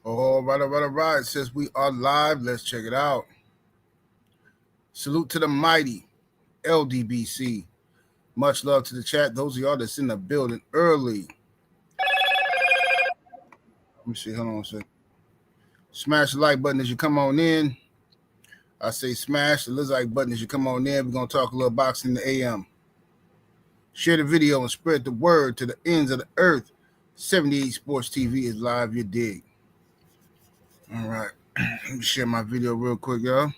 All right, all right, all right. Since we are live, let's check it out. Salute to the mighty LDBC. Much love to the chat. Those of y'all that's in the building early. Let me see. Hold on a second. Smash the like button as you come on in. I say smash the like button as you come on in. We're going to talk a little boxing in the AM. Share the video and spread the word to the ends of the earth. 78 Sports TV is live, you dig. All right. Let me share my video real quick, y'all.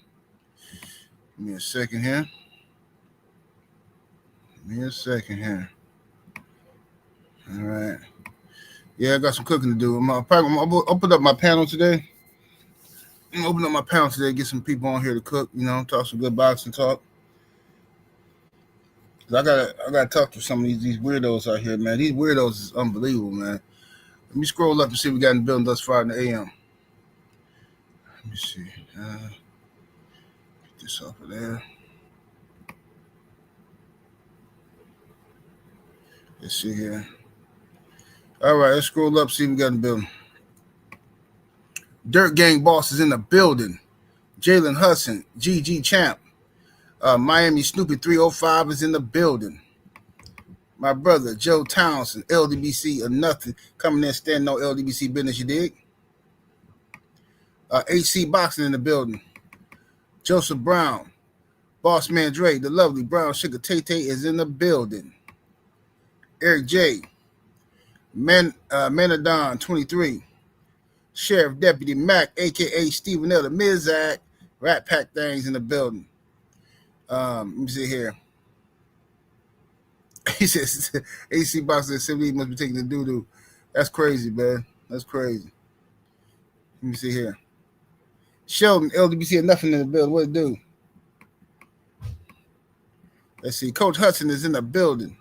Give me a second here. All right. Yeah, I got some cooking to do. I'm gonna open up my panel today. Get some people on here to cook, talk some good boxing talk. I gotta talk to some of these weirdos out here, man. These weirdos is unbelievable, man. Let me scroll up and see what we got in the building thus far in the AM. Let me see. Get this off of there. Let's see here. All right, let's scroll up, see what we got in the building. Dirt Gang Boss is in the building. Jalen Hudson, GG Champ. Miami Snoopy 305 is in the building. My brother, Joe Townsend, LDBC or nothing. Coming in, standing on LDBC business, you dig? HC Boxing in the building. Joseph Brown. Boss Man Dre, the lovely Brown Sugar Tay-Tay is in the building. Eric J. Manadon 23. Sheriff Deputy Mac, a.k.a. Stephen L. the Mizak. Rat Pack Things in the building. Let me see here. He says, AC Boxing 78 must be taking the doo-doo. That's crazy, man. That's crazy. Let me see here. Sheldon, LDBC had nothing in the building. What it do? Let's see. Coach Hudson is in the building.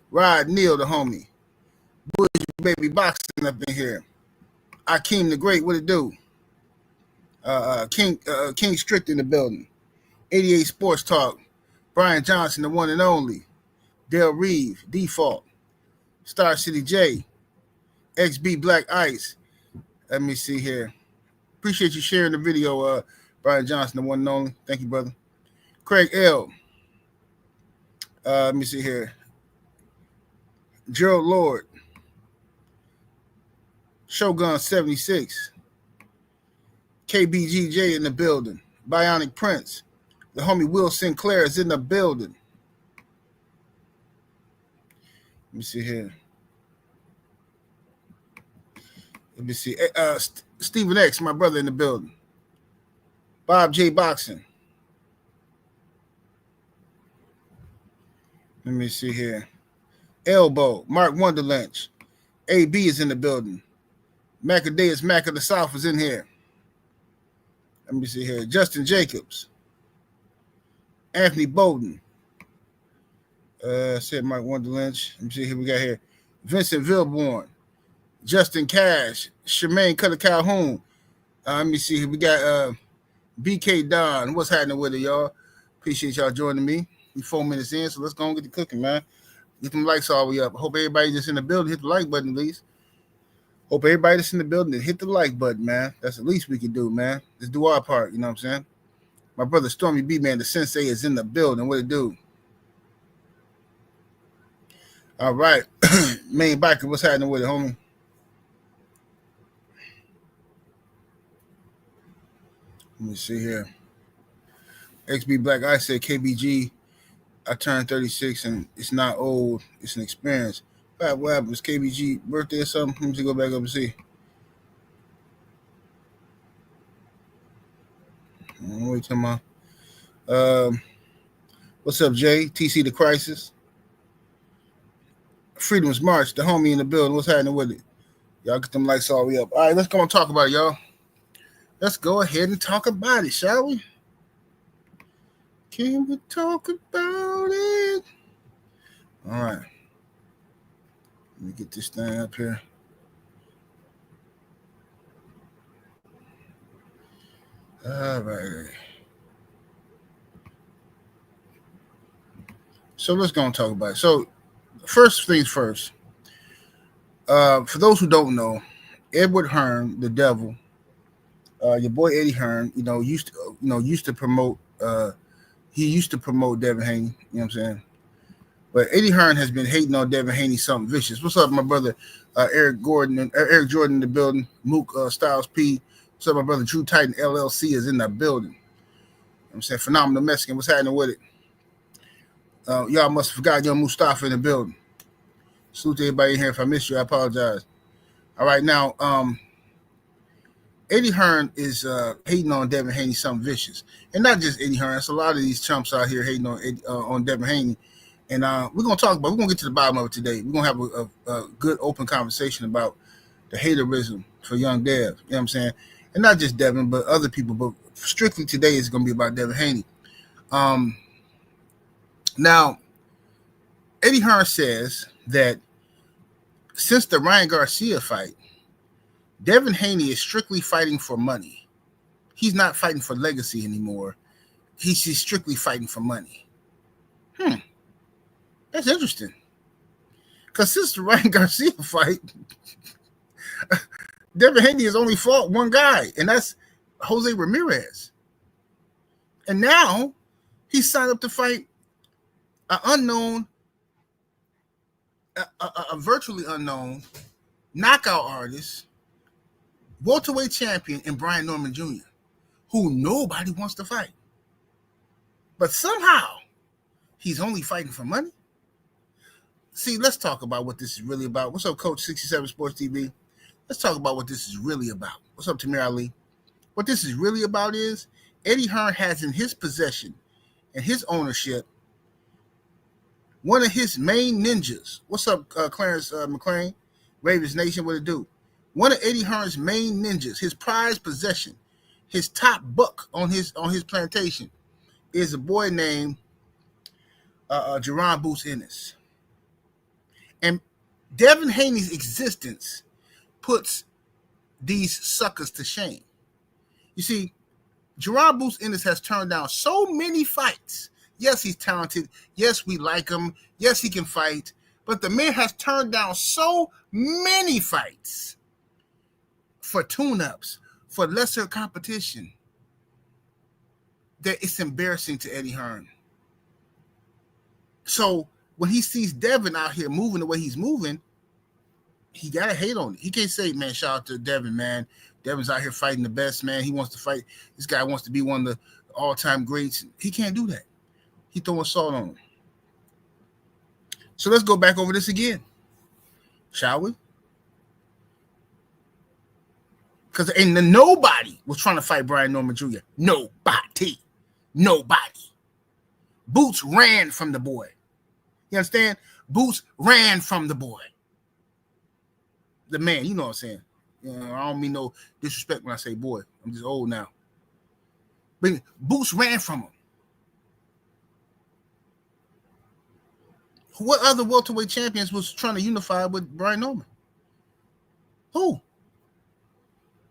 Rod Neal, the homie. Bush Baby Boxing up in here. Akeem the Great, what it do? King Strict in the building. 88 Sports Talk. Brian Johnson, the one and only. Dale Reeve, Default. Star City J. XB Black Ice. Let me see here. Appreciate you sharing the video, Brian Johnson, the one and only. Thank you, brother. Craig L. Let me see here. Gerald Lord. Shogun 76. KBGJ in the building. Bionic Prince. The homie Will Sinclair is in the building. Let me see here. Let me see. Stephen X, my brother, in the building. Bob J. Boxing. Let me see here. Elbow. Mark Wonderlynch. AB is in the building. Macadaeus Mac of the South is in here. Let me see here. Justin Jacobs. Anthony Bowden. Said Mark Wonderlynch. Let me see who we got here. Vincent Vilborn. Justin Cash. Shemaine Cutter Calhoun. Let me see here. We got BK Don. What's happening with it, y'all? Appreciate y'all joining me. We 4 minutes in, so let's go and get the cooking, man. Get them likes all the way up. Hope everybody that's in the building hit the like button, at least. Hope everybody that's in the building hit the like button, man. That's the least we can do, man. Let's do our part, you know what I'm saying? My brother Stormy B, man, the sensei is in the building. What it do? All right. Main biker, what's happening with it, homie? Let me see here. XB Black, I said KBG. I turned 36 and it's not old. It's an experience. What happened? Was KBG birthday or something? Let me just go back up and see. What are you talking about? What's up, Jay? TC the Crisis. Freedom's March, the homie in the building. What's happening with it? Y'all get them lights all the way up. All right, let's go and talk about it, y'all. Let's go ahead and talk about it, shall we? Can we talk about it? All right. Let me get this thing up here. All right. So let's go and talk about it. So first things first. For those who don't know, Edward Hearn, the devil, Your boy Eddie Hearn, used to promote. He used to promote Devin Haney. You know what I'm saying? But Eddie Hearn has been hating on Devin Haney something vicious. What's up, my brother Eric Jordan in the building. Mook Styles P. What's up, my brother Drew Titan LLC is in the building. You know I'm saying? Phenomenal Mexican. What's happening with it? Y'all must have forgot young Mustafa in the building. Salute to everybody in here. If I missed you, I apologize. All right, now, Eddie Hearn is hating on Devin Haney something vicious. And not just Eddie Hearn. It's a lot of these chumps out here hating on Devin Haney. And we're going to get to the bottom of it today. We're going to have a good open conversation about the haterism for young Dev. You know what I'm saying? And not just Devin, but other people. But strictly today is going to be about Devin Haney. Now, Eddie Hearn says that since the Ryan Garcia fight, Devin Haney is strictly fighting for money. He's not fighting for legacy anymore. He's strictly fighting for money. That's interesting. Because since the Ryan Garcia fight, Devin Haney has only fought one guy, and that's Jose Ramirez. And now he signed up to fight an unknown, a virtually unknown knockout artist, welterweight champion in Brian Norman Jr., who nobody wants to fight. But somehow he's only fighting for money. See, let's talk about what this is really about. What's up, Coach 67 Sports TV? Let's talk about what this is really about. What's up, Tamir Ali? What this is really about is Eddie Hearn has in his possession and his ownership one of his main ninjas. What's up, Clarence McLean? Ravens Nation, what it do? One of Eddie Hearn's main ninjas, his prized possession, his top buck on his plantation, is a boy named Jerron Boots Ennis. And Devin Haney's existence puts these suckers to shame. You see, Jerron Boots Ennis has turned down so many fights. Yes, he's talented. Yes, we like him. Yes, he can fight. But the man has turned down so many fights for tune-ups, for lesser competition, that it's embarrassing to Eddie Hearn. So when he sees Devin out here moving the way he's moving, he got to hate on it. He can't say, man, shout out to Devin, man. Devin's out here fighting the best, man. He wants to fight. This guy wants to be one of the all-time greats. He can't do that. He throwing salt on him. So let's go back over this again, shall we? Because nobody was trying to fight Brian Norman Jr. Nobody. Boots ran from the boy. You understand? Boots ran from the boy. The man, you know what I'm saying. I don't mean no disrespect when I say boy. I'm just old now. But Boots ran from him. What other welterweight champions was trying to unify with Brian Norman? Who?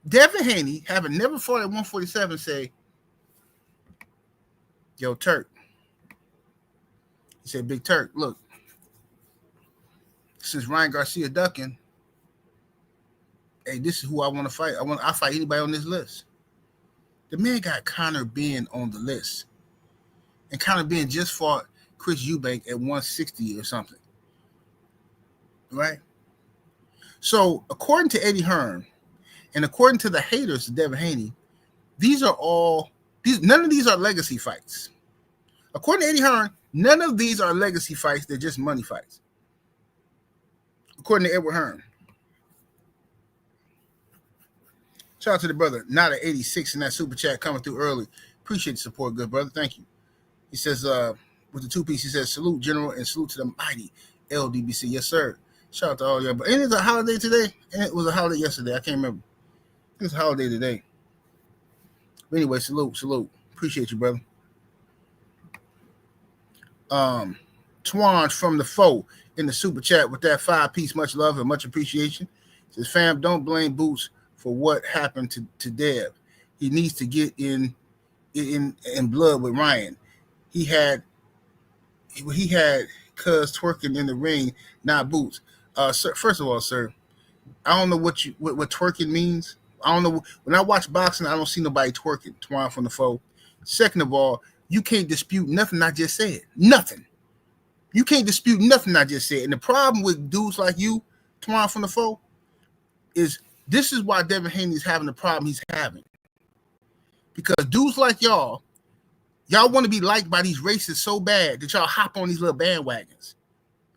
Devin Haney, having never fought at 147, say, yo, Turk. He said, Big Turk, look, since Ryan Garcia ducking, hey, this is who I want to fight. I fight anybody on this list. The man got Conor Benn on the list. And Conor Benn just fought Chris Eubank at 160 or something. Right? So, according to Eddie Hearn, and according to the haters of Devin Haney, none of these are legacy fights. According to Eddie Hearn, none of these are legacy fights. They're just money fights. According to Edward Hearn. Shout out to the brother, not at 86 in that super chat coming through early. Appreciate the support, good brother. Thank you. He says, with the two-piece, he says, salute, General, and salute to the mighty LDBC. Yes, sir. Shout out to all y'all. But ain't it a holiday today? And it was a holiday yesterday. I can't remember. It's a holiday today. But anyway, salute. Appreciate you, brother. Twan from the foe in the super chat with that 5-piece. Much love and much appreciation. Says, fam, don't blame Boots for what happened to Dev. He needs to get in blood with Ryan. He had cuz twerking in the ring, not Boots. Sir, first of all, sir, I don't know what twerking means. I don't know. When I watch boxing, I don't see nobody twerking, Twan from the foe. Second of all, you can't dispute nothing I just said. Nothing. You can't dispute nothing I just said. And the problem with dudes like you, Twan from the foe, is this is why Devin Haney is having the problem he's having. Because dudes like y'all want to be liked by these racists so bad that y'all hop on these little bandwagons.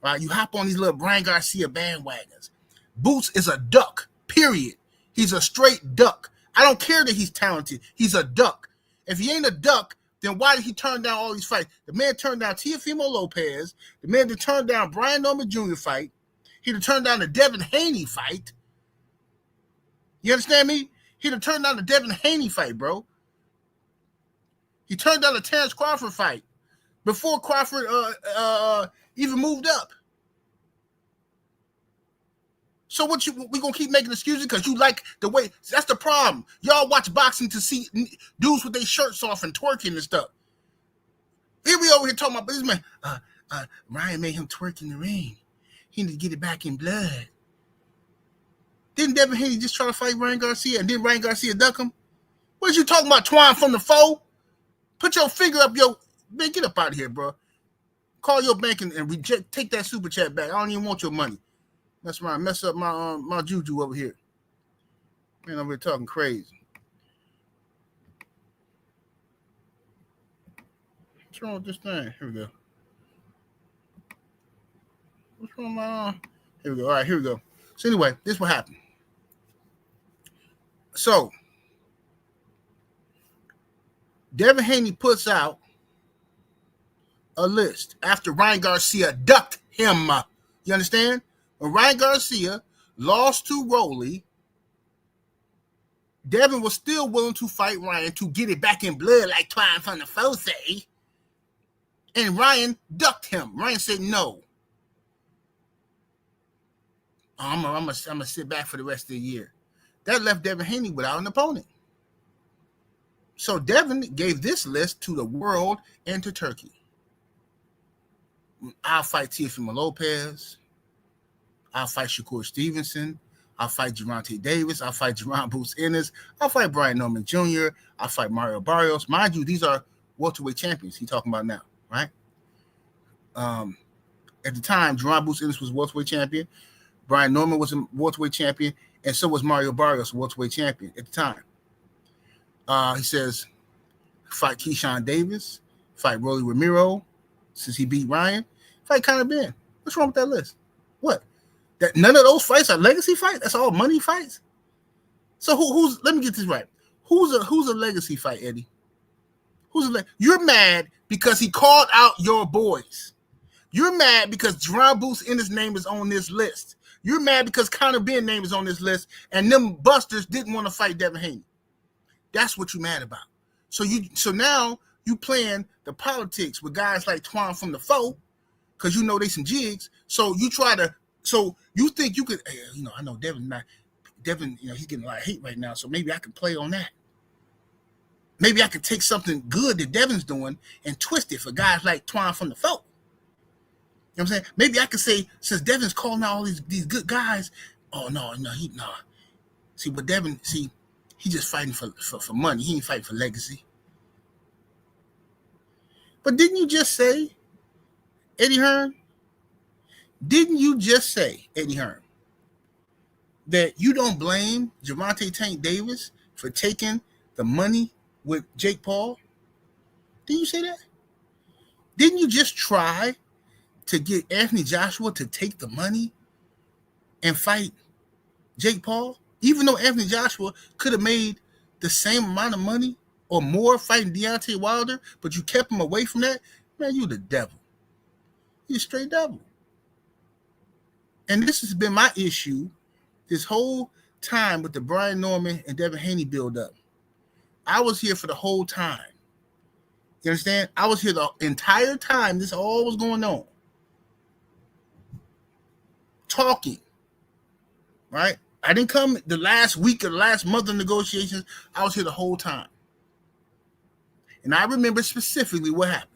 Right? You hop on these little Brian Garcia bandwagons. Boots is a duck, period. He's a straight duck. I don't care that he's talented. He's a duck. If he ain't a duck, then why did he turn down all these fights? The man turned down Teofimo Lopez. The man that turned down Brian Norman Jr. fight. He'd have turned down the Devin Haney fight. You understand me? He'd have turned down the Devin Haney fight, bro. He turned down the Terrence Crawford fight before Crawford even moved up. So we gonna keep making excuses because you like the way? That's the problem. Y'all watch boxing to see dudes with their shirts off and twerking and stuff. Here we over here talking about this man. Ryan made him twerk in the ring. He need to get it back in blood. Didn't Devin Haney just try to fight Ryan Garcia and then Ryan Garcia duck him? What you talking about, Twan from the foe? Put your finger up, man, get up out of here, bro. Call your bank and reject. Take that super chat back. I don't even want your money. That's right. Mess up my juju over here. Man, I'm here talking crazy. What's wrong with this thing? Here we go. What's wrong with my Here we go. All right, here we go. So anyway, this is what happened. So Devin Haney puts out a list after Ryan Garcia ducked him. You understand? When Ryan Garcia lost to Rolly, Devin was still willing to fight Ryan to get it back in blood like Twan from the foe say. And Ryan ducked him. Ryan said no. I'm gonna sit back for the rest of the year. That left Devin Haney without an opponent. So Devin gave this list to the world and to Turkey. I'll fight Teofimo Lopez. I'll fight Shakur Stevenson. I'll fight Gervonta Davis. I'll fight Jerron Boots Ennis. I'll fight Brian Norman Jr. I'll fight Mario Barrios. Mind you, these are welterweight champions he's talking about now, right? At the time, Jerron Boots Ennis was welterweight champion. Brian Norman was a welterweight champion, and so was Mario Barrios, a welterweight champion at the time. He says, fight Keyshawn Davis, fight Rolly Ramiro, since he beat Ryan, fight Conor Ben. What's wrong with that list? What? That none of those fights are legacy fights? That's all money fights? So who's? Let me get this right. Who's a legacy fight, Eddie? You're mad because he called out your boys. You're mad because Jerron Boots Ennis' name is on this list. You're mad because Conor Ben's name is on this list, and them busters didn't want to fight Devin Haney. That's what you're mad about. So now you playing the politics with guys like Twan from the foe, because you know they some jigs. So you think you could, I know Devin, he's getting a lot of hate right now, so maybe I can play on that. Maybe I could take something good that Devin's doing and twist it for guys like Twan from the foe. You know what I'm saying? Maybe I could say, since Devin's calling out all these good guys, no. See, but Devin, he just fighting for money. He ain't fighting for legacy. But didn't you just say, Eddie Hearn? Didn't you just say, Eddie Hearn, that you don't blame Gervonta Tank Davis for taking the money with Jake Paul? Didn't you say that? Didn't you just try to get Anthony Joshua to take the money and fight Jake Paul? Even though Anthony Joshua could have made the same amount of money or more fighting Deontay Wilder, but you kept him away from that, man, you the devil. You straight devil. And this has been my issue this whole time with the Brian Norman and Devin Haney build-up. I was here for the whole time. You understand? I was here the entire time this all was going on. Talking. Right? I didn't come the last week or the last month of negotiations. I was here the whole time. And I remember specifically what happened.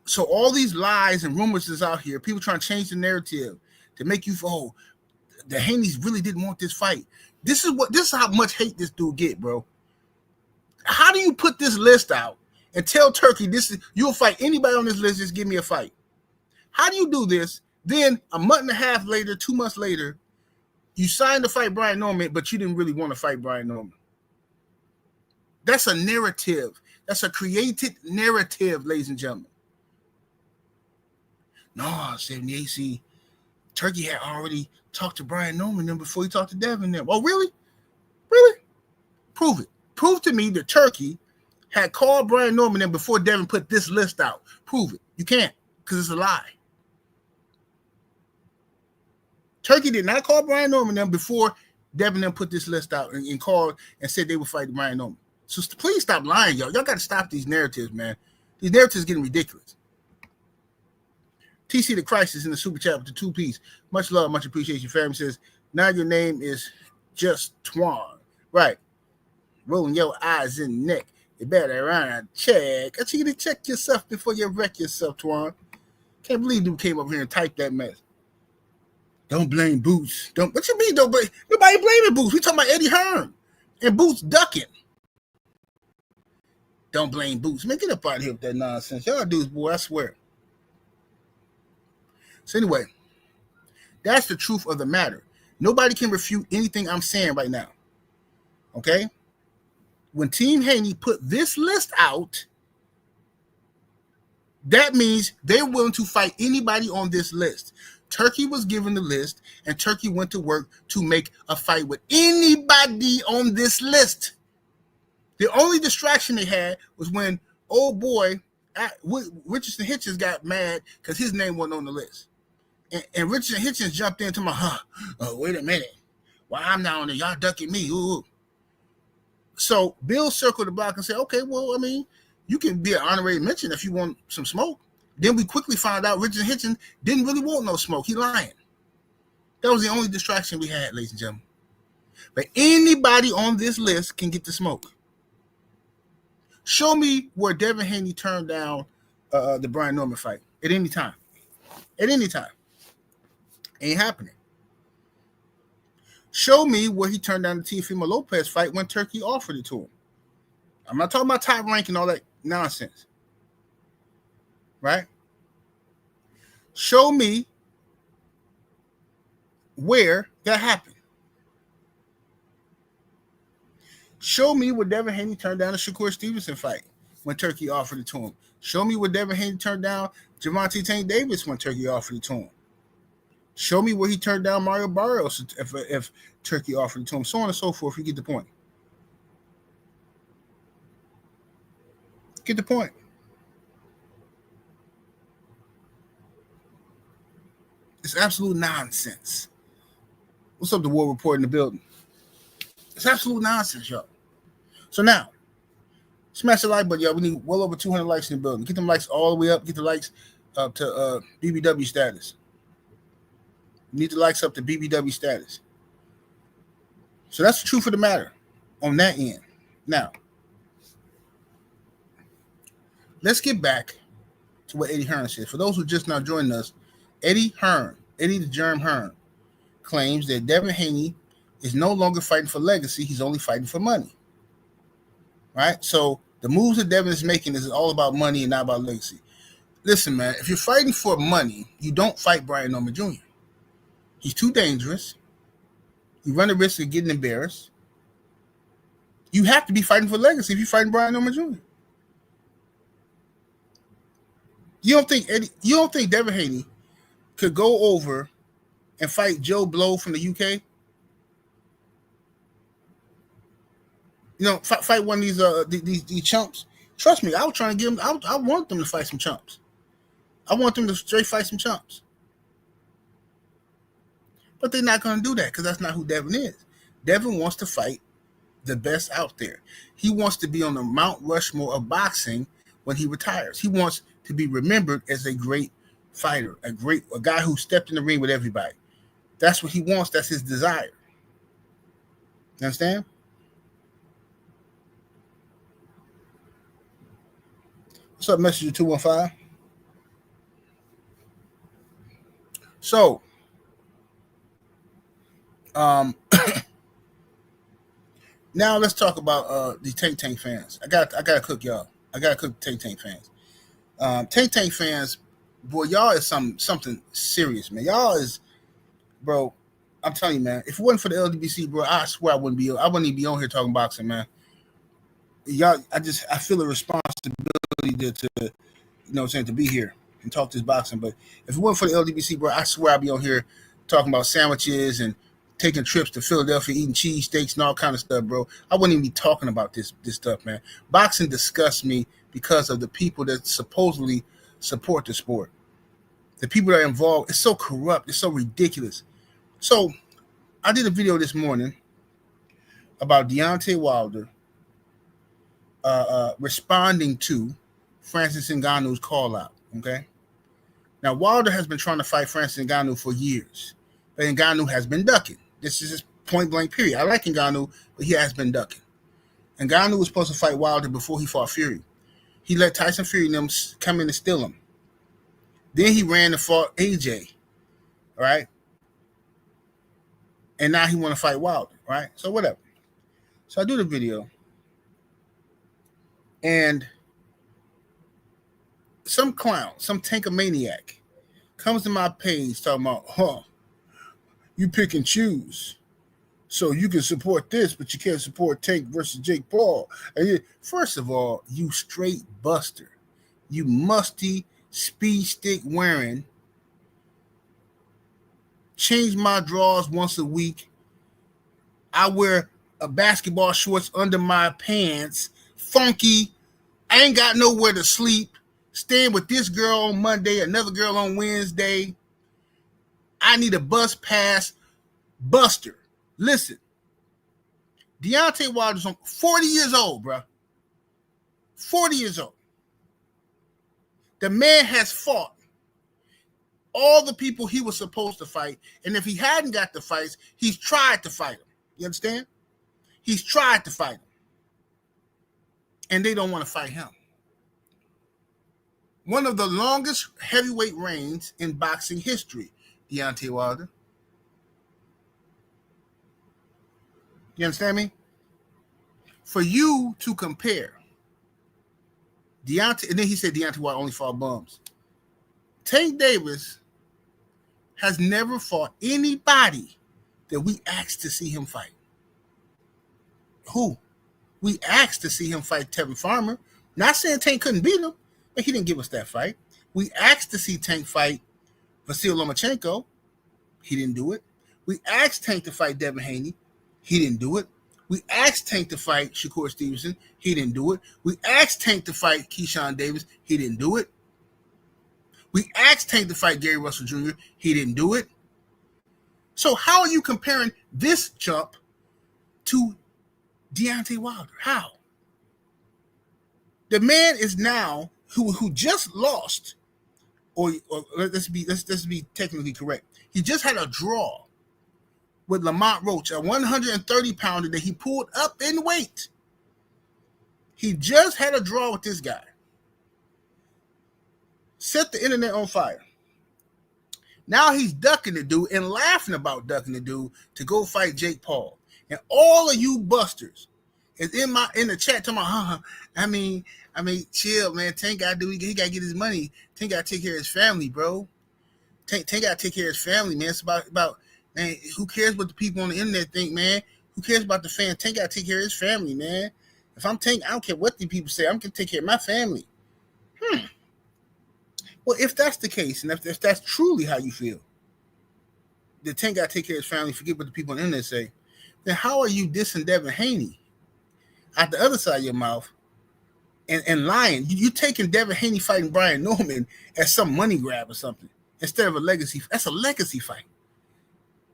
So all these lies and rumors is out here, people trying to change the narrative to make you the Haneys really didn't want this fight. This is how much hate this dude get, bro. How do you put this list out and tell Turkey you'll fight anybody on this list, just give me a fight? How do you do this? Then a month and a half later, 2 months later, you signed to fight Brian Norman, but you didn't really want to fight Brian Norman. That's a narrative. That's a created narrative, ladies and gentlemen. No, 78, see, Turkey had already talked to Brian Norman then before he talked to Devin then. Oh, really? Really? Prove it. Prove to me that Turkey had called Brian Norman then before Devin put this list out. Prove it. You can't, because it's a lie. Turkey did not call Brian Norman then before Devin then put this list out and called and said they would fight Brian Norman. So please stop lying, y'all. Y'all got to stop these narratives, man. These narratives are getting ridiculous. TC the Crisis in the super chat with the 2-piece. Much love, much appreciation. Family says, now your name is just Twan. Right. Rolling your eyes in the neck. You better run check. I you to check yourself before you wreck yourself, Twan. Can't believe dude came up here and typed that mess. Don't blame Boots. What you mean don't blame? Nobody blaming Boots. We talking about Eddie Hearn and Boots ducking. Don't blame Boots. Man, get up out of here with that nonsense. Y'all dudes, boy, I swear. So anyway, that's the truth of the matter. Nobody can refute anything I'm saying right now. Okay? When Team Haney put this list out, that means they're willing to fight anybody on this list. Turkey was given the list, and Turkey went to work to make a fight with anybody on this list. The only distraction they had was when old boy Richardson Hitchens got mad because his name wasn't on the list. And Richardson Hitchens jumped into wait a minute. Why I'm not on there? Y'all ducking me. Ooh. So Bill circled the block and said, okay, well, I mean, you can be an honorary mention if you want some smoke. Then we quickly found out Richardson Hitchens didn't really want no smoke. He lying. That was the only distraction we had, ladies and gentlemen. But anybody on this list can get the smoke. Show me where Devin Haney turned down the Brian Norman fight at any time. At any time. Ain't happening. Show me where he turned down the Teofimo Lopez fight when Turkey offered it to him. I'm not talking about top rank and all that nonsense. Right? Show me where that happened. Show me where Devin Haney turned down the Shakur Stevenson fight when Turkey offered it to him. Show me where Devin Haney turned down Gervonta Tank Davis when Turkey offered it to him. Show me where he turned down Mario Barrios if Turkey offered it to him. So on and so forth. You get the point. Get the point. It's absolute nonsense. What's up, the War Report in the building? It's absolute nonsense, y'all. So now, smash the like button, y'all. We need well over 200 likes in the building. Get them likes all the way up. Get the likes up to BBW status. We need the likes up to BBW status. So that's the truth of the matter on that end. Now, let's get back to what Eddie Hearn said. For those who just now joined us, Eddie the Germ Hearn, claims that Devin Haney is no longer fighting for legacy. He's only fighting for money. Right? So the moves that Devin is making is all about money and not about legacy. Listen, man, if you're fighting for money, you don't fight Brian Norman Jr. He's too dangerous. You run the risk of getting embarrassed. You have to be fighting for legacy if you're fighting Brian Norman Jr. You don't think Devin Haney could go over and fight Joe Blow from the UK? You know, fight one of these chumps. Trust me, I was trying to get them. I want them to fight some chumps. I want them to straight fight some chumps. But they're not going to do that because that's not who Devin is. Devin wants to fight the best out there. He wants to be on the Mount Rushmore of boxing when he retires. He wants to be remembered as a great fighter, a guy who stepped in the ring with everybody. That's what he wants. That's his desire. You understand? What's up, Messenger 215? So, Um, now let's talk about the Tank fans. I gotta cook y'all. I gotta cook Tank fans. Tank fans, boy, y'all is something serious, man. Y'all is, bro. I'm telling you, man. If it wasn't for the LDBC, bro, I swear I wouldn't even be on here talking boxing, man. Y'all, I feel a responsibility to what I'm saying, to be here and talk this boxing. But if it wasn't for the LDBC, bro, I swear I'd be on here talking about sandwiches and taking trips to Philadelphia, eating cheesesteaks and all kind of stuff, bro. I wouldn't even be talking about this stuff, man. Boxing disgusts me because of the people that supposedly support the sport. The people that are involved, it's so corrupt, it's so ridiculous. So I did a video this morning about Deontay Wilder responding to Francis Ngannou's call out. Okay. Now Wilder has been trying to fight Francis Ngannou for years, but Ngannou has been ducking. This is his point blank period. I like Ngannou, but he has been ducking. Ngannou was supposed to fight Wilder before he fought Fury. He let Tyson Fury and them come in and steal him. Then he ran and fought AJ, right? And now he want to fight Wilder, right? So whatever. So I do the video, and some clown, some tankomaniac comes to my page talking about, you pick and choose. So you can support this, but you can't support Tank versus Jake Paul. And first of all, you straight buster. You musty, speed stick wearing, change my drawers once a week. I wear a basketball shorts under my pants, funky. I ain't got nowhere to sleep. Staying with this girl on Monday, another girl on Wednesday. I need a bus pass. Buster. Listen. Deontay Wilder's 40 years old, bro. 40 years old. The man has fought all the people he was supposed to fight. And if he hadn't got the fights, he's tried to fight them. You understand? He's tried to fight them. And they don't want to fight him. One of the longest heavyweight reigns in boxing history, Deontay Wilder. You understand me? For you to compare Deontay, and then he said Deontay Wilder only fought bums. Tank Davis has never fought anybody that we asked to see him fight. Who? We asked to see him fight Tevin Farmer. Not saying Tank couldn't beat him, but he didn't give us that fight. We asked to see Tank fight Vasyl Lomachenko. He didn't do it. We asked Tank to fight Devin Haney. He didn't do it. We asked Tank to fight Shakur Stevenson. He didn't do it. We asked Tank to fight Keyshawn Davis. He didn't do it. We asked Tank to fight Gary Russell Jr. He didn't do it. So how are you comparing this chump to Deontay Wilder? How? The man is now who just lost, or let's be technically correct. He just had a draw with Lamont Roach, a 130-pounder that he pulled up in weight. He just had a draw with this guy. Set the internet on fire. Now he's ducking the dude and laughing about ducking the dude to go fight Jake Paul. And all of you busters is in the chat talking about, I mean, chill, man. Tank got to he got to get his money. Tank got to take care of his family, bro. Tank got to take care of his family, man. It's about man, who cares what the people on the internet think, man? Who cares about the fan? Tank got to take care of his family, man. If I'm Tank, I don't care what the people say. I'm going to take care of my family. Well, if that's the case, and if that's truly how you feel, that Tank got to take care of his family, forget what the people on the internet say, then how are you dissing Devin Haney out the other side of your mouth and lying? You taking Devin Haney fighting Brian Norman as some money grab or something instead of a legacy. That's a legacy fight.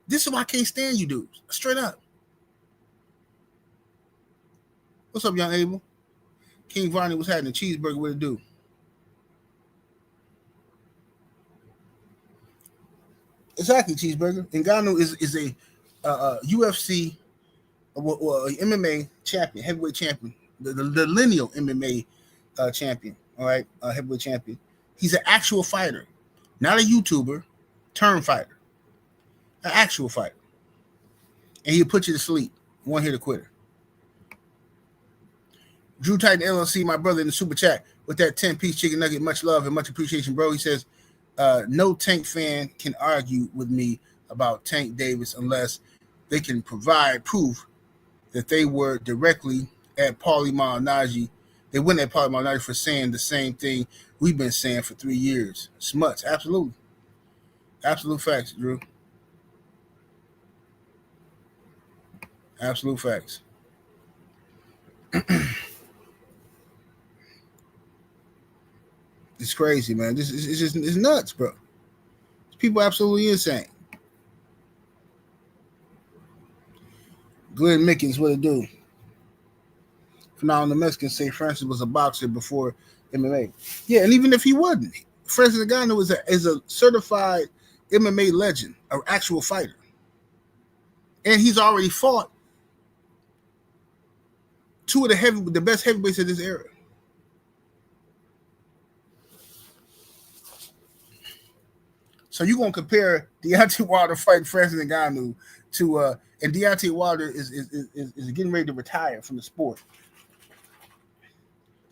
This is why I can't stand you dudes. Straight up. What's up, young Abel? King Varney was having a cheeseburger. What it do? Exactly, cheeseburger. Ngannou is a UFC or MMA champion, heavyweight champion, the lineal MMA champion. All right, heavyweight champion. He's an actual fighter, not a YouTuber, turned fighter, an actual fighter. and he'll put you to sleep. One hit a quitter. Drew Titan LLC, my brother in the super chat with that 10-piece chicken nugget. Much love and much appreciation, bro. He says, no Tank fan can argue with me about Tank Davis unless they can provide proof that they were directly at Paulie Malignaggi. They went at Paulie Malignaggi for saying the same thing we've been saying for 3 years. Smuts, absolutely. Absolute facts, Drew. Absolute facts. It's crazy, man. It's nuts, bro. People absolutely insane. Glenn Mickens, what it do? Phenomenal Mexicans say Francis was a boxer before MMA. Yeah, and even if he wasn't, Francis Ngannou is a certified MMA legend, an actual fighter. And he's already fought two of the best heavyweights of this era. So you're gonna compare Deontay Wilder fighting Francis Ngannou to and Deontay Wilder is getting ready to retire from the sport.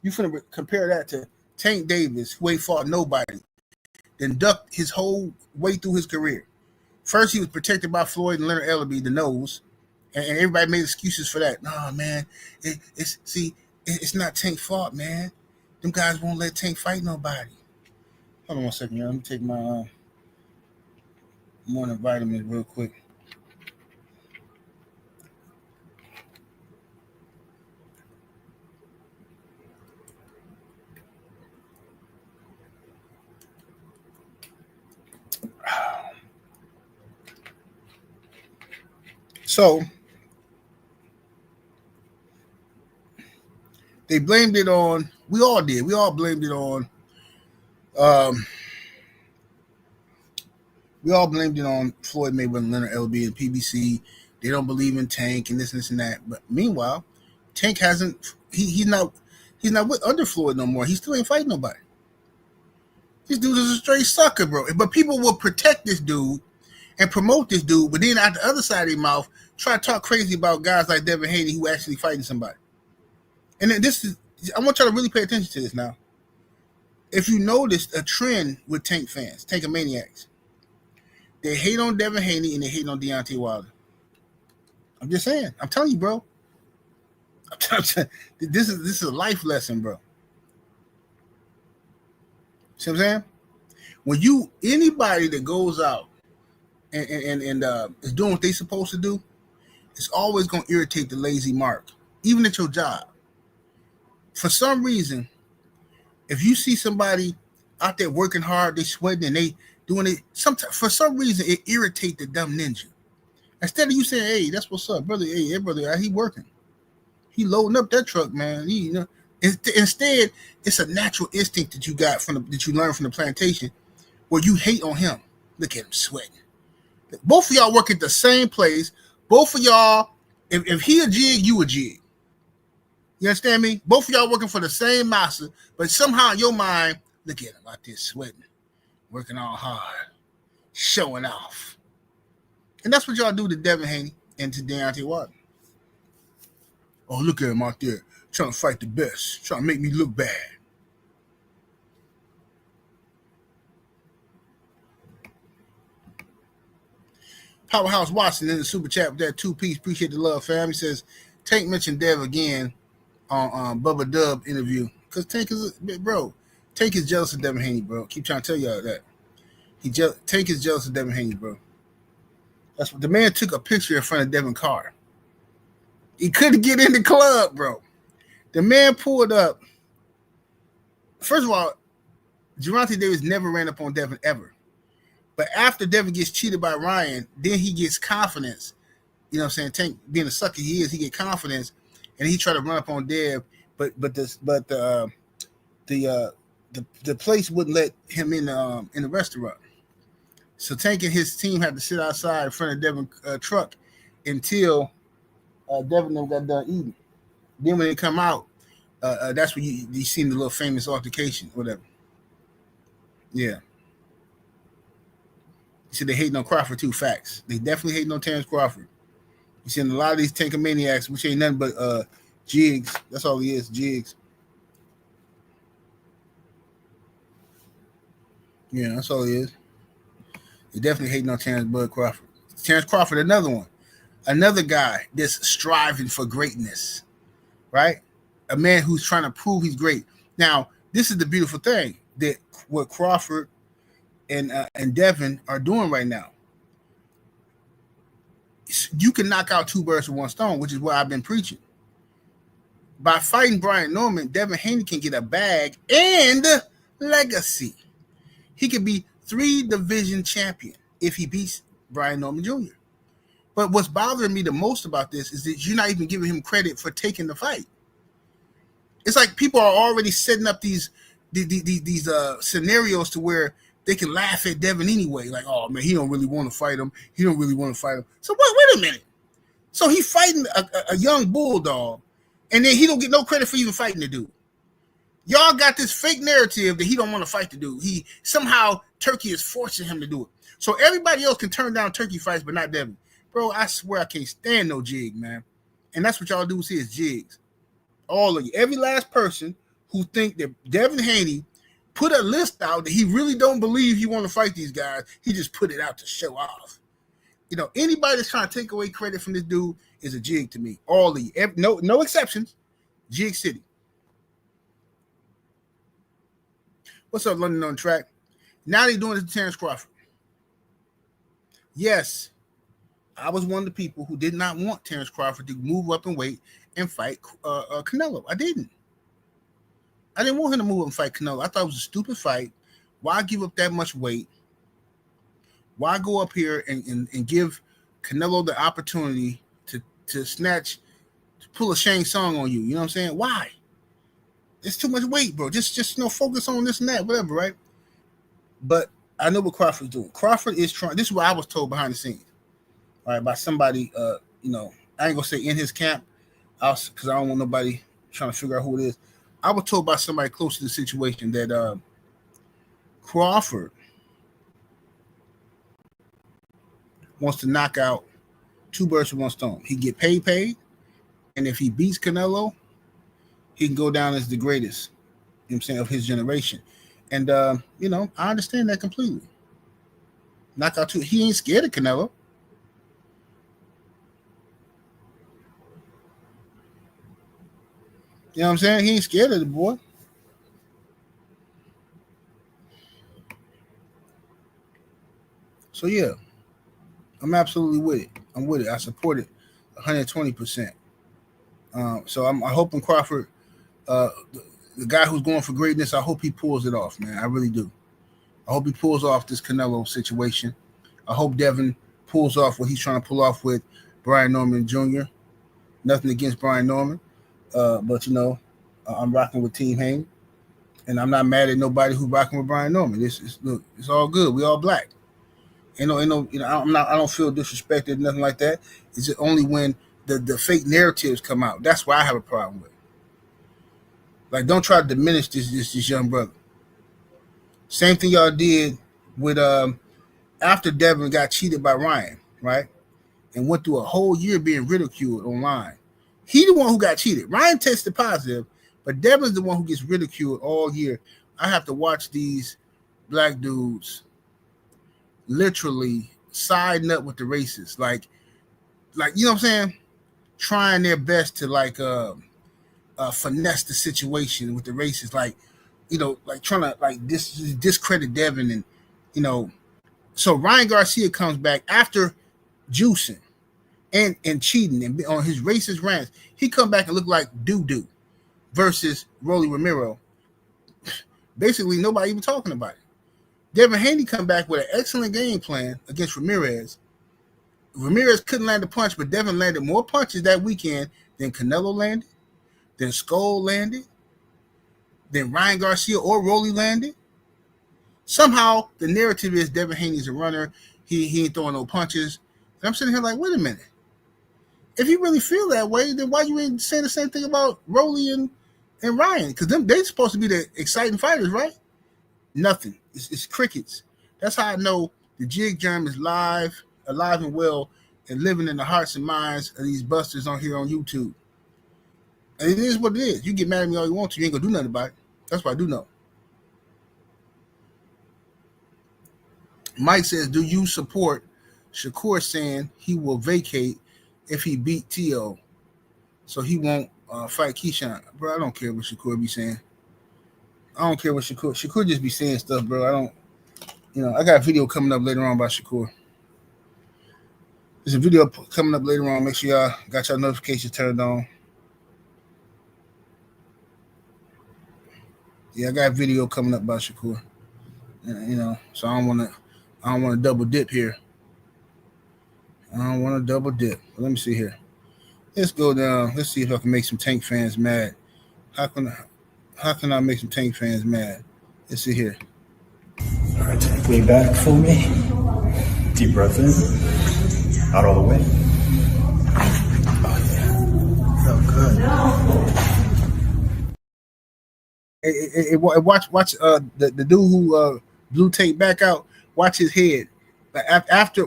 You finna compare that to Tank Davis, who ain't fought nobody, then ducked his whole way through his career. First, he was protected by Floyd and Leonard Ellerbe, the nose, and everybody made excuses for that. No, man, it's not Tank's fault, man. Them guys won't let Tank fight nobody. Hold on 1 second, y'all. Let me take my morning vitamins real quick. So they blamed it on. We all did. We all blamed it on. We all blamed it on Floyd Mayweather and Leonard Ellerbe and PBC. They don't believe in Tank and this and that. But meanwhile, Tank hasn't. He's not with under Floyd no more. He still ain't fighting nobody. This dude is a straight sucker, bro. But people will protect this dude and promote this dude, but then out the other side of their mouth, try to talk crazy about guys like Devin Haney who actually fighting somebody. And then I want y'all to really pay attention to this now. If you notice a trend with Tank fans, Tankamaniacs, they hate on Devin Haney and they hate on Deontay Wilder. I'm just saying. I'm telling you, bro. This is a life lesson, bro. See what I'm saying? When anybody that goes out and is doing what they supposed to do, it's always going to irritate the lazy mark, even at your job. For some reason, if you see somebody out there working hard, they sweating and they doing it, for some reason it irritates the dumb ninja. Instead of you saying, "Hey, that's what's up, brother. Hey, brother, he working. He loading up that truck, man." Instead, it's a natural instinct that you got that you learned from the plantation, where you hate on him. Look at him sweating. Both of y'all work at the same place. Both of y'all, if he a jig, you a jig. You understand me? Both of y'all working for the same master, but somehow in your mind, look at him out there sweating, working all hard, showing off. And that's what y'all do to Devin Haney and to Deontay Wilder. Oh, look at him out there trying to fight the best, trying to make me look bad. Powerhouse Watson in the super chat with that 2-piece. Appreciate the love, fam. He says, Tank mentioned Dev again on Bubba Dub interview. Because Tank is jealous of Devin Haney, bro. Keep trying to tell y'all that. Tank is jealous of Devin Haney, bro. That's what the man took a picture in front of Devin Carr. He couldn't get in the club, bro. The man pulled up. First of all, Gervonta Davis never ran up on Devin ever. But after Devin gets cheated by Ryan, then he gets confidence. You know what I'm saying? Tank, being a sucker he is, he get confidence, and he tried to run up on Dev, but the place wouldn't let him in the restaurant. So Tank and his team had to sit outside in front of Devin's truck until Devin got done eating. Then when they come out, that's when you seen the little famous altercation, whatever. Yeah. He said they hating on Crawford too. Facts. They definitely hating on Terrence Crawford. You seen a lot of these tankomaniacs, which ain't nothing but jigs. That's all he is, jigs. Yeah, that's all he is. They definitely hating on Terrence Bud Crawford. Terrence Crawford, another one. Another guy that's striving for greatness, right? A man who's trying to prove he's great. Now, this is the beautiful thing that what Crawford and Devin are doing right now. You can knock out two birds with one stone, which is what I've been preaching. By fighting Brian Norman, Devin Haney can get a bag and legacy. He could be 3-division champion if he beats Brian Norman Jr. But what's bothering me the most about this is that you're not even giving him credit for taking the fight. It's like people are already setting up these scenarios to where they can laugh at Devin anyway. Like, oh, man, he don't really want to fight him. He don't really want to fight him. So wait a minute. So he's fighting a young bulldog, and then he don't get no credit for even fighting the dude. Y'all got this fake narrative that he don't want to fight the dude. He somehow Turkey is forcing him to do it. So everybody else can turn down Turkey fights, but not Devin. Bro, I swear I can't stand no jig, man. And that's what y'all do see is jigs. All of you. Every last person who think that Devin Haney put a list out that he really don't believe he want to fight these guys. He just put it out to show off. You know, anybody that's trying to take away credit from this dude is a jig to me. All of you. No exceptions. Jig City. What's up, London on Track? Now they're doing it to Terrence Crawford. Yes, I was one of the people who did not want Terrence Crawford to move up in weight and fight Canelo. I didn't want him to move up and fight Canelo. I thought it was a stupid fight. Why give up that much weight? Why go up here and give Canelo the opportunity to pull a Shane Song on you? You know what I'm saying? Why? It's too much weight, bro. Just focus on this and that, whatever, right? But I know what Crawford's doing. Crawford is trying. This is what I was told behind the scenes, all right, by somebody. I ain't gonna say in his camp, because I don't want nobody trying to figure out who it is. I was told by somebody close to the situation that Crawford wants to knock out two birds with one stone. He get paid, and if he beats Canelo, he can go down as the greatest, you know what I'm saying, of his generation. And, I understand that completely. Knock out two. He ain't scared of Canelo. You know what I'm saying? He ain't scared of the boy. So, yeah, I'm absolutely with it. I'm with it. I support it 120%. So I'm hoping Crawford, the guy who's going for greatness, I hope he pulls it off, man. I really do. I hope he pulls off this Canelo situation. I hope Devin pulls off what he's trying to pull off with Brian Norman Jr. Nothing against Brian Norman, but, I'm rocking with Team Haney, and I'm not mad at nobody who's rocking with Brian Norman. It's all good. We all black. I don't feel disrespected, nothing like that. It's just only when the fake narratives come out. That's why I have a problem with it. Like, don't try to diminish this young brother. Same thing y'all did with after Devin got cheated by Ryan, right? And went through a whole year being ridiculed online. He the one who got cheated. Ryan tested positive, but Devin's the one who gets ridiculed all year. I have to watch these black dudes literally siding up with the racists. Like, you know what I'm saying? Trying their best to finesse the situation with the racists, trying to discredit Devin, and so Ryan Garcia comes back after juicing and cheating and on his racist rants. He come back and look like doo-doo versus Rolly Romero. Basically, nobody even talking about it. Devin Haney come back with an excellent game plan against Ramirez. Ramirez couldn't land a punch, but Devin landed more punches that weekend than Canelo landed, than Skull landed, than Ryan Garcia or Rolly landed. Somehow the narrative is Devin Haney's a runner. He ain't throwing no punches. And I'm sitting here like, wait a minute. If you really feel that way, then why you ain't saying the same thing about Rolly and Ryan? Because they supposed to be the exciting fighters, right? Nothing. It's crickets. That's how I know the jig germ is alive and well and living in the hearts and minds of these busters on here on YouTube. And it is what it is. You get mad at me all you want to. You ain't going to do nothing about it. That's what I do know. Mike says, do you support Shakur saying he will vacate if he beat T.O. so he won't fight Keyshawn? Bro, I don't care what Shakur be saying. I don't care what Shakur just be saying stuff, bro. I got a video coming up later on about Shakur. There's a video coming up later on. Make sure y'all got your notifications turned on. Yeah, I got a video coming up about Shakur. So I don't want to double dip here. I don't want to double dip. But let me see here. Let's go down. Let's see if I can make some Tank fans mad. How can I make some Tank fans mad? Let's see here. All right, Tank, way back for me. Deep breath in. Out all the way. Oh, yeah. Felt good. Watch the dude who blew Tank back out. Watch his head. Like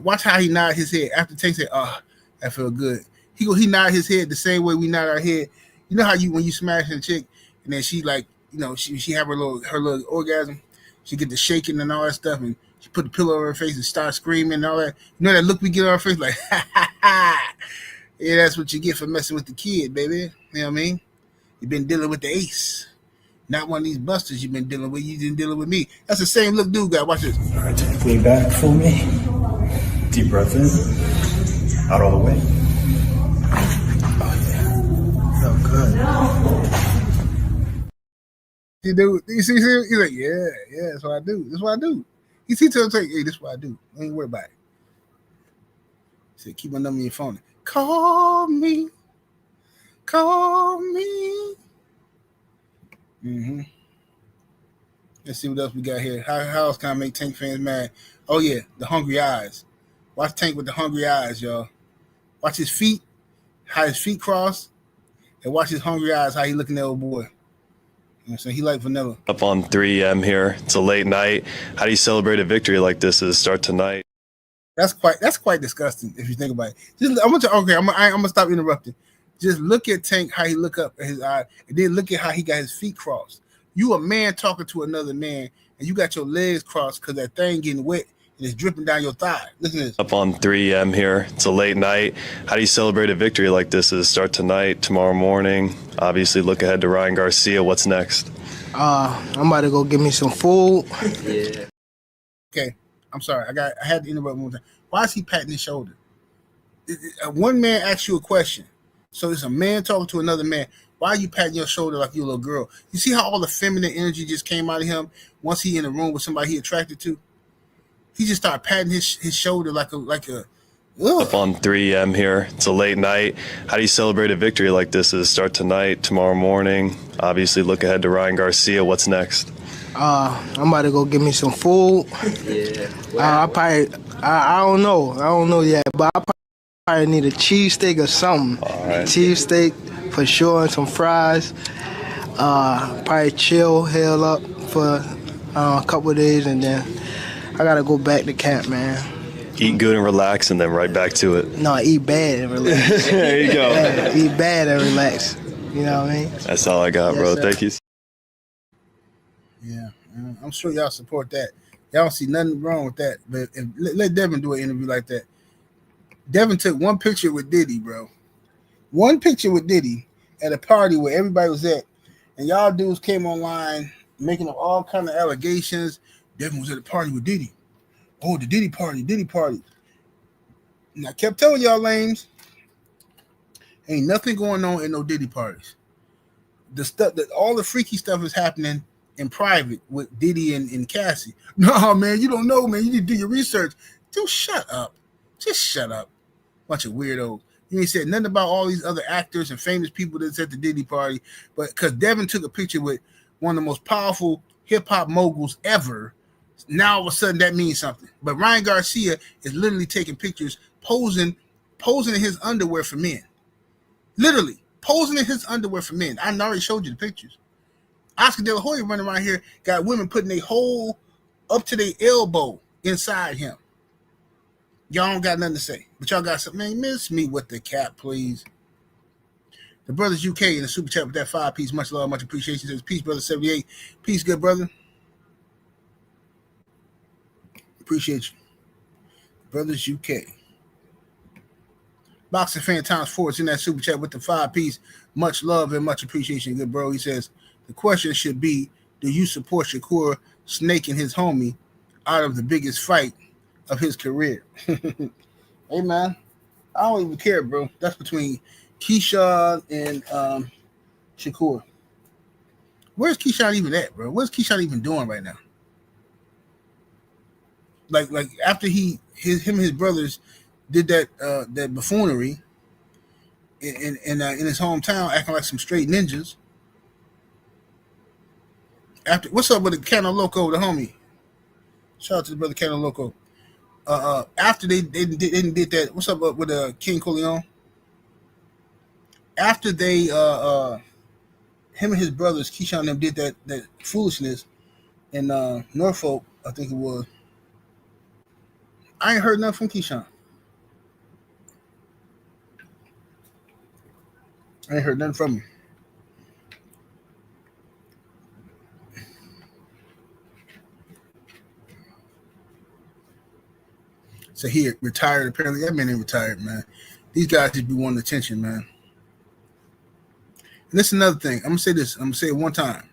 watch how he nodded his head after Tank said, "Oh, that felt good." He nodded his head the same way we nod our head. You know how when you smash a chick and then she like she have her little orgasm, she get the shaking and all that stuff, and she put the pillow over her face and start screaming and all that. You know that look we get on our face like, ha ha ha. Yeah, that's what you get for messing with the kid, baby. You know what I mean? You've been dealing with the ace. Not one of these busters you've been dealing with. You've been dealing with me. That's the same look dude got. Watch this. All right, Tank, way back for me. Deep breath in. Out all the way. Oh, yeah. Felt good. You see, he's like, yeah, that's what I do. That's what I do. He tells him, hey, this is what I do. Don't even worry about it. He said, keep my number in your phone. Call me. Mm-hmm. Let's see what else we got here. How else can I make Tank fans mad? Oh, yeah, the hungry eyes. Watch Tank with the hungry eyes, y'all. Watch his feet, how his feet cross, and watch his hungry eyes, how he looking at old boy. You know what I'm saying? He like vanilla. Up on 3 a.m. here. It's a late night. How do you celebrate a victory like this as start tonight? That's quite disgusting if you think about it. I'm gonna stop interrupting. Just look at Tank, how he look up at his eye, and then look at how he got his feet crossed. You a man talking to another man, and you got your legs crossed because that thing getting wet and it's dripping down your thigh. Listen to this. Up on 3 a.m. here. It's a late night. How do you celebrate a victory like this as start tonight, tomorrow morning? Obviously, look ahead to Ryan Garcia. What's next? I'm about to go get me some food. Yeah. Okay. I'm sorry. I had to interrupt one time. Why is he patting his shoulder? One man asks you a question. So it's a man talking to another man. Why are you patting your shoulder like you're a little girl? You see how all the feminine energy just came out of him once he in a room with somebody he attracted to? He just started patting his shoulder like a. Ugh. Up on 3 a.m. here. It's a late night. How do you celebrate a victory like this as start tonight, tomorrow morning? Obviously, look ahead to Ryan Garcia. What's next? I'm about to go get me some food. Yeah. I don't know yet, but I probably need a cheesesteak or something. All right. Cheesesteak for sure and some fries. Probably hell up for a couple of days, and then I gotta go back to camp, man. Eat good and relax, and then right back to it. No, eat bad and relax. There you go. Yeah, eat bad and relax. You know what I mean? That's all I got, bro. Sir. Thank you. Yeah, I'm sure y'all support that. Y'all don't see nothing wrong with that. But let Devin do an interview like that. Devin took one picture with Diddy, bro. One picture with Diddy at a party where everybody was at, and y'all dudes came online making up all kind of allegations. Devin was at a party with Diddy. Oh, the Diddy party. And I kept telling y'all lames, ain't nothing going on in no Diddy parties. The stuff that all the freaky stuff is happening in private with Diddy and Cassie. No, man, you don't know, man. You need to do your research. Dude, shut up. Just shut up. Bunch of weirdos. You ain't said nothing about all these other actors and famous people that's at the Diddy party, but because Devin took a picture with one of the most powerful hip-hop moguls ever, now all of a sudden that means something. But Ryan Garcia is literally taking pictures, posing in his underwear for men. Literally, posing in his underwear for men. I already showed you the pictures. Oscar De La Hoya running around here, got women putting their whole up to their elbow inside him. Y'all don't got nothing to say, but y'all got something. Man, miss me with the cap, please. The Brothers UK in the super chat with that 5-piece. Much love, much appreciation. Says peace, brother 78. Peace, good brother. Appreciate you. Brothers UK. Boxing fan times 4 is in that super chat with the 5-piece. Much love and much appreciation, good bro. He says the question should be, do you support Shakur snaking his homie out of the biggest fight of his career? Hey man, I don't even care, bro. That's between Keyshawn and Shakur. Where's Keyshawn even at, bro? What's Keyshawn even doing right now? Like after him and his brothers did that buffoonery in his hometown, acting like some straight ninjas. After, what's up with the Cano Loco, the homie? Shout out to the brother Cano Loco. After they did that, what's up with King Corleone? After they him and his brothers, Keyshawn and them did that foolishness in Norfolk, I think it was. I ain't heard nothing from Keyshawn. I ain't heard nothing from him. So he retired. Apparently, that man ain't retired, man. These guys just be wanting attention, man. And this is another thing. I'm gonna say this. I'm gonna say it one time.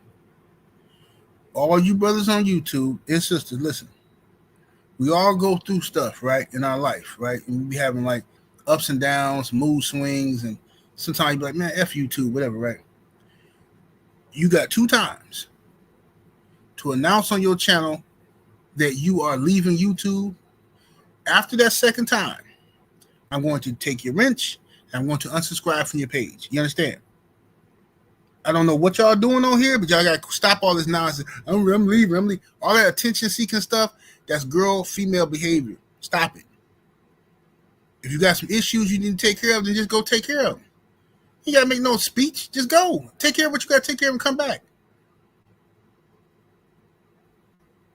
All you brothers on YouTube and sisters, listen. We all go through stuff, right, in our life, right? And we be having like ups and downs, mood swings, and sometimes you be like, man, F YouTube, whatever, right? You got 2 times to announce on your channel that you are leaving YouTube. After that second time, I'm going to take your wrench and I'm going to unsubscribe from your page. You understand? I don't know what y'all doing on here, but y'all got to stop all this nonsense. I'm leaving. All that attention-seeking stuff, that's girl-female behavior. Stop it. If you got some issues you need to take care of, then just go take care of them. You got to make no speech. Just go. Take care of what you got to take care of and come back.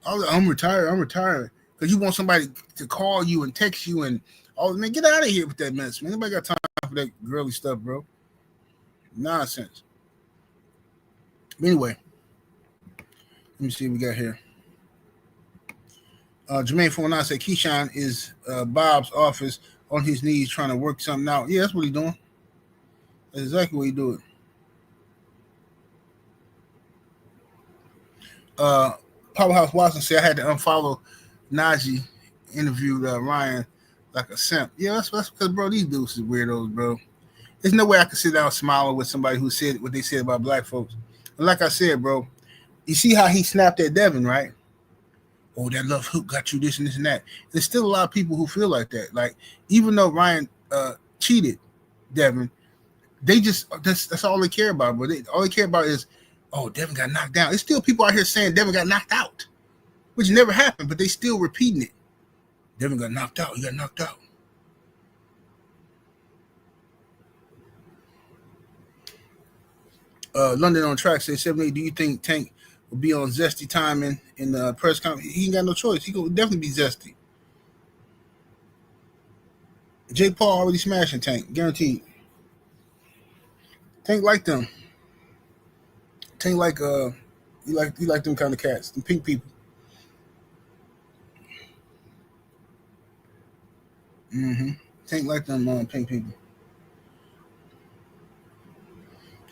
I'm retired. Because you want somebody to call you and text you and all. Man, get out of here with that mess, man. Nobody got time for that girly stuff, bro. Nonsense. Anyway, let me see what we got here. Jermaine 49 said Keyshawn is Bob's office on his knees trying to work something out. Yeah, that's what he's doing. That's exactly what he's doing. Powerhouse Watson said I had to unfollow Najee, interviewed Ryan like a simp. Yeah, that's because, bro, these dudes is weirdos, bro. There's no way I could sit down smiling with somebody who said what they said about black folks. And like I said, bro, you see how he snapped at Devin, right? Oh, that left hook got you this and this and that. There's still a lot of people who feel like that. Like, even though Ryan cheated Devin, they just that's all they care about, bro. All they care about is, oh, Devin got knocked down. There's still people out here saying Devin got knocked out, which never happened, but they still repeating it. Devin got knocked out. He got knocked out. London on track says 78. Do you think Tank will be on zesty timing in the press conference? He ain't got no choice. He will definitely be zesty. Jake Paul already smashing Tank, guaranteed. Tank like them. Tank like he like them kind of cats, them pink people. Tank like them pink people.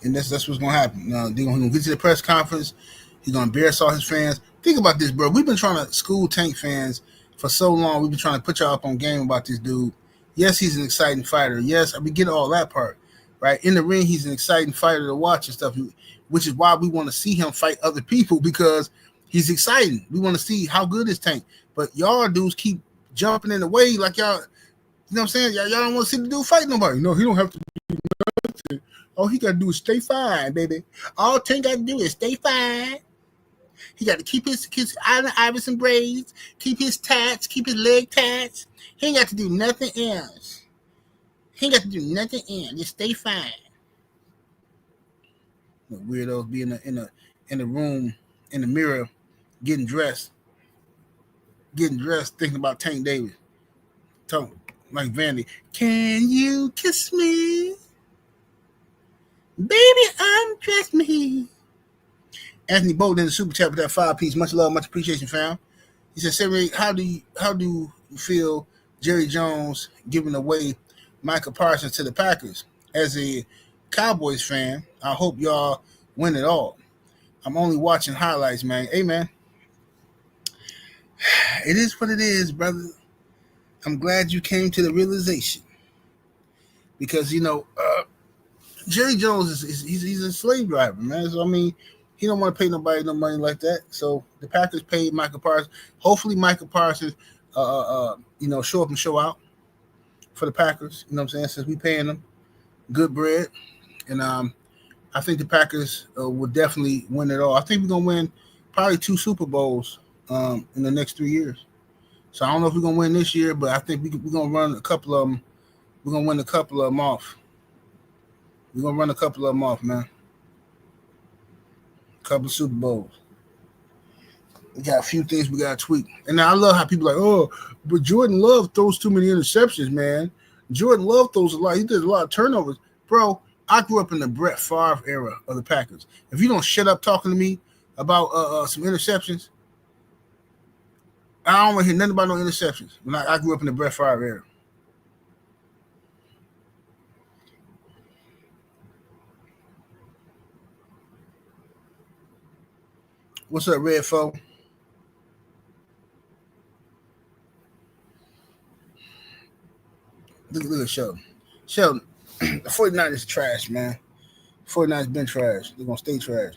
And that's what's gonna happen. They're gonna get to the press conference. He's gonna embarrass all his fans. Think about this, bro. We've been trying to school Tank fans for so long. We've been trying to put y'all up on game about this dude. Yes, he's an exciting fighter. Yes, we get all that part, right? In the ring, he's an exciting fighter to watch and stuff, which is why we want to see him fight other people, because he's exciting. We want to see how good is Tank. But y'all dudes keep jumping in the way like y'all, you know what I'm saying? Y'all don't want to see the dude fight nobody. No, he don't have to do nothing. All he got to do is stay fine, baby. All Tank got to do is stay fine. He got to keep his Allen Iverson braids, keep his tats, keep his leg tats. He ain't got to do nothing else. Just stay fine. The weirdos be in the room, in the mirror, getting dressed, thinking about Tank Davis. Talk like Vandy. Can you kiss me? Baby, undress me. Anthony Bolden in the super chat with that 5-piece. Much love, much appreciation, fam. He said, Siri, how do you feel Jerry Jones giving away Micah Parsons to the Packers? As a Cowboys fan, I hope y'all win it all. I'm only watching highlights, man. Hey, man. It is what it is, brother. I'm glad you came to the realization. Because, Jerry Jones he's a slave driver, man. So, I mean, he don't want to pay nobody no money like that. So the Packers paid Micah Parsons. Hopefully Micah Parsons, show up and show out for the Packers. You know what I'm saying? Since we paying them good bread. And I think the Packers will definitely win it all. I think we're going to win probably 2 Super Bowls in the next 3 years. So I don't know if we're going to win this year, but I think we're going to run a couple of them. We're going to win a couple of them off. We're going to run a couple of them off, man. A couple of Super Bowls. We got a few things we got to tweak. And I love how people are like, oh, but Jordan Love throws too many interceptions, man. Jordan Love throws a lot. He does a lot of turnovers. Bro, I grew up in the Brett Favre era of the Packers. If you don't shut up talking to me about some interceptions, I don't want to hear nothing about no interceptions. When I grew up in the Brett Favre era. What's up, Red Foe? Look at Sheldon. Sheldon, the 49ers is trash, man. 49ers been trash. They're going to stay trash.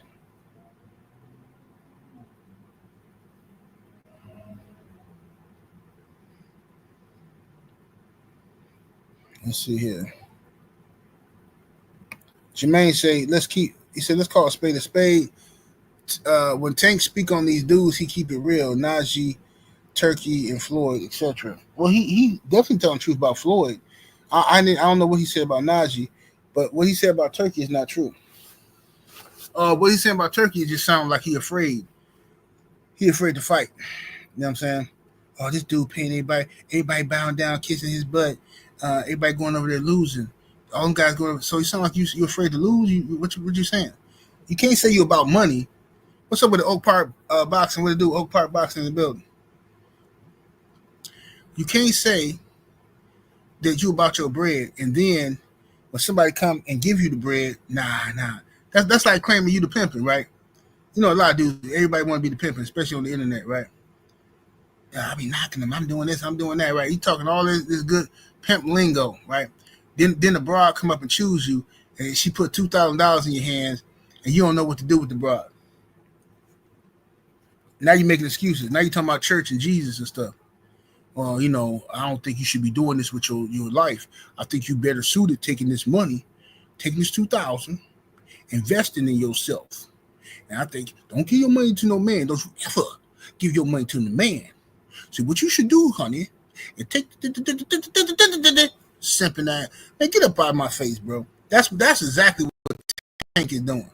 Let's see here. Jermaine said, let's call a spade a spade. When Tank speak on these dudes, he keep it real. Najee, Turkey, and Floyd, etc. Well, he definitely telling the truth about Floyd. I don't know what he said about Najee, but what he said about Turkey is not true. What he said about Turkey just sounds like he afraid. He afraid to fight. You know what I'm saying? Oh, this dude paying everybody bowing down, kissing his butt. Everybody going over there losing. All them guys going over. So you sound like you're afraid to lose. What you saying? You can't say you about money. What's up with the Oak Park boxing? What to do? Oak Park boxing in the building. You can't say that you about your bread, and then when somebody come and give you the bread, nah. That's like claiming you the pimping, right? You know, a lot of dudes, everybody want to be the pimping, especially on the internet, right? Yeah, I be knocking them. I'm doing this, I'm doing that, right? You talking all this good pimp lingo, right? Then the broad come up and choose you, and she put $2,000 in your hands, and you don't know what to do with the broad. Now you're making excuses. Now you're talking about church and Jesus and stuff. Well, I don't think you should be doing this with your life. I think you better suited taking this money, taking this $2,000, investing in yourself. And I think don't give your money to no man. Don't you ever give your money to the man. So what you should do, honey, and take simping that. Man, get up out of my face, bro. That's exactly what Tank is doing.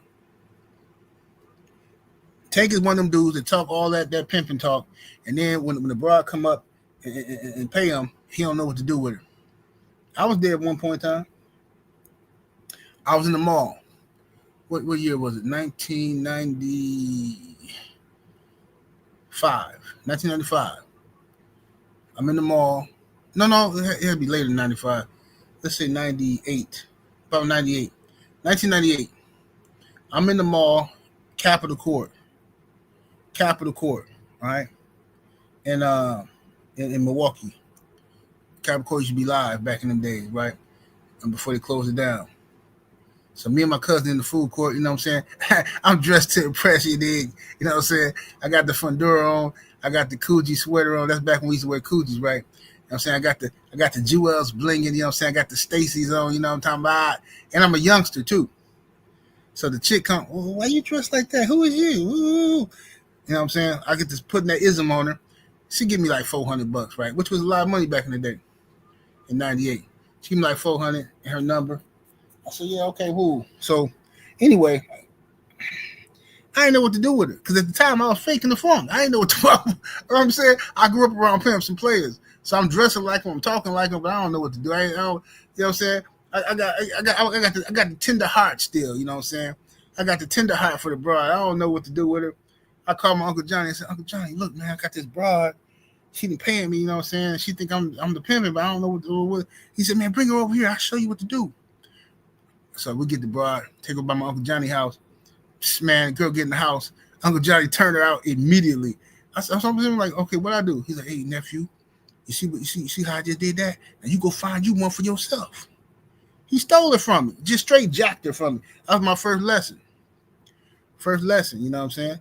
Tank is one of them dudes that talk all that pimping talk, and then when the broad come up and pay him, he don't know what to do with it. I was there at one point in time. I was in the mall. What year was it? 1995. I'm in the mall. No, it had to be later than 95. Let's say 98. About 98. 1998. I'm in the mall, Capitol Court, right? And in Milwaukee. Capitol Court used to be live back in them days, right? And before they closed it down. So me and my cousin in the food court, you know what I'm saying? I'm dressed to impress you, dig. You know what I'm saying? I got the Fundura on. I got the Coogee sweater on. That's back when we used to wear Coogees, right? You know what I'm saying? I got the Jewels blinging, you know what I'm saying? I got the Stacy's on, you know what I'm talking about? And I'm a youngster, too. So the chick come, well, why you dressed like that? Who is you? Ooh. You know what I'm saying? I get this putting that ism on her. She give me like $400, right? Which was a lot of money back in the day, in 98. She gave me like $400 and her number. I said, yeah, okay, woo. So anyway, I didn't know what to do with it. Because at the time I was faking the funk. I didn't know what to do. You know what I'm saying? I grew up around pimps and players. So I'm dressing like him, I'm talking like him, but I don't know what to do. I don't, you know what I'm saying? I got the tender heart still. You know what I'm saying? I got the tender heart for the broad. I don't know what to do with her. I called my Uncle Johnny and said, Uncle Johnny, look, man, I got this broad. She been paying me, you know what I'm saying? She think I'm the pimpin', but I don't know what to do with. He said, man, bring her over here. I'll show you what to do. So we get the broad, take her by my Uncle Johnny's house. Man, the girl get in the house. Uncle Johnny turned her out immediately. I was like, okay, what I do? He's like, hey, nephew, you see how I just did that? Now you go find you one for yourself. He stole it from me, just straight jacked it from me. That was my first lesson. You know what I'm saying?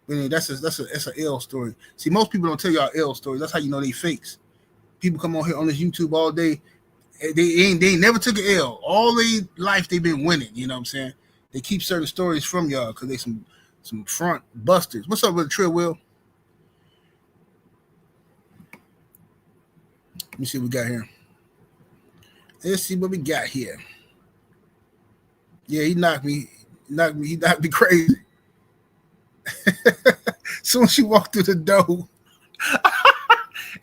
I mean, that's an L story. See, most people don't tell y'all L stories. That's how you know they fakes. People come on here on this YouTube all day. They ain't never took an L. All their life they've been winning. You know what I'm saying? They keep certain stories from y'all because they some front busters. What's up with the Trill Will? Let me see what we got here. Let's see what we got here. Yeah, he knocked me crazy. Soon as she walked through the door,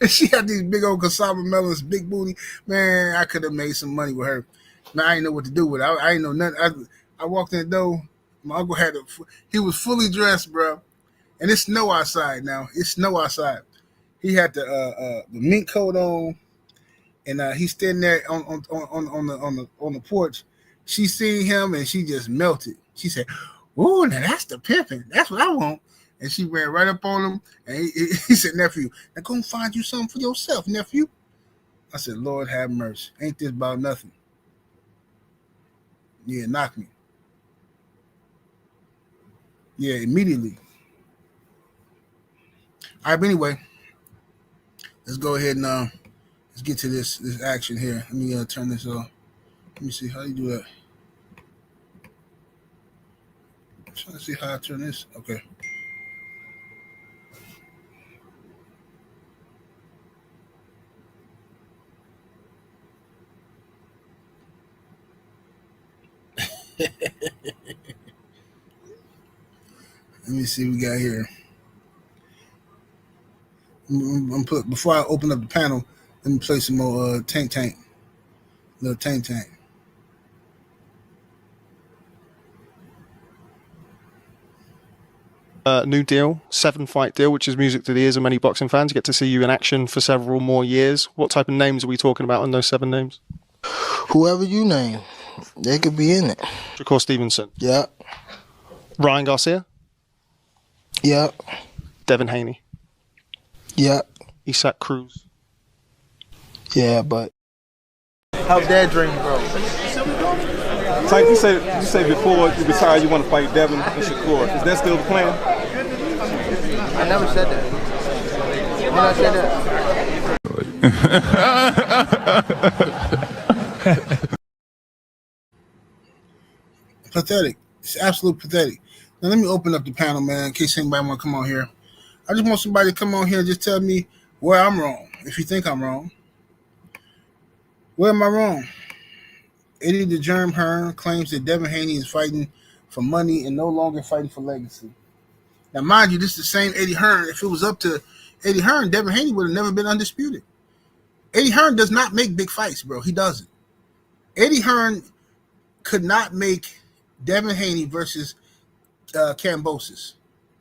and she had these big old cassava melons, big booty. Man, I could have made some money with her. Man, I didn't know what to do with it. I didn't know nothing. I walked in the door. My uncle he was fully dressed, bro. And it's snow outside now. It's snow outside. He had the mink coat on, and he's standing there on the porch. She seen him and she just melted. She said, "Ooh, now that's the pimping. That's what I want." And she ran right up on him, and he said, "Nephew, now go and find you something for yourself, nephew." I said, "Lord have mercy. Ain't this about nothing?" Yeah, knock me. Yeah, immediately. All right, but anyway, let's go ahead and let's get to this action here. Let me turn this off. Let me see how you do that. I'm trying to see how I turn this. Okay. Let me see what we got here. Before I open up the panel, let me play some more Tank. Little Tank. New deal, 7-fight deal, which is music to the ears of many boxing fans. Get to see you in action for several more years. What type of names are we talking about in those 7 names? Whoever you name, they could be in it. Shakur Stevenson. Yep. Ryan Garcia. Yep. Devin Haney. Yep. Isaac Cruz. Yeah, but how's that dream, bro? Tank, you say before you retire you want to fight Devin and Shakur. Is that still the plan? I never said that. When I said that. Pathetic. It's absolutely pathetic. Now let me open up the panel, man, in case anybody want to come on here. I just want somebody to come on here and just tell me where I'm wrong, if you think I'm wrong. Where am I wrong? Eddie the Germ Hearn claims that Devin Haney is fighting for money and no longer fighting for legacy. Now, mind you, this is the same Eddie Hearn. If it was up to Eddie Hearn, Devin Haney would have never been undisputed. Eddie Hearn does not make big fights, bro. He doesn't. Eddie Hearn could not make Devin Haney versus Kambosos.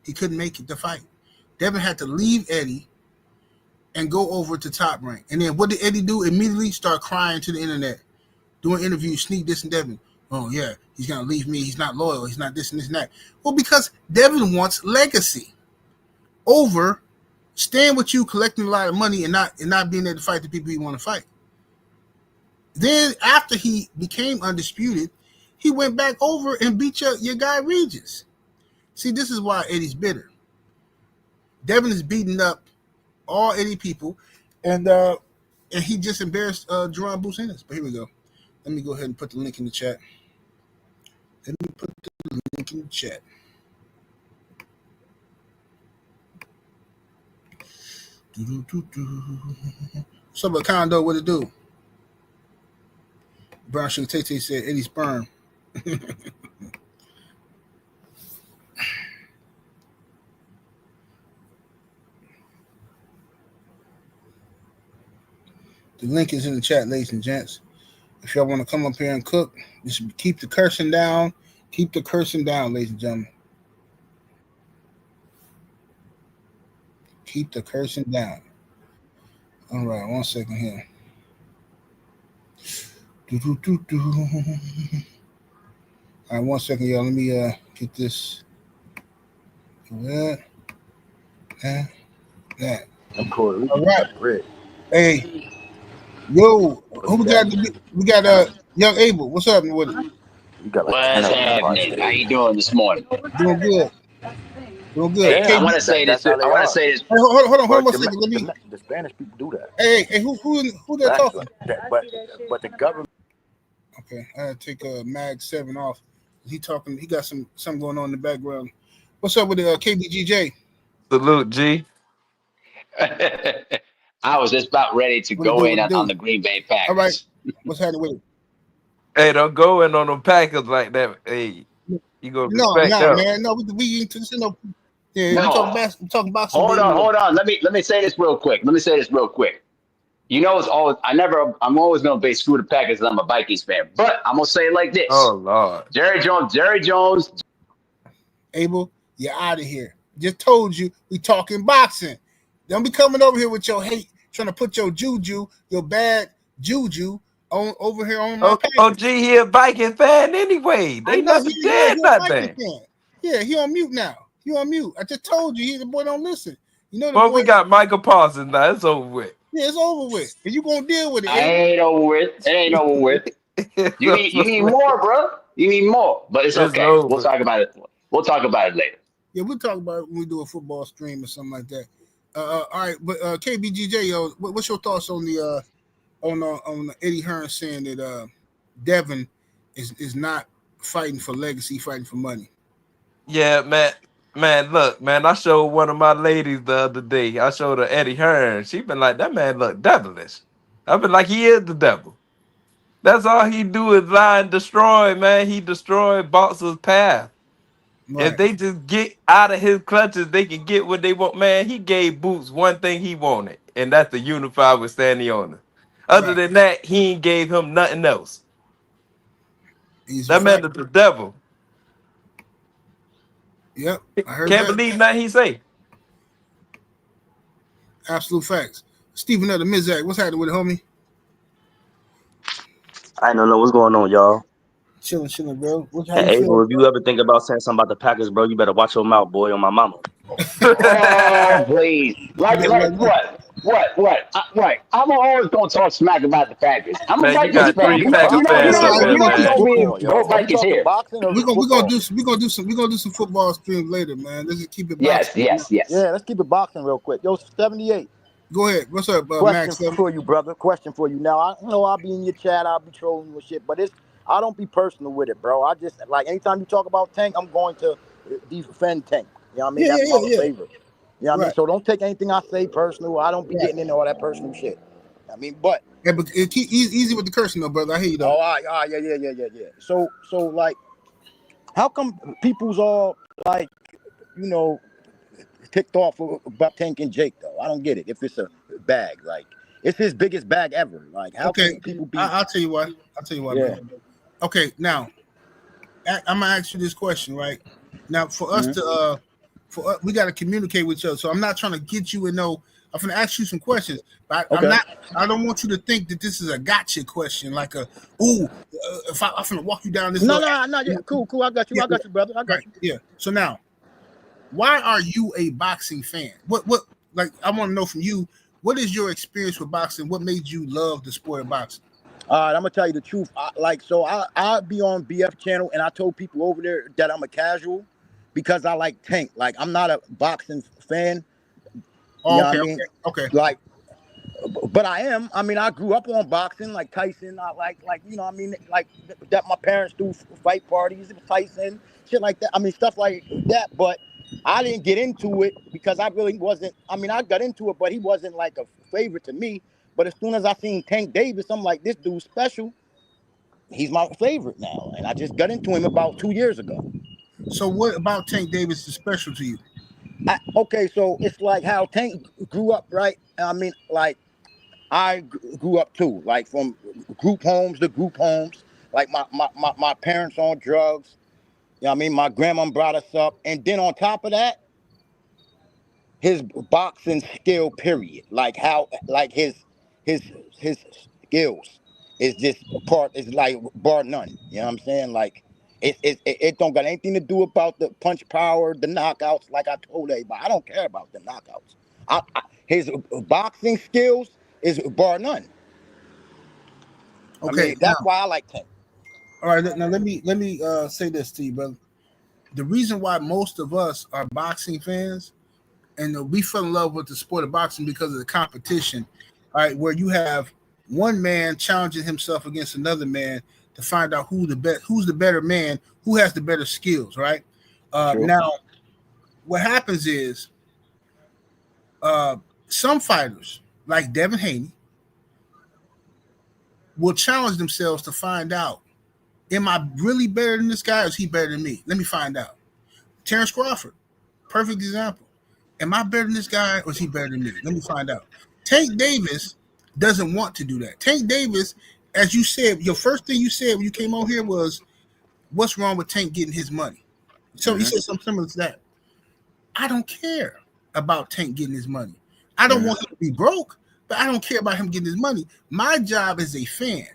He couldn't make it the fight. Devin had to leave Eddie and go over to Top Rank. And then what did Eddie do? Immediately start crying to the internet, doing interviews, sneak this and Devin. Oh, yeah, he's going to leave me. He's not loyal. He's not this and this and that. Well, because Devin wants legacy over staying with you, collecting a lot of money and not being there to fight the people you want to fight. Then after he became undisputed, he went back over and beat your guy Regis. See, this is why Eddie's bitter. Devin is beating up all Eddie people, and he just embarrassed Jerron Business. But here we go. Let me go ahead and put the link in the chat. What's up with Condo? What it do? Brown Sugar Tate said Eddie sperm. The link is in the chat, ladies and gents. If y'all want to come up here and cook, just keep the cursing down. Keep the cursing down, ladies and gentlemen. Keep the cursing down. All right, 1 second here. All right, 1 second, y'all. Let me get this. That. I'm cool. All right. Hey, yo, who we got? We got young Abel. What's up with it? You got like What's happening? How you doing this morning? Doing good. Doing good. Hey, I want to say this. I want to say this. Hey, hold on 1 second. Let me. The Spanish people do that. Hey, who they're talking? But the government. Okay, I gotta take Mag 7 off. He talking. He got something going on in the background. What's up with the KBGJ? Salute, G. I was just about ready to go in on the Green Bay Packers. All right, what's happening with it? Hey, don't go in on them Packers like that. Hey, you gonna respect them. Man. No, we ain't no. Yeah, no. we talking boxing. Hold on. Let me say this real quick. You know, I'm always gonna be screw the Packers because I'm a Vikings fan. But I'm gonna say it like this. Oh Lord. Jerry Jones. Abel, you're out of here. Just told you we talking boxing. Don't be coming over here with your hate, trying to put your juju, your bad juju on over here on my Packers. OG, he a Viking fan anyway. They never said nothing. Yeah, he on mute now. You on mute. I just told you, the boy don't listen. You know. Well, we got Michael Parsons now. It's over with. Yeah, it's over with. And you gonna deal with it. It ain't over with. You need more, bro. You need more. But it's okay. We'll talk about it. We'll talk about it later. Yeah, we'll talk about it when we do a football stream or something like that. All right, but KBGJ, yo, what's your thoughts on the on Eddie Hearn saying that Devin is not fighting for legacy, fighting for money? Yeah, man, look, man, I showed one of my ladies the other day. I showed her Eddie Hearn. She been like, that man look devilish. I've been like, he is the devil. That's all he do is lie and destroy, man. He destroyed boxers' path. Right. If they just get out of his clutches, they can get what they want. Man, he gave Boots one thing he wanted, and that's to unify with Sandiona. Other than that, he ain't gave him nothing else. That man is the devil. Yep, I heard Can't believe nothing he say. Absolute facts. Stephen of the Mizak, what's happening with it, homie? I don't know what's going on, y'all. Chilling, bro. Hey, Abel, if you ever think about saying something about the Packers, bro, you better watch your mouth, boy, on my mama. Oh, please. Like what? Right. I'm always going to talk smack about the Packers. I'm a Vikings fan. You know, go Vikings here. We're gonna do some football streams later, man. Let's just keep it boxing. Yes. Yeah, let's keep it boxing real quick. Yo, 78. Go ahead. What's up, Max? Question for you, brother. Question for you. Now, I know I'll be in your chat, I'll be trolling you and shit, but I don't be personal with it, bro. I just, like, anytime you talk about Tank, I'm going to defend Tank. You know what I mean? That's my favorite. You know what I mean? So don't take anything I say personal. I don't be getting into all that personal shit. I mean, but keep easy with the cursing, though, brother. I hear you, though. Oh, all right, yeah. So, like, how come people's all, like, you know, ticked off about Tank and Jake, though? I don't get it. If it's a bag, like, it's his biggest bag ever. Like, how can people be? I'll tell you why. Yeah. Man. Okay, now I'm gonna ask you this question, right? Now, for us to we got to communicate with each other. So I'm not trying to get you in no. I'm gonna ask you some questions, but I don't want you to think that this is a gotcha question, like a if I'm gonna walk you down this. No. Yeah, cool. I got you. I got you, brother. I got you. Yeah. So now, why are you a boxing fan? What? Like, I want to know from you. What is your experience with boxing? What made you love the sport of boxing? All right, I'm gonna tell you the truth. I'll be on BF channel, and I told people over there that I'm a casual because I like Tank. Like, I'm not a boxing fan. Okay. Like, but I am. I mean, I grew up on boxing, like Tyson. I like you know, I mean, like that. My parents do fight parties, Tyson, shit like that. I mean, stuff like that. But I didn't get into it because I really wasn't. I mean, I got into it, but he wasn't like a favorite to me. But as soon as I seen Tank Davis, I'm like, this dude's special. He's my favorite now. And I just got into him about 2 years ago. So what about Tank Davis is special to you? Okay, so it's like how Tank grew up, right? I mean, like, grew up too, like from group homes to group homes. Like my parents on drugs. You know what I mean? My grandma brought us up. And then on top of that, his boxing skill, period. Like his skills is just is like bar none. You know what I'm saying? Like it don't got anything to do about the punch power, the knockouts. Like I told everybody, I don't care about the knockouts. His boxing skills is bar none. Okay, I mean, that's why I like Tank. All right, now let me say this to you, brother. The reason why most of us are boxing fans, and we fell in love with the sport of boxing because of the competition, all right, where you have one man challenging himself against another man to find out who's the better man, who has the better skills, right? Sure. Now, what happens is some fighters, like Devin Haney, will challenge themselves to find out, am I really better than this guy or is he better than me? Let me find out. Terrence Crawford, perfect example. Am I better than this guy or is he better than me? Let me find out. Tank Davis doesn't want to do that. Tank Davis, as you said, your first thing you said when you came on here was, what's wrong with Tank getting his money? So you said something similar to that. I don't care about Tank getting his money. I don't want him to be broke, but I don't care about him getting his money. My job as a fan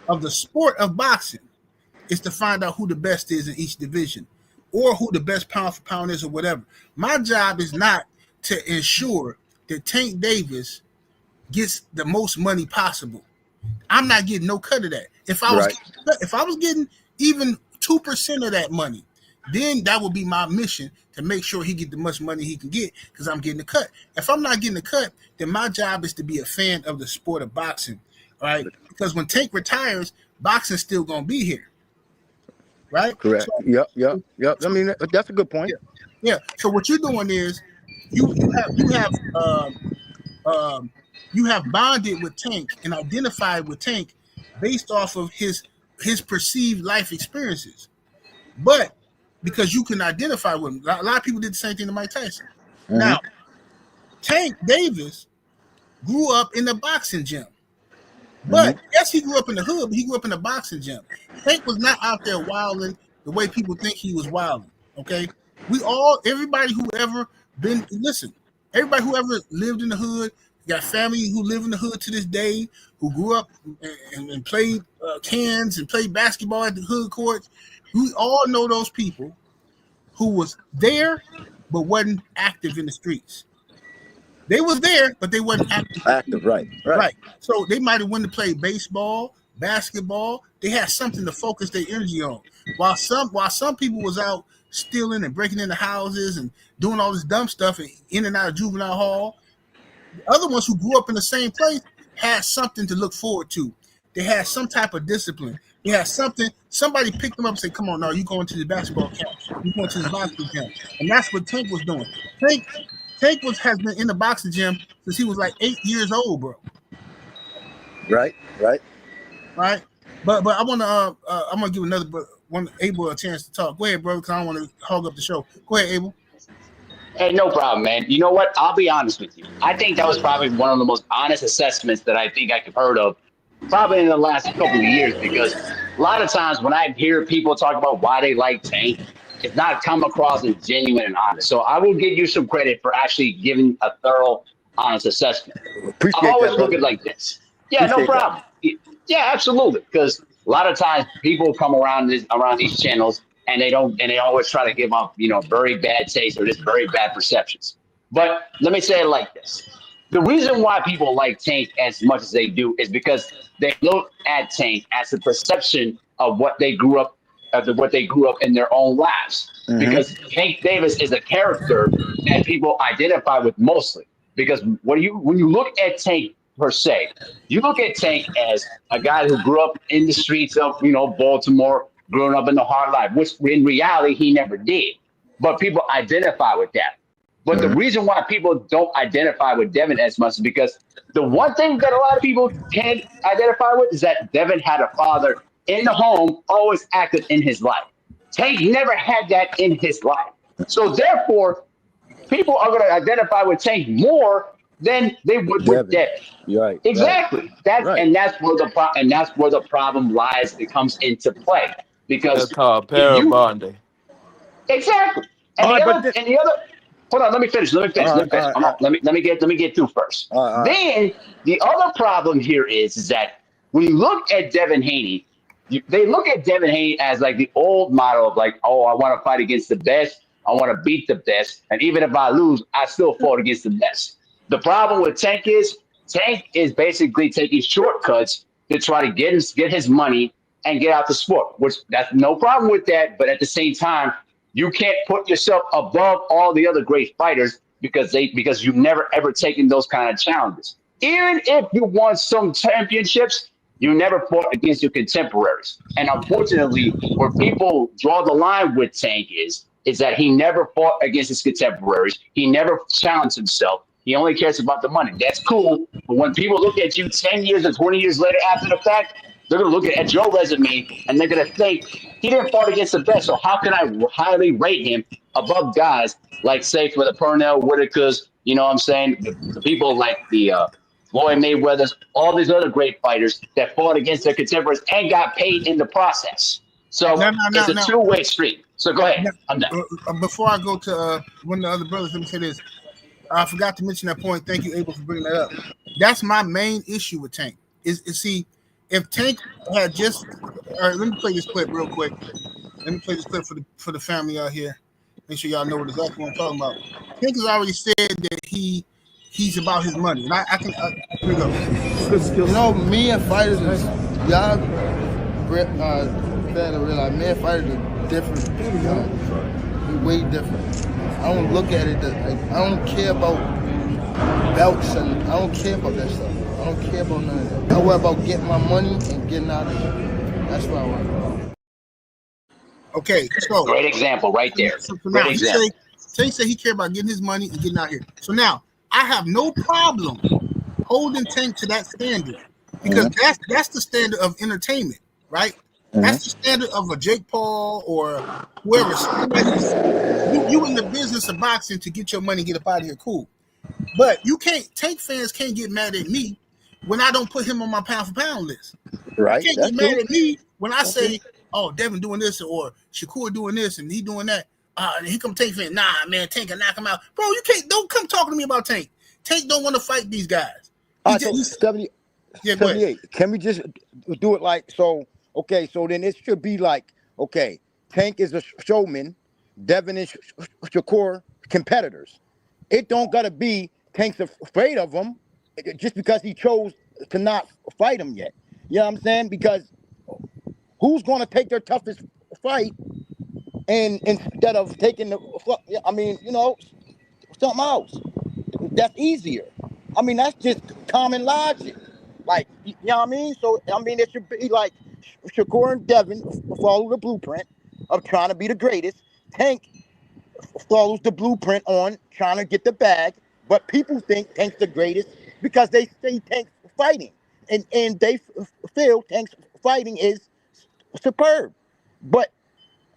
of the sport of boxing is to find out who the best is in each division or who the best pound for pound is or whatever. My job is not to ensure that Tank Davis gets the most money possible. I'm not getting no cut of that. If I was getting even 2% of that money, then that would be my mission to make sure he get the much money he can get because I'm getting a cut. If I'm not getting a cut, then my job is to be a fan of the sport of boxing, right? Because when Tank retires, boxing's still gonna be here, right? Correct. So, yep. I mean, that's a good point. Yeah. So what you're doing is you have bonded with Tank and identified with Tank based off of his perceived life experiences, but because you can identify with him. A lot of people did the same thing to Mike Tyson. Now, Tank Davis grew up in the boxing gym. But yes, he grew up in the hood, but he grew up in a boxing gym. Tank was not out there wilding the way people think he was wilding. Okay. Everybody who ever lived in the hood, got family who live in the hood to this day, who grew up and played cans and played basketball at the hood courts. We all know those people who was there but wasn't active in the streets. They was there, but they wasn't active. Right. So they might have went to play baseball, basketball. They had something to focus their energy on. While some people was out stealing and breaking into houses and doing all this dumb stuff and in and out of juvenile hall, the other ones who grew up in the same place had something to look forward to. They had some type of discipline. They had something. Somebody picked them up and said, "Come on, now you going to the basketball camp? You going to the boxing camp?" And that's what Tank was doing. Tank has been in the boxing gym since he was like 8 years old, bro. Right. But I want to I'm gonna give Abel a chance to talk. Go ahead, bro, because I don't want to hog up the show. Go ahead, Abel. Hey, no problem, man. You know what? I'll be honest with you. I think that was probably one of the most honest assessments that I think I could heard of probably in the last couple of years, because a lot of times when I hear people talk about why they like Tank, it's not come across as genuine and honest. So I will give you some credit for actually giving a thorough, honest assessment. I always look at it like this. Yeah, no problem. Yeah, absolutely. Because a lot of times people come around these channels and they always try to give up, very bad taste or just very bad perceptions. But let me say it like this. The reason why people like Tank as much as they do is because they look at Tank as a perception of what they grew up in their own lives. Because Tank Davis is a character that people identify with mostly. Because when you look at Tank per se, you look at Tank as a guy who grew up in the streets of Baltimore, growing up in the hard life, which in reality he never did. But people identify with that. But the reason why people don't identify with Devin as much is because the one thing that a lot of people can identify with is that Devin had a father in the home, always active in his life. Tank never had that in his life. So therefore, people are going to identify with Tank more than they would with Devin. Right. Exactly. That's where the problem lies. That comes into play That's because called if you parabonding. exactly, and All the right, other but and the other. Hold on, let me finish. Hold on, let me get through first. Then the other problem here is that when you look at Devin Haney, they look at Devin Haney as like the old model of like, oh, I want to fight against the best, I want to beat the best, and even if I lose, I still fought against the best. The problem with Tank is basically taking shortcuts to try to get his money and get out the sport, which that's no problem with that. But at the same time, you can't put yourself above all the other great fighters because you've never ever taken those kind of challenges. Even if you won some championships, you never fought against your contemporaries. And unfortunately, where people draw the line with Tank is that he never fought against his contemporaries. He never challenged himself. He only cares about the money. That's cool. But when people look at you 10 years or 20 years later after the fact, they're going to look at your resume and they're going to think he didn't fight against the best. So how can I highly rate him above guys like, say, for the Pernell Whitakers, you know what I'm saying? The people like the Floyd Mayweathers, all these other great fighters that fought against their contemporaries and got paid in the process. So it's a two-way street. So go ahead. I'm done. Before I go to one of the other brothers, let me say this. I forgot to mention that point. Thank you, Abel, for bringing that up. That's my main issue with Tank. Is see, if Tank had just, all right, let me play this clip real quick. Let me play this clip for the family out here. Make sure y'all know what exactly what I'm talking about. Tank has already said that he's about his money, and I can here we go. You know, me and fighters is y'all fair to realize me and fighters are different. We're way different. I don't look at it like I don't care about belts and I don't care about that stuff. I don't care about none of that. I worry about getting my money and getting out of here. That's what I worry about. Okay, so great example right there. So great now, example. Tank said he cared about getting his money and getting out here. So now I have no problem holding Tank to that standard because that's the standard of entertainment, right? That's the standard of a Jake Paul or whoever. You in the business of boxing to get your money, get up out of here, cool. But you can't. Tank fans can't get mad at me when I don't put him on my pound for pound list. Right. You can't get mad at me when I say, "Oh, Devin doing this or Shakur doing this and he doing that." And he come Tank fan. Nah, man, Tank can knock him out, bro. You can't. Don't come talking to me about Tank. Tank don't want to fight these guys. All right, so 78. Can we just do it like so? Okay, so then it should be like, okay, Tank is a showman, Devin is Shakur competitors. It don't gotta be Tank's afraid of him just because he chose to not fight him yet. You know what I'm saying? Because who's gonna take their toughest fight and instead of taking something else? That's easier. I mean, that's just common logic. Like, you know what I mean? So, I mean, it should be like Shakur and Devin follow the blueprint of trying to be the greatest. Tank follows the blueprint on trying to get the bag. But people think Tank's the greatest because they see Tank's fighting. And they feel Tank's fighting is superb. But,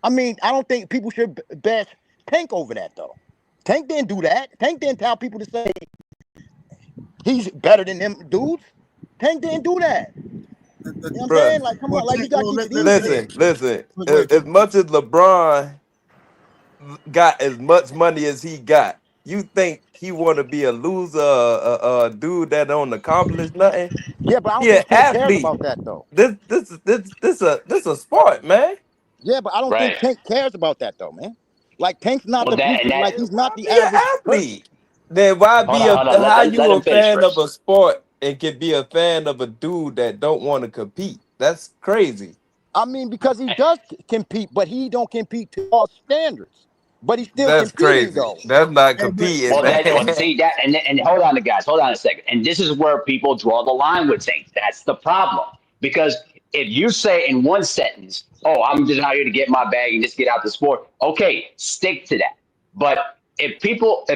I mean, I don't think people should bash Tank over that, though. Tank didn't do that. Tank didn't tell people to say he's better than them dudes. Tank didn't do that. You know what I'm saying? Like, come on, like you got Listen. As much as LeBron got as much money as he got, you think he want to be a loser, a dude that don't accomplish nothing? Yeah, but I don't think Tank cares about that though. This a sport, man. Yeah, but I don't think Tank cares about that though, man. Like Tank's not like he's not the average athlete. Then why be how you a fan of a sport and can be a fan of a dude that don't want to compete? That's crazy. I mean, because he does compete, but he don't compete to all standards. But he's still that's competing, crazy. though. That's not competing. See that, and hold on, guys. Hold on a second. And this is where people draw the line with Tank. That's the problem. Because if you say in one sentence, "Oh, I'm just out here to get my bag and just get out the sport," okay, stick to that. But if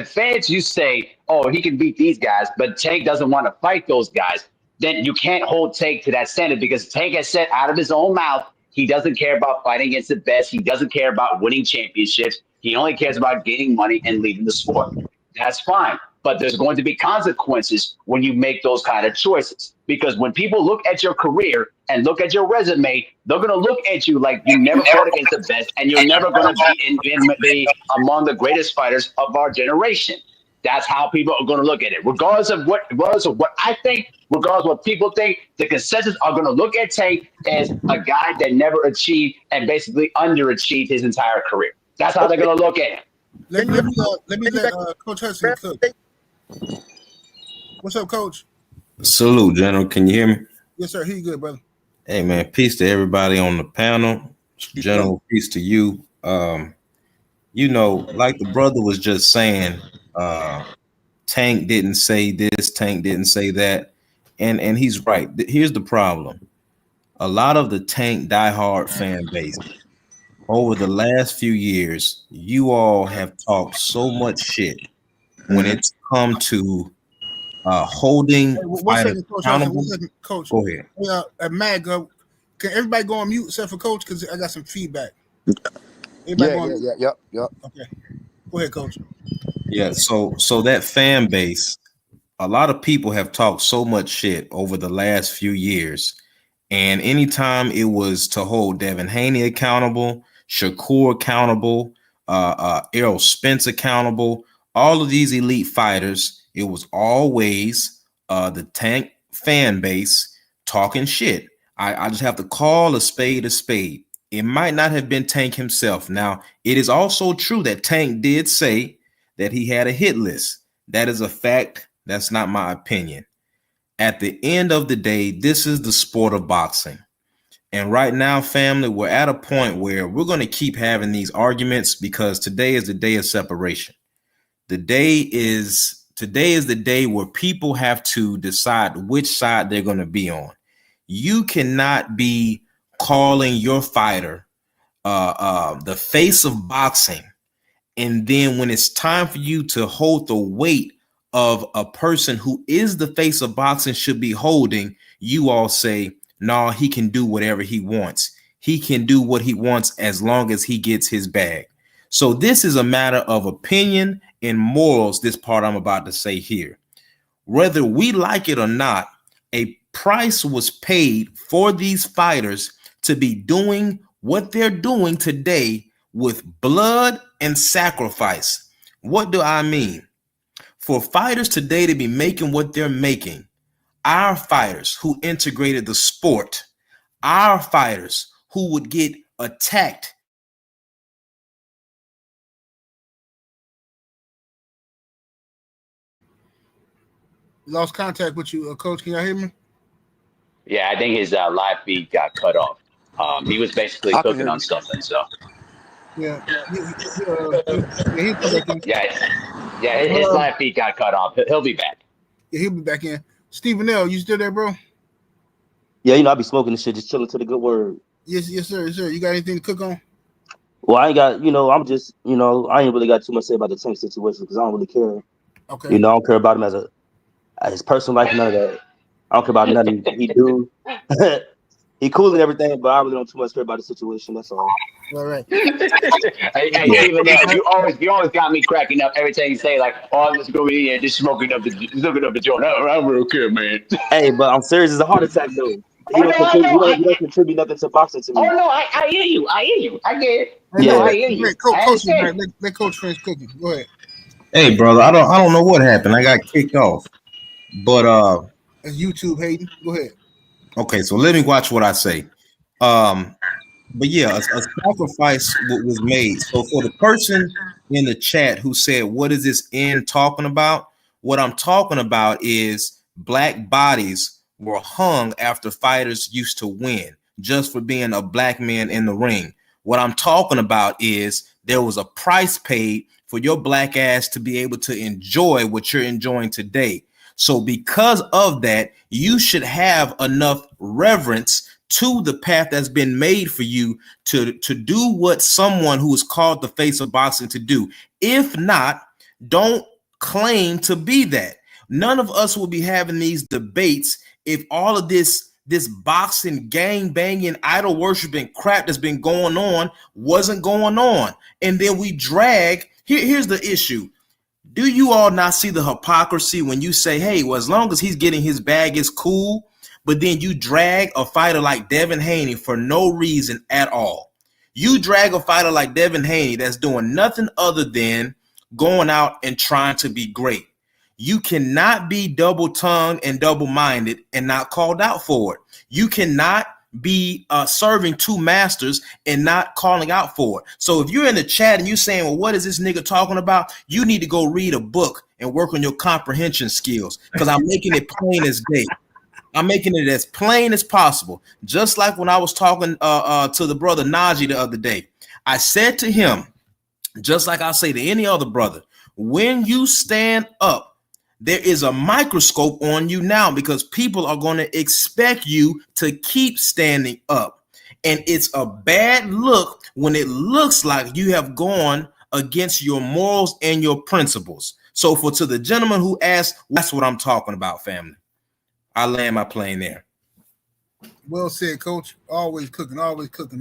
fans, you say, "Oh, he can beat these guys," but Tank doesn't want to fight those guys, then you can't hold Tank to that standard because Tank has said out of his own mouth he doesn't care about fighting against the best. He doesn't care about winning championships. He only cares about gaining money and leaving the sport. That's fine. but there's going to be consequences when you make those kind of choices. Because when people look at your career and look at your resume, they're going to look at you like you never fought against the best, and you're never going to be among the greatest fighters of our generation. That's how people are going to look at it, regardless of what I think, regardless of what people think. The consensus are going to look at Tank as a guy that never achieved and basically underachieved his entire career. That's how they're going to look at him. Let me let Coach Hudson cook. What's up, Coach? Salute, General. Can you hear me? Yes, sir. He's good, brother. Hey, man. Peace to everybody on the panel. General, peace to you. You know, like the brother was just saying, Tank didn't say this, Tank didn't say that, and he's right. Here's the problem. A lot of the Tank diehard fan base over the last few years, you all have talked so much shit when it's come to holding fighters accountable. Coach. Go ahead. Mag, can everybody go on mute except for Coach? Because I got some feedback. Yep. Okay. Go ahead, Coach. Yeah, so that fan base, a lot of people have talked so much shit over the last few years. And anytime it was to hold Devin Haney accountable, Shakur accountable, Errol Spence accountable, all of these elite fighters, it was always the Tank fan base talking shit. I just have to call a spade a spade. It might not have been Tank himself. Now, it is also true that Tank did say that he had a hit list. That is a fact. That's not my opinion. At the end of the day, this is the sport of boxing. And right now, family, we're at a point where we're going to keep having these arguments because today is the day of separation. Today is the day where people have to decide which side they're going to be on. You cannot be calling your fighter the face of boxing, and then when it's time for you to hold the weight of a person who is the face of boxing should be holding, you all say, no, he can do whatever he wants. He can do what he wants as long as he gets his bag. So this is a matter of opinion and morals, this part I'm about to say here. Whether we like it or not, a price was paid for these fighters to be doing what they're doing today with blood and sacrifice. What do I mean? For fighters today to be making what they're making, our fighters who integrated the sport, our fighters who would get attacked. Lost contact with you, Coach. Can y'all hear me? Yeah, I think his live feed got cut off. He was basically cooking on something. So yeah, his live feed got cut off. He'll be back. Yeah, he'll be back in. Stephen L., you still there, bro? Yeah, you know, I be smoking this shit, just chilling to the good word. Yes, sir. You got anything to cook on? Well, I ain't got, I'm just, I ain't really got too much to say about the Tank situation because I don't really care. Okay. I don't care about him as his personal life, none of that. I don't care about nothing he do. He cool and everything, but I really don't too much care about the situation. That's all. All right. Hey, Stephen, you always got me cracking up every time you say like, "Oh, I'm just going in here just smoking up the joint." I don't really care, man. Hey, but I'm serious. It's a heart attack, though. You don't contribute nothing to boxing to me. Oh no, I hear you. I get it. Yeah, I hear you. Coach, let Coach finish cooking. Go ahead. Hey, brother, I don't know what happened. I got kicked off, but It's YouTube, Hayden. Go ahead. Okay, so let me watch what I say. But yeah, a sacrifice was made. So for the person in the chat who said, "What is this end talking about?" What I'm talking about is black bodies were hung after fighters used to win just for being a black man in the ring. What I'm talking about is there was a price paid for your black ass to be able to enjoy what you're enjoying today. So because of that, you should have enough reverence to the path that's been made for you to do what someone who is called the face of boxing to do. If not, don't claim to be that. None of us will be having these debates if all of this boxing, gang banging, idol worshiping crap that's been going on wasn't going on. And then we drag, here's the issue. Do you all not see the hypocrisy when you say, hey, well, as long as he's getting his bag, it's cool, but then you drag a fighter like Devin Haney for no reason at all? You drag a fighter like Devin Haney that's doing nothing other than going out and trying to be great. You cannot be double-tongued and double-minded and not called out for it. You cannot be serving two masters and not calling out for it. So if you're in the chat and you're saying, well, what is this nigga talking about? You need to go read a book and work on your comprehension skills, because I'm making it plain as day. I'm making it as plain as possible. Just like when I was talking to the brother Najee the other day, I said to him, just like I say to any other brother, when you stand up, there is a microscope on you now, because people are going to expect you to keep standing up. And it's a bad look when it looks like you have gone against your morals and your principles. So to the gentleman who asked, that's what I'm talking about, family. I land my plane there. Well said, Coach. Always cooking,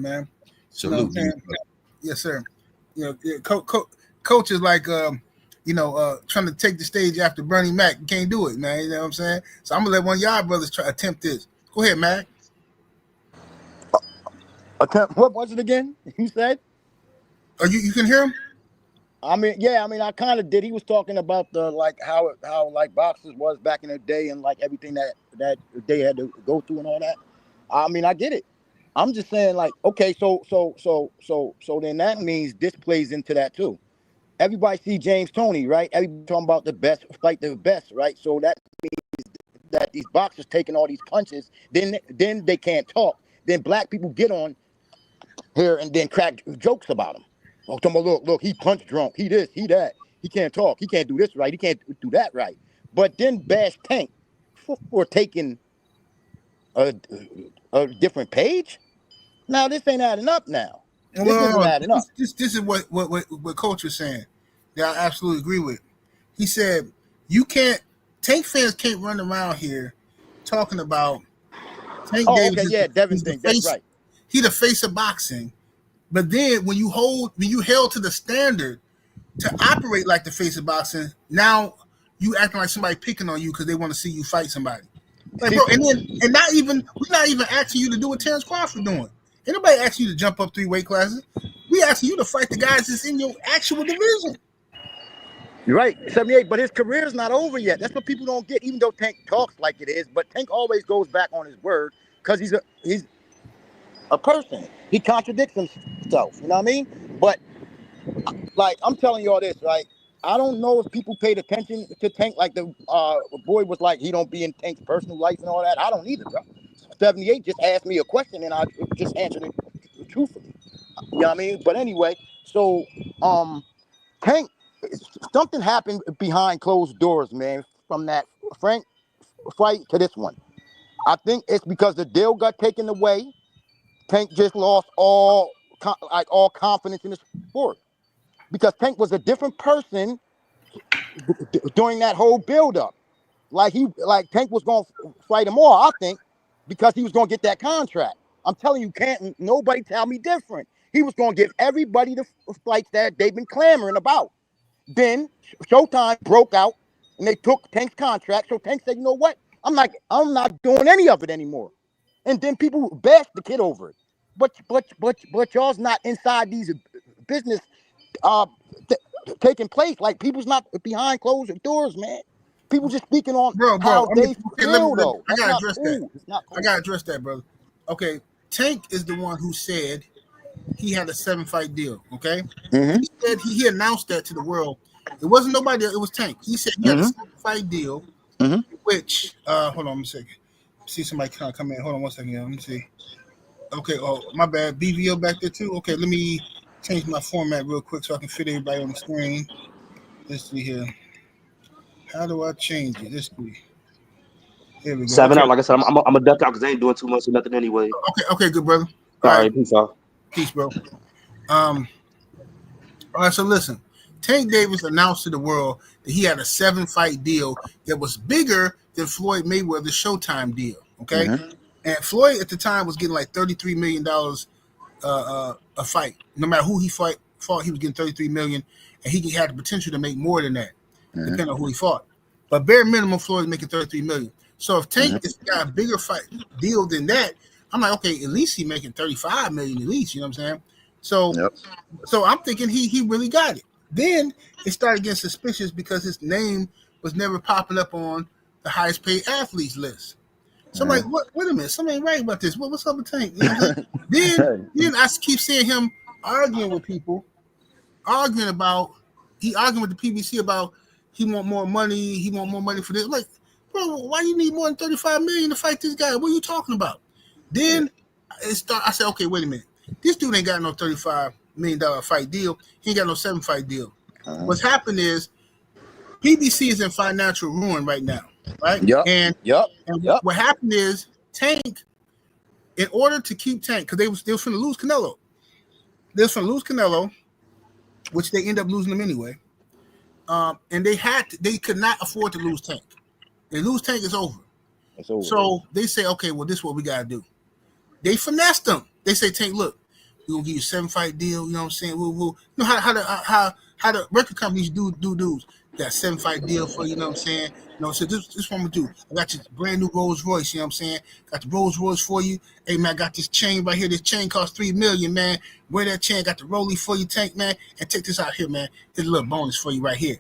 man. Salute. You know yes, sir. Coach is like trying to take the stage after Bernie Mac. You can't do it, man. You know what I'm saying? So I'm gonna let one of y'all brothers attempt this. Go ahead, Mac. What was it again? You said? Oh, you can hear him? I mean, I kind of did. He was talking about the how boxers was back in the day and like everything that they had to go through and all that. I mean, I get it. I'm just saying, like, okay, so then that means this plays into that too. Everybody see James Toney, right? Everybody talking about the best, fight the best, right? So that means that these boxers taking all these punches, then they can't talk. Then black people get on here and then crack jokes about him. Oh, talking about, look, he punch drunk, he this, he that, he can't talk, he can't do this right, he can't do that right. But then bash Tank for taking a different page. Now this ain't adding up now. This isn't adding up. This is what Coach was saying that I absolutely agree with. He said Tank fans can't run around here talking about Tank Davis. Okay, yeah, Devin thing, that's right. He the face of boxing. But then when you held to the standard to operate like the face of boxing, now you acting like somebody picking on you because they want to see you fight somebody. Like, bro, we're not even asking you to do what Terrence Crawford doing. Ain't nobody asking you to jump up 3 weight classes. We asking you to fight the guys that's in your actual division. You're right, 78, but his career's not over yet. That's what people don't get, even though Tank talks like it is. But Tank always goes back on his word because he's a person. He contradicts himself, you know what I mean? But, like, I'm telling you all this, right? I don't know if people paid attention to Tank like the boy was like, he don't be in Tank's personal life and all that. I don't either, bro. 78 just asked me a question and I just answered it truthfully. You know what I mean? But anyway, so Tank, something happened behind closed doors, man, from that Frank fight to this one. I think it's because the deal got taken away. Tank just lost all confidence in the sport because Tank was a different person during that whole build-up. Like Tank was going to fight him all, I think, because he was going to get that contract. I'm telling you, can't nobody tell me different. He was going to give everybody the fights that they've been clamoring about. Then Showtime broke out and they took Tank's contract. So Tank said, you know what? I'm not doing any of it anymore. And then people bashed the kid over it. But y'all's not inside these business taking place. Like people's not behind closed doors, man. People just speaking on how they feel, though. I gotta address that. I gotta address that, brother. Okay, Tank is the one who said he had a 7-fight deal. Okay, He said he announced that to the world. It wasn't nobody else. It was Tank. He said he had a 7-fight deal, which hold on a second. See somebody come in. Hold on 1 second. Let me see. Okay. Oh, my bad. BVO back there too. Okay, let me change my format real quick so I can fit everybody on the screen. Let's see here. How do I change it? Let's see. Here we go. 7 out. Like I said, I'm a duck out because I ain't doing too much or nothing anyway. Okay, good brother. All right, peace out. Peace, bro. All right, so listen. Tank Davis announced to the world that he had a 7-fight deal that was bigger than Floyd Mayweather's Showtime deal. Okay, and Floyd at the time was getting like $33 million a fight. No matter who he fought, he was getting $33 million, and he had the potential to make more than that. depending on who he fought. But bare minimum, Floyd's making $33 million. So if Tank has got a bigger fight deal than that, I'm like, okay, at least he's making $35 million at least. You know what I'm saying? So I'm thinking he really got it. Then it started getting suspicious because his name was never popping up on the highest paid athletes list. So I'm like, wait a minute, something ain't right about this. What's up with Tank? You know what I'm saying? then I keep seeing him arguing with people, arguing with the PBC about he want more money for this. I'm like, bro, why you need more than $35 million to fight this guy? What are you talking about? Then I said, okay, wait a minute. This dude ain't got no $35 million fight deal. He ain't got no 7-fight deal. What's happened is PBC is in financial ruin right now, right? And what happened is Tank, in order to keep Tank, because they was going to lose Canelo. They was going to lose Canelo, which they end up losing him anyway. And they could not afford to lose Tank. They lose Tank, it's over. So they say, okay, well, this is what we got to do. They finessed them. They say, Tank, look, we're going to give you a 7-fight deal. You know what I'm saying? You know how the record companies do dudes. Got a 7-fight deal for you, know what I'm saying? You know, so this is what I'm going to do. I got your brand new Rolls Royce, you know what I'm saying? Got the Rolls Royce for you. Hey, man, I got this chain right here. This chain costs $3 million, man. Wear that chain. Got the Rollie for you, Tank, man. And take this out here, man. Here's a little bonus for you right here.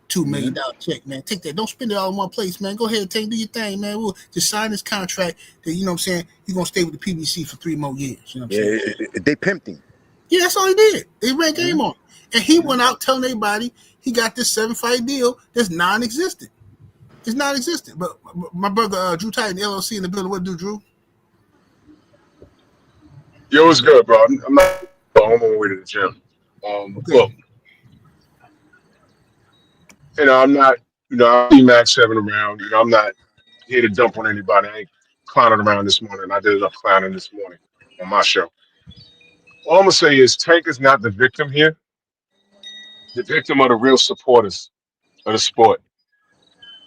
$2 million check, man. Take that. Don't spend it all in one place, man. Go ahead, Tank, do your thing, man. We'll just sign this contract that, you know what I'm saying, you're going to stay with the PBC for 3 more years. You know what I'm saying? They pimped him. Yeah, that's all he did. They ran game on him. And he went out telling everybody he got this 7-fight deal that's non-existent. It's non-existent. But my brother Drew Titan, LLC in the building. What do, Drew? Yo, it's good, bro. I'm on my way to the gym. Look, I'm not, I see Max 7 around. I'm not here to dump on anybody. I ain't clowning around this morning. I did enough clowning this morning on my show. All I'm going to say is Tank is not the victim here. The victim are the real supporters of the sport.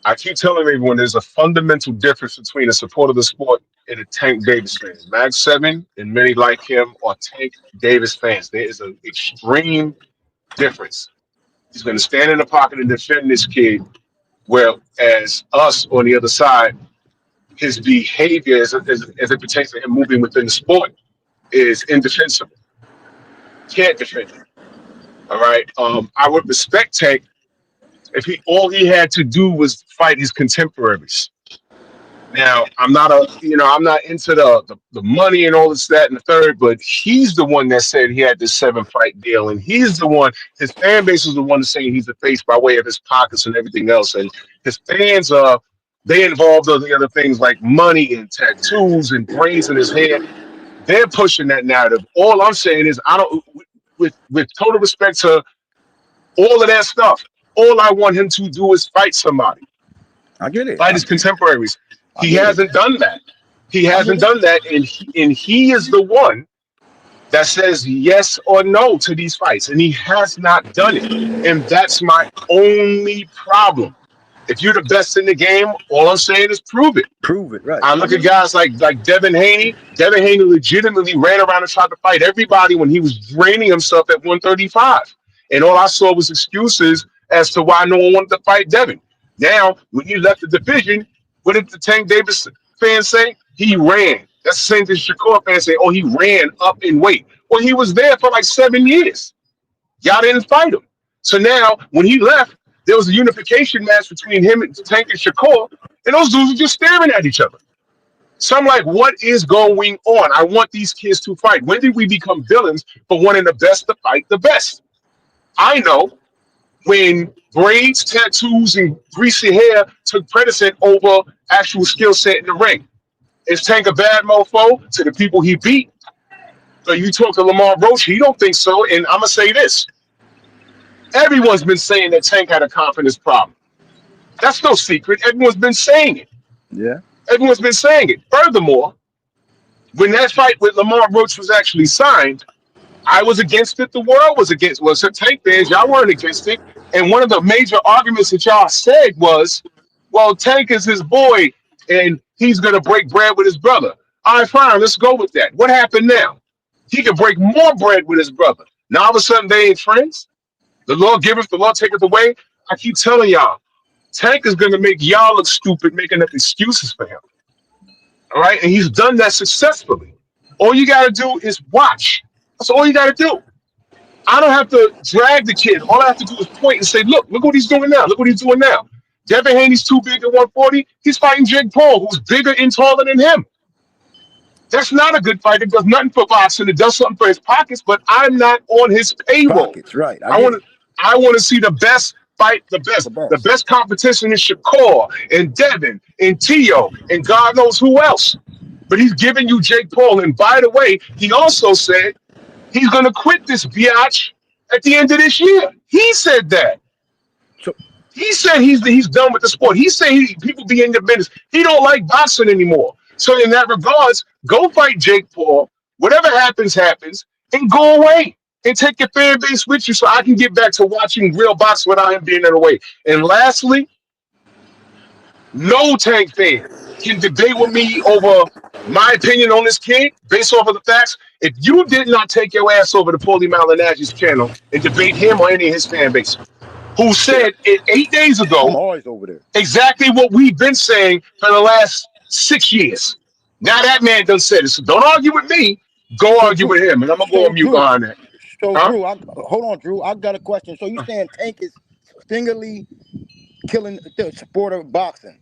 I keep telling everyone there's a fundamental difference between a supporter of the sport and a Tank Davis fan. Max 7 and many like him are Tank Davis fans. There is an extreme difference. He's going to stand in the pocket and defend this kid, whereas us on the other side, his behavior as it pertains to him moving within the sport is indefensible. Can't defend him. All right. I would respect Tank if all he had to do was fight his contemporaries. Now, I'm not into the money and all this, that, and the third, but he's the one that said he had this 7-fight deal, and he's the one, his fan base was the one saying he's the face by way of his pockets and everything else. And his fans they involved in the other things like money and tattoos and brains in his head. They're pushing that narrative. All I'm saying is with total respect to all of that stuff, all I want him to do is fight somebody. I get it. Fight his contemporaries. He hasn't done that. He hasn't done that, and he is the one that says yes or no to these fights, and he has not done it. And that's my only problem. If you're the best in the game, all I'm saying is prove it. Prove it, right. I look at guys like Devin Haney. Devin Haney legitimately ran around and tried to fight everybody when he was draining himself at 135. And all I saw was excuses as to why no one wanted to fight Devin. Now, when he left the division, what did the Tank Davis fans say? He ran. That's the same thing Shakur fans say, oh, he ran up in weight. Well, he was there for like 7 years. Y'all didn't fight him. So now, when he left, there was a unification match between him and Tank and Shakur, and those dudes were just staring at each other. So I'm like, what is going on? I want these kids to fight. When did we become villains for wanting the best to fight the best? I know when braids, tattoos, and greasy hair took precedent over actual skill set in the ring. Is Tank a bad mofo to the people he beat? So you talk to Lamar Roach, he don't think so. And I'm going to say this. Everyone's been saying that Tank had a confidence problem. That's no secret. Everyone's been saying it. Yeah. Everyone's been saying it. Furthermore, when that fight with Lamar Roach was actually signed, I was against it. The world was against it. Well, so Tank fans, y'all weren't against it. And one of the major arguments that y'all said was, well, Tank is his boy, and he's going to break bread with his brother. All right, fine. Let's go with that. What happened now? He can break more bread with his brother. Now, all of a sudden, they ain't friends. The Lord giveth, the Lord taketh away. I keep telling y'all, Tank is gonna make y'all look stupid, making up excuses for him. All right, and he's done that successfully. All you gotta do is watch. That's all you gotta do. I don't have to drag the kid. All I have to do is point and say, look what he's doing now. Look what he's doing now. Devin Haney's too big at 140. He's fighting Jake Paul, who's bigger and taller than him. That's not a good fight. It does nothing for boxing. It does something for his pockets, but I'm not on his payroll. Pockets, right. I want to see the best fight, the best competition in Shakur and Devin and Tio and God knows who else. But he's giving you Jake Paul. And by the way, he also said he's going to quit this biatch at the end of this year. He said that. He said he's done with the sport. He said people be in the business. He don't like boxing anymore. So in that regards, go fight Jake Paul. Whatever happens, happens, and go away and take your fan base with you, so I can get back to watching real boxing without him being in the way. And lastly, no Tank fan can debate with me over my opinion on this kid based off of the facts. If you did not take your ass over to Paulie Malignaggi's channel and debate him or any of his fan base, who said it 8 days ago, I'm always over there, exactly what we've been saying for the last 6 years. Now that man done said it. So don't argue with me. Go argue with him. And I'm going to go on mute behind that. So, Drew, hold on, Drew. I've got a question. So you saying Tank is singularly killing the sport of boxing?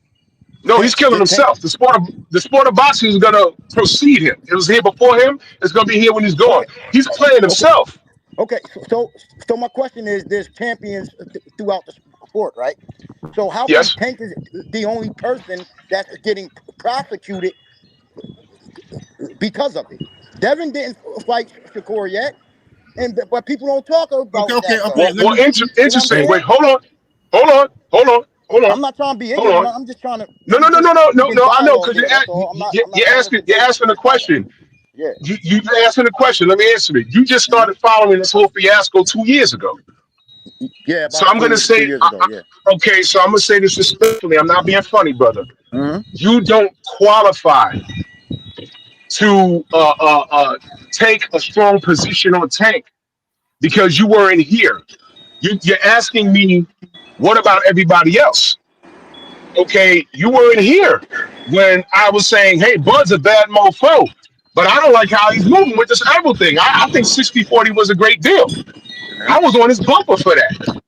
No, he's killing himself. The sport of boxing is going to precede him. It was here before him. It's going to be here when he's gone. He's playing himself. Okay, so my question is, there's champions throughout the sport, right? So how come Tank is the only person that's getting prosecuted because of it? Devin didn't fight Shakur yet, but people don't talk about that. Well, interesting. Wait, hold on. I'm not trying to be ignorant. I'm just trying to. No. I know, because you're asking a question. Yeah. You're asking a question. Let me answer it. You just started following this whole fiasco 2 years ago. Yeah. So I'm going to say, okay, so I'm going to say this respectfully. I'm not being funny, brother. Mm-hmm. You don't qualify to take a strong position on Tank because you weren't here. You're asking me, what about everybody else? Okay, you weren't here when I was saying, hey, Bud's a bad mofo, but I don't like how he's moving with this Apple thing. I think 60-40 was a great deal. I was on his bumper for that.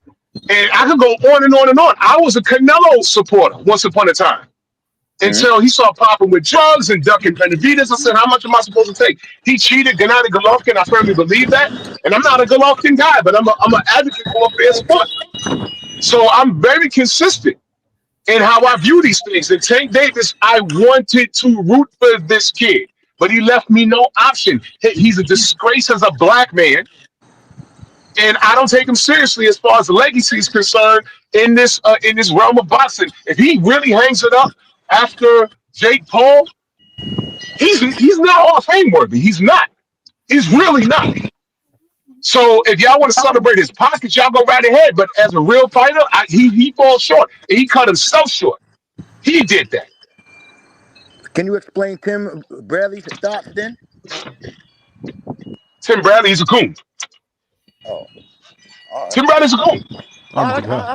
And I could go on and on and on. I was a Canelo supporter once upon a time. Until he started popping with drugs and ducking Benavides. I said, how much am I supposed to take? He cheated Gennady Golovkin. I firmly believe that. And I'm not a Golovkin guy, but I'm an advocate for a fair sport. So I'm very consistent in how I view these things. And Tank Davis, I wanted to root for this kid, but he left me no option. He's a disgrace as a black man. And I don't take him seriously as far as the legacy is concerned in this realm of boxing. If he really hangs it up after Jake Paul, he's not Hall of Fame worthy. He's not. He's really not. So if y'all want to celebrate his pockets, y'all go right ahead. But as a real fighter, he falls short. And he cut himself short. He did that. Can you explain Tim Bradley's thoughts then? Tim Bradley's a coon. Oh. Right. Tim Bradley's a coon.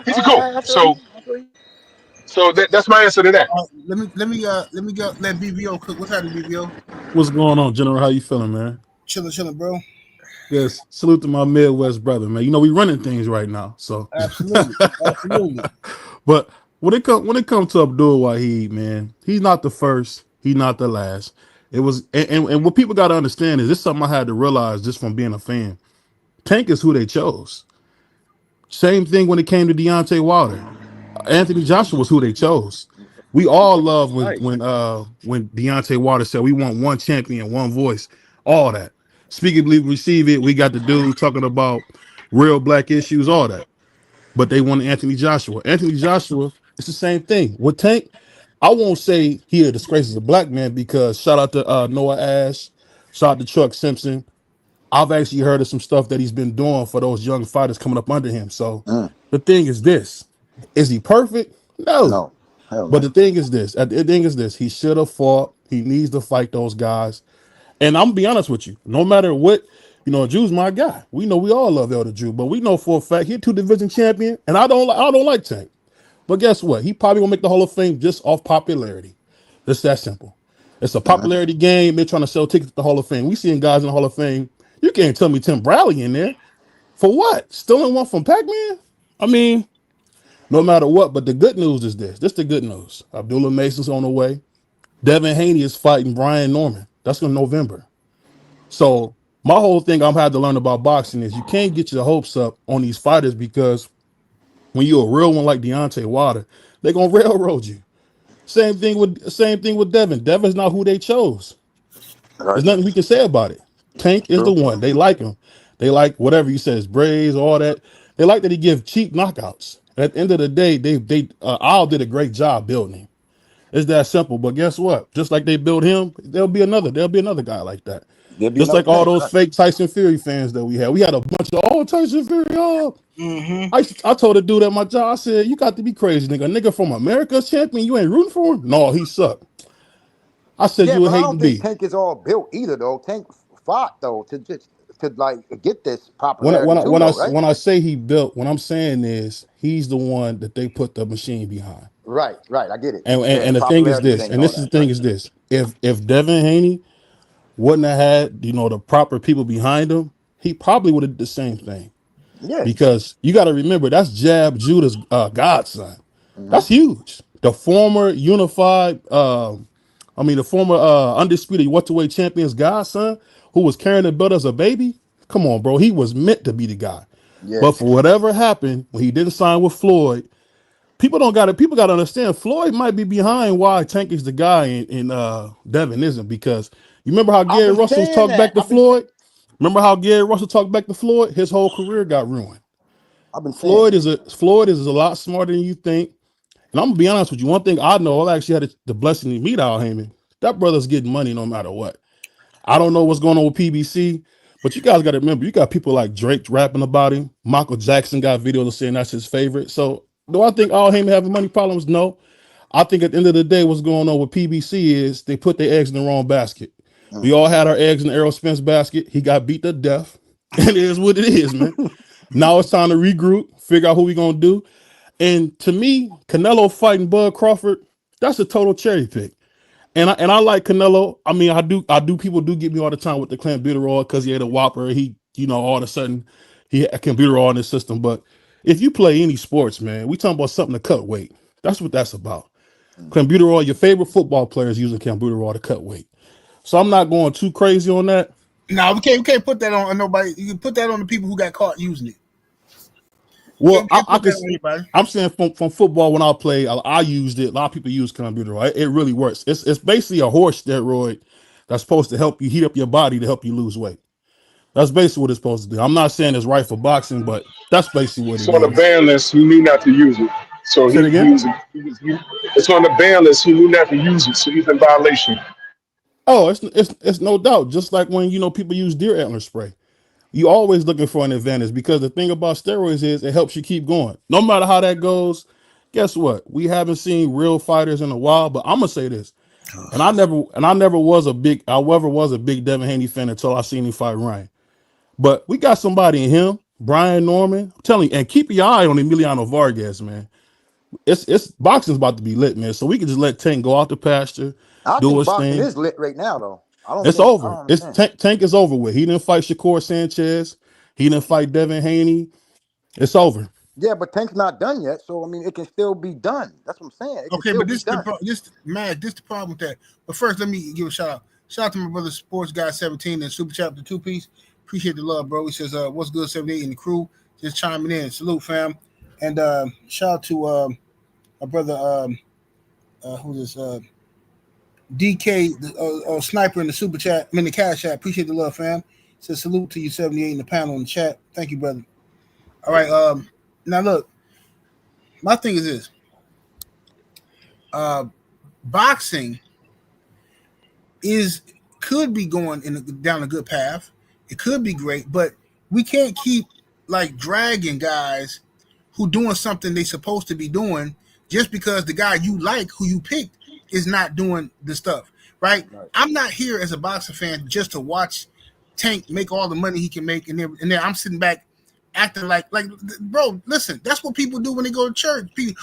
He's a coon. So that's my answer to that. Let me go let BBO cook. What's happening, BBO? What's going on, General? How you feeling, man? Chilling, bro. Yes. Salute to my Midwest brother, man. You know we running things right now, so absolutely. But when it comes to Abdul Wahid, man, he's not the first. He's not the last. It was, and what people got to understand is this is something I had to realize just from being a fan. Tank is who they chose. Same thing when it came to Deontay Wilder. Anthony Joshua was who they chose. We all love when Deontay Wilder said we want one champion, one voice, all that. Speak it, believe, receive it. We got the dude talking about real black issues, all that. But they want Anthony Joshua. Anthony Joshua, it's the same thing. With Tank, I won't say he a disgrace as a black man because shout out to Noah Ash, shout out to Chuck Simpson. I've actually heard of some stuff that he's been doing for those young fighters coming up under him. So the thing is this. Is he perfect? No. But the thing is this. He should have fought. He needs to fight those guys. And I'm gonna be honest with you. No matter what You know, Drew's my guy. We know we all love Elder Drew, but we know for a fact he's a 2 division champion, and I don't like Tank. But guess what? He probably won't make the Hall of Fame just off popularity. It's that simple. It's a popularity game. They're trying to sell tickets to the Hall of Fame. We seeing guys in the Hall of Fame. You can't tell me Tim Bradley in there. For what? Stealing one from Pac-Man? I mean, no matter what, but the good news is this. This is the good news. Abdullah Mason's on the way. Devin Haney is fighting Brian Norman. That's in November. So my whole thing I've had to learn about boxing is you can't get your hopes up on these fighters because when you're a real one like Deontay Wilder, they're gonna railroad you. Same thing with Devin. Devin's not who they chose. There's nothing we can say about it. Tank is the one. They like him. They like whatever he says, braids, all that. They like that he gives cheap knockouts. At the end of the day, Al did a great job building him. It's that simple. But guess what? Just like they built him, there'll be another guy like that. Just like all those fake Tyson Fury fans that we had. We had a bunch of Tyson Fury. I told a dude at my job, I said, you got to be crazy, nigga. A nigga from America's champion, you ain't rooting for him? No, he sucked. I said you would hate to be. Tank is all built either though. Tank fought though to like get this popularity. When I say he built, what I'm saying is he's the one that they put the machine behind. Right. I get it. And the thing is this, and this is the thing is this. If Devin Haney wouldn't have had, the proper people behind him, he probably would have did the same thing. Yeah. Because you got to remember, that's Jab Judah's godson. That's huge. The former undisputed welterweight champion's godson, who was carrying the belt as a baby. Come on, bro. He was meant to be the guy. Yeah. But for whatever happened when he didn't sign with Floyd, people got to understand Floyd might be behind why Tank is the guy and Devin isn't, because you remember how Gary Russell talked back to Floyd? Remember how Gary Russell talked back to Floyd? His whole career got ruined. Floyd is a lot smarter than you think. And I'm gonna be honest with you. One thing I know, I actually had the blessing to meet Al Heyman. That brother's getting money no matter what. I don't know what's going on with PBC, but you guys got to remember, you got people like Drake rapping about him. Michael Jackson got videos saying that's his favorite. So do I think Al Heyman having money problems? No. I think at the end of the day, what's going on with PBC is they put their eggs in the wrong basket. We all had our eggs in Errol Spence basket. He got beat to death. It is what it is, man. Now it's time to regroup, figure out who we gonna do. And to me, Canelo fighting Bud Crawford, that's a total cherry pick. And I like Canelo. I mean, I do. People do get me all the time with the clenbuterol because he had a whopper. He, all of a sudden he had clenbuterol in his system. But if you play any sports, man, we talking about something to cut weight. That's what that's about. Clenbuterol. Your favorite football players using clenbuterol to cut weight. So I'm not going too crazy on that. No, we can't put that on nobody. You can put that on the people who got caught using it. Well, I'm saying from football, when I play, I used it. A lot of people use clenbuterol. It really works. It's basically a horse steroid that's supposed to help you heat up your body to help you lose weight. That's basically what it's supposed to do. I'm not saying it's right for boxing, but that's basically what it is. It's on the ban list. You need not to use it. So it's on the ban list. He knew not to use it, so he's in violation. Oh, it's no doubt. Just like when people use deer antler spray, you always looking for an advantage, because the thing about steroids is it helps you keep going. No matter how that goes, guess what? We haven't seen real fighters in a while. But I'm gonna say this, and I never was a big Devin Haney fan until I seen him fight Ryan. But we got somebody in him, Brian Norman. I'm telling you, and keep your eye on Emiliano Vargas, man. It's boxing's about to be lit, man. So we can just let Tank go out the pasture. I think boxing is lit right now, though. It's over. Tank is over with. He didn't fight Shakur Sanchez. He didn't fight Devin Haney. It's over. Yeah, but Tank's not done yet. So I mean, it can still be done. That's what I'm saying. Okay, but this the problem with that. But first, let me give a shout out. Shout out to my brother Sports Guy 17 and Super Chat the 2-piece. Appreciate the love, bro. He says, "What's good, 78 and the crew?" Just chiming in. Salute, fam. And shout out to my brother. Who's this? DK, the sniper in the Super Chat, in the Cash Chat. Appreciate the love, fam. Says salute to you, 78 in the panel in the chat. Thank you, brother. All right. Now look, my thing is this. Boxing could be going down a good path. It could be great, but we can't keep like dragging guys who doing something they supposed to be doing just because the guy you like, who you picked, is not doing the stuff, right? I'm not here as a boxing fan just to watch Tank make all the money he can make, and then I'm sitting back acting like bro, listen, that's what people do when they go to church. People,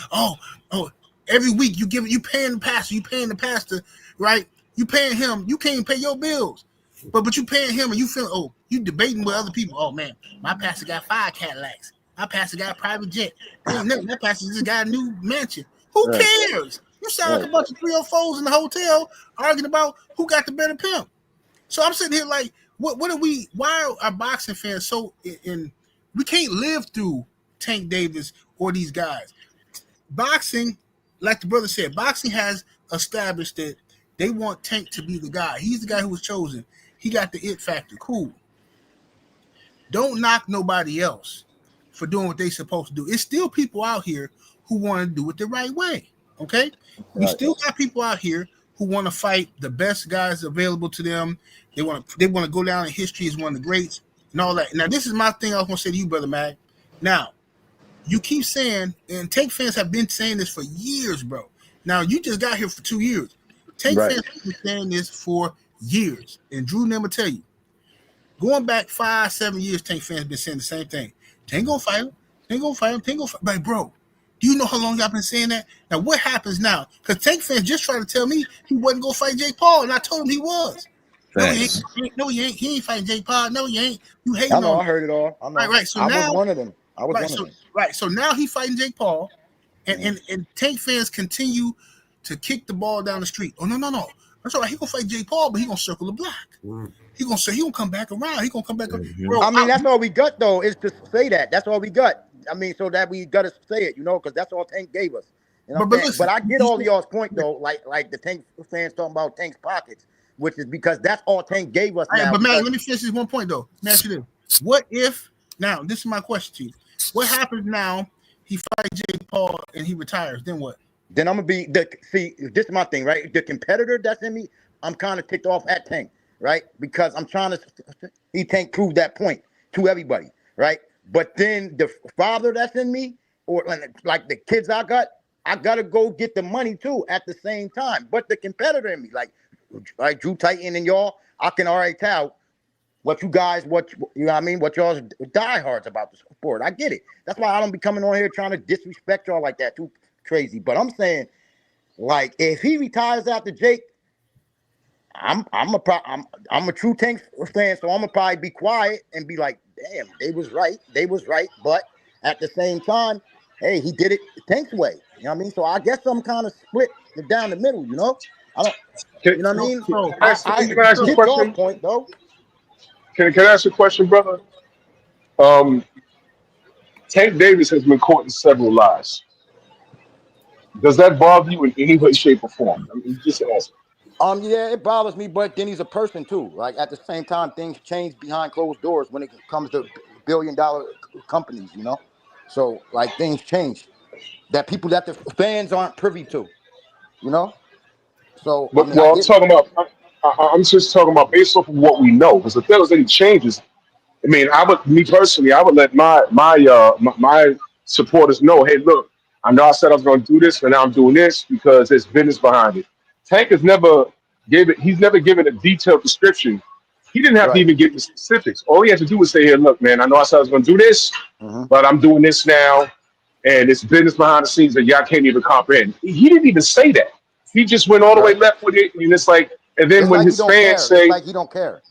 every week you paying the pastor, right? You paying him, you can't pay your bills, but you paying him, and you feel you debating with other people. Oh man, my pastor got 5 Cadillacs. My pastor got a private jet. My pastor just got a new mansion. Who cares? You sound like a bunch of 304s in the hotel arguing about who got the better pimp. So I'm sitting here like, what are we? Why are boxing fans so in? We can't live through Tank Davis or these guys. Boxing, like the brother said, boxing has established that they want Tank to be the guy. He's the guy who was chosen. He got the it factor. Cool. Don't knock nobody else for doing what they're supposed to do. It's still people out here who want to do it the right way. Okay? We still got people out here who want to fight the best guys available to them. They want to go down in history as one of the greats and all that. Now, this is my thing I was going to say to you, Brother Mag. Now, you keep saying, and Tank fans have been saying this for years, bro. Now, you just got here for 2 years. Tank fans have been saying this for years. And Drew never tell you. Going back 5-7 years, Tank fans have been saying the same thing. Tank gonna fight him. Tank gonna fight him. Tank gonna fight. Like, bro, do you know how long y'all been saying that? Now, what happens now? Because Tank fans just tried to tell me he wasn't gonna fight Jake Paul, and I told him he was. No, he ain't. No, he ain't. He ain't fighting Jake Paul. No, he ain't. You hating on him. I heard it all. I know. Right. So I now, was one of them. Right. So now he fighting Jake Paul, and Tank fans continue to kick the ball down the street. Oh no. That's all right. He gonna fight Jake Paul, but he gonna circle the block. He gonna come back around. He gonna come back. Bro, I mean, that's all we got though, is to say that. That's all we got. I mean, so that we gotta say it, because that's all Tank gave us. You know but I get all of y'all's point though, like the Tank fans talking about Tank's pockets, which is because that's all Tank gave us. Right, but man, let me finish this one point though. Let me ask you this: what if now? This is my question to you. What happens now? He fights Jake Paul and he retires. Then what? Then I'm gonna be this is my thing, right? The competitor that's in me, I'm kind of ticked off at Tank, right? Because I'm trying to Tank prove that point to everybody, right? But then the father that's in me, or like the kids I gotta go get the money too at the same time. But the competitor in me, like Drew Titan and y'all, I can already tell what you guys, what y'all's diehards about the sport. I get it. That's why I don't be coming on here trying to disrespect y'all like that too crazy. But I'm saying, like, if he retires after Jake, I'm a true Tank fan, so I'm gonna probably be quiet and be like, damn, they was right. But at the same time, hey, he did it Tank's way. You know what I mean? So I guess I'm kind of split down the middle. I don't. You know what I mean? Can I ask you a question? Point though. Can I ask a question, brother? Tank Davis has been caught in several lies. Does that bother you in any way, shape, or form? I mean, just ask. Yeah, it bothers me, but then he's a person too. Like at the same time, things change behind closed doors when it comes to billion-dollar companies, So like things change that the fans aren't privy to, So, but I'm just talking about based off of what we know. Because if there was any changes, I mean, I would let my supporters know, hey, look, I know I said I was going to do this, and now I'm doing this because there's business behind it. Tank has never given a detailed description. He didn't have to even give the specifics. All he had to do was say, here, look, man, I know I said I was going to do this, but I'm doing this now, and it's business behind the scenes that y'all can't even comprehend. He didn't even say that. He just went all the way left with it, and it's like, and then when his fans say, it's like he don't care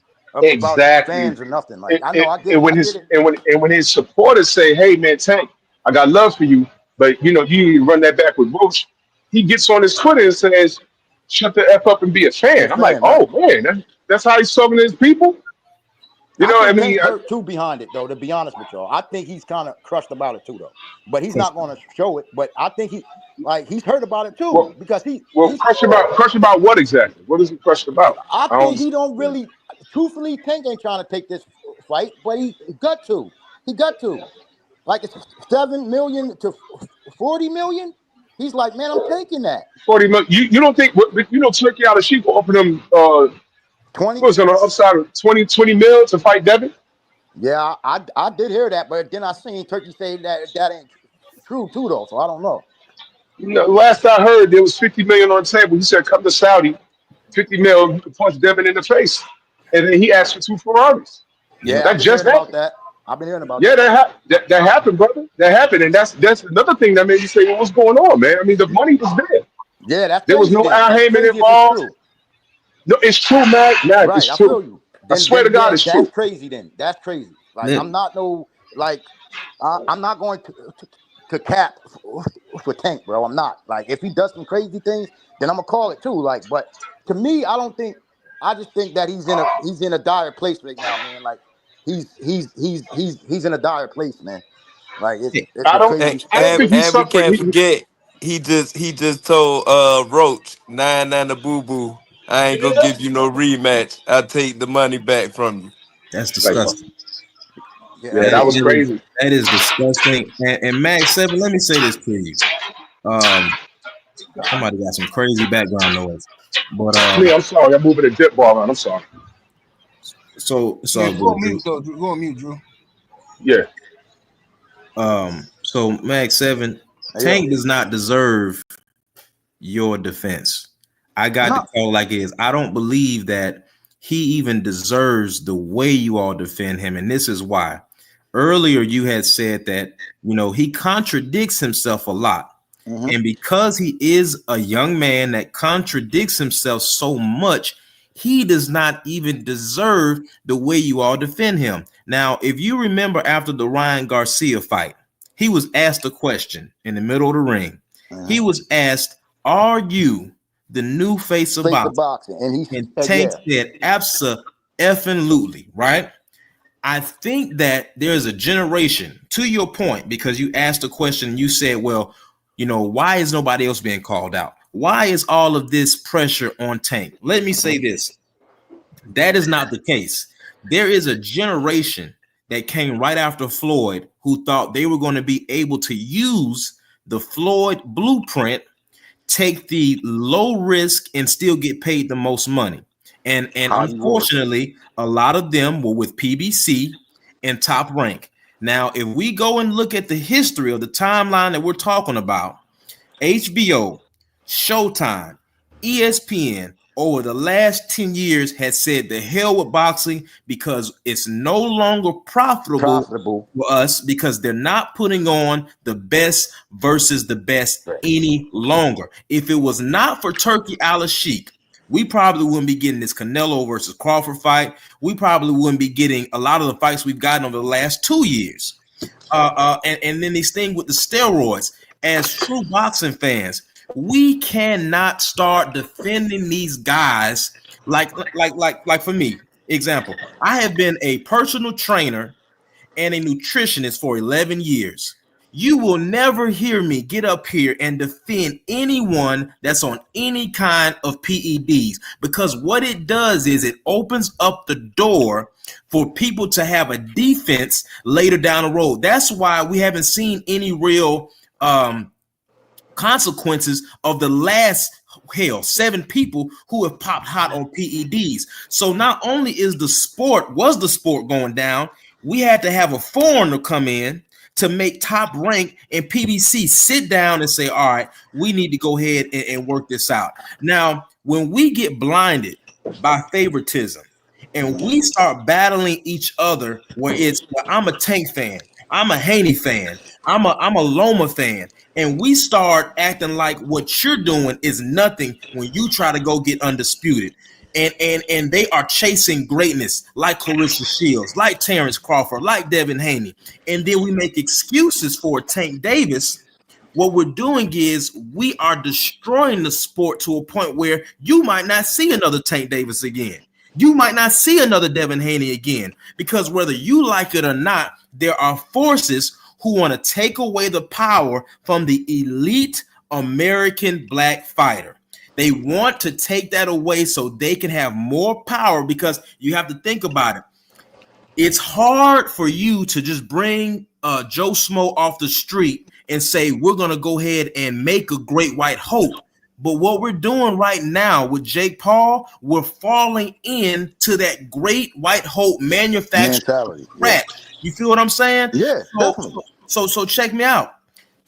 exactly, about fans or nothing. Like I know, I get it. When his supporters say, hey, man, Tank, I got love for you, but you need to run that back with Roach. He gets on his Twitter and says, shut the F up and be a fan. I'm like, oh man, that's how he's talking to his people. I mean, hurt too behind it though. To be honest with y'all, I think he's kind of crushed about it too though. But he's not going to show it. But I think he's hurt about it too because he's crushed about what exactly? What is he crushed about? I think he don't really. Truthfully, Tank ain't trying to take this fight, but he got to. He got to. Like it's 7 million to 40 million. He's like, man, I'm taking that. 40 million. You don't think Turkey out of sheep will open them 20 was on the upside of 20 mil to fight Devin? Yeah, I did hear that, but then I seen Turkey say that ain't true too though, so I don't know. Last I heard there was 50 million on the table. He said come to Saudi, 50 mil to punch Devin in the face. and then he asked for 2 Ferraris. Yeah, That I've been just hearing about happened. that. I've been hearing about Yeah, that. that happened, brother. That happened, and that's another thing that made me say, well, what's going on, man? I mean, the money was there. Yeah, that's There was crazy no then. Al That's Heyman crazy if it's involved. true. No, it's true, man. Nah, Right, it's I true. feel you. I swear to God, it's That's true. crazy then. That's crazy. Like, Let- I'm not no, like, I'm not going to cap for Tank, bro. I'm not. Like, if he does some crazy things, then I'm gonna call it too. Like, but to me, I just think that he's in a dire place right now, man. Like, he's in a dire place, man. Like, it's I a don't. crazy I don't think situation. he's And we suffering. can't forget he just told Roach, nine the boo boo, I ain't gonna give you no rematch. I'll take the money back from you. That's Like, bro. disgusting. Yeah, Yeah, that's that was crazy. crazy. That is disgusting. And Max 7, let me say this to you. Somebody got some crazy background noise. But It's me. I'm sorry. I'm moving a dip ball around. I'm sorry. so it's Yeah, all go good, on Drew. mute, though. Go on mute, Drew. Yeah. So Max 7, Tank does not deserve your defense. I got to call like it is. I don't believe that he even deserves the way you all defend him, and this is why. Earlier, you had said that he contradicts himself a lot, and because he is a young man that contradicts himself so much, he does not even deserve the way you all defend him. Now, if you remember after the Ryan Garcia fight, he was asked a question in the middle of the ring. He was asked, "Are you the new face of boxing?" And he said, Tank yeah. said, "Abso-effing-lutely," right? I think that there's a generation, to your point, because you asked a question and you said, well, why is nobody else being called out? Why is all of this pressure on Tank? Let me say this. That is not the case. There is a generation that came right after Floyd who thought they were going to be able to use the Floyd blueprint, take the low risk, and still get paid the most money. And unfortunately, a lot of them were with PBC and Top Rank. Now, if we go and look at the history of the timeline that we're talking about, HBO, Showtime, ESPN, over the last 10 years has said the hell with boxing because it's no longer profitable for us because they're not putting on the best versus the best any longer. If it was not for Turkey Al-Sheikh, we probably wouldn't be getting this Canelo versus Crawford fight. We probably wouldn't be getting a lot of the fights we've gotten over the last 2 years. And then this thing with the steroids. As true boxing fans, we cannot start defending these guys like for me. Example, I have been a personal trainer and a nutritionist for 11 years. You will never hear me get up here and defend anyone that's on any kind of PEDs because what it does is it opens up the door for people to have a defense later down the road. That's why we haven't seen any real consequences of the last 7 people who have popped hot on PEDs. So not only was the sport going down, we had to have a foreigner come in to make Top Rank and PBC sit down and say, all right, we need to go ahead and work this out. Now, when we get blinded by favoritism and we start battling each other where it's, well, I'm a Tank fan, I'm a Haney fan, I'm a Loma fan, and we start acting like what you're doing is nothing when you try to go get undisputed. And they are chasing greatness like Clarissa Shields, like Terrence Crawford, like Devin Haney. And then we make excuses for Tank Davis. What we're doing is we are destroying the sport to a point where you might not see another Tank Davis again. You might not see another Devin Haney again, because whether you like it or not, there are forces who want to take away the power from the elite American black fighter. They want to take that away so they can have more power, because you have to think about it. It's hard for you to just bring Joe Smo off the street and say, we're going to go ahead and make a great white hope. But what we're doing right now with Jake Paul, we're falling into that great white hope manufacturing trap. You feel what I'm saying? Yeah, definitely. So check me out.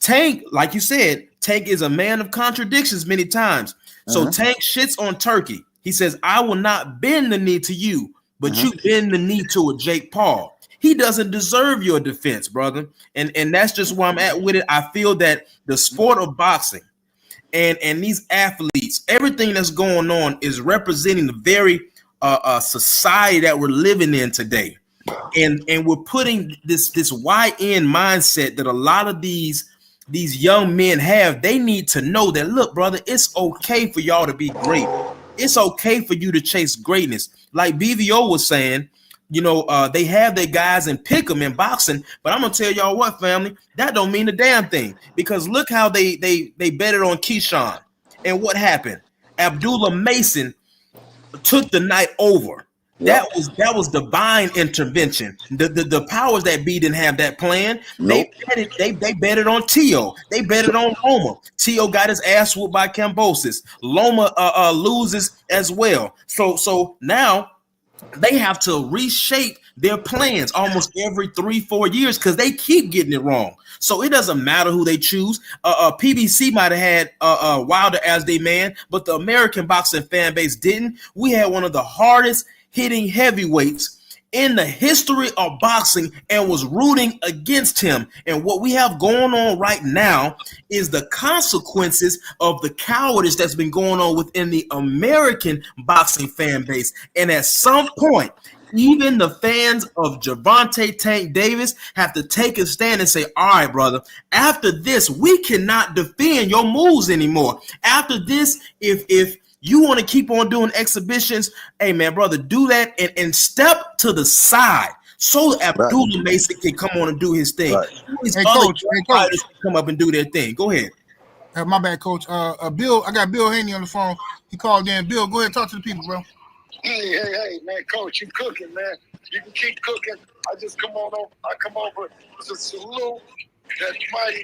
Tank, like you said, Tank is a man of contradictions many times. So Tank shits on Turkey. He says, I will not bend the knee to you, but you bend the knee to a Jake Paul. He doesn't deserve your defense, brother. And that's just where I'm at with it. I feel that the sport of boxing and these athletes, everything that's going on is representing the very society that we're living in today. And we're putting this YN mindset that a lot of these young men have. They need to know that, look, brother, it's okay for y'all to be great. It's okay for you to chase greatness. Like BVO was saying, they have their guys and pick them in boxing, but I'm gonna tell y'all what, family, that don't mean a damn thing, because look how they betted on Keyshawn, and what happened? Abdullah Mason took the night over. That was divine intervention. The powers that be didn't have that plan. They betted on Tio. They betted on Loma. Tio got his ass whooped by Kambosos. Loma loses as well. So now they have to reshape their plans almost every 3-4 years because they keep getting it wrong. So it doesn't matter who they choose. PBC might have had Wilder as their man, but the American boxing fan base didn't. We had one of the hardest hitting heavyweights in the history of boxing and was rooting against him. And what we have going on right now is the consequences of the cowardice that's been going on within the American boxing fan base. And at some point, even the fans of Gervonta Tank Davis have to take a stand and say, all right, brother, after this, we cannot defend your moves anymore. After this, if you want to keep on doing exhibitions, hey, man, brother, do that and step to the side so Abdullah Mason can come on and do his thing. Hey, coach, come up and do their thing. Go ahead. My bad, coach. Bill, I got Bill Haney on the phone. He called in. Bill, go ahead and talk to the people, bro. Hey, man, coach, you cooking, man. You can keep cooking. I just come over to salute that mighty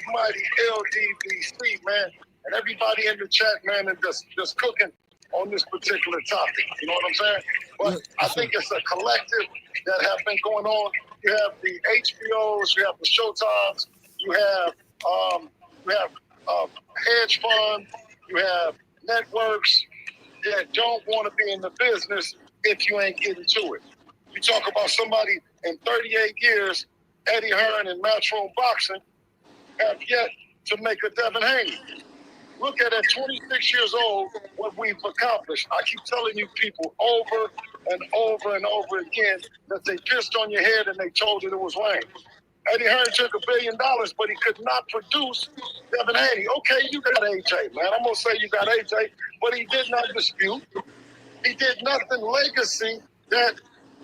LDBC, man, and everybody in the chat, man, and just cooking on this particular topic. You know what I'm saying? But I think it's a collective that have been going on. You have the HBOs, you have the Showtimes, you have hedge funds, you have networks that don't want to be in the business if you ain't getting to it. You talk about somebody in 38 years, Eddie Hearn and Matchroom Boxing have yet to make a Devin Haney. Look at 26 years old, what we've accomplished. I keep telling you people over and over and over again that they pissed on your head and they told you it was rain. Eddie Hearn took $1 billion, but he could not produce Devin Haney. Okay, you got AJ, man. I'm going to say you got AJ, but he did not dispute. He did nothing legacy that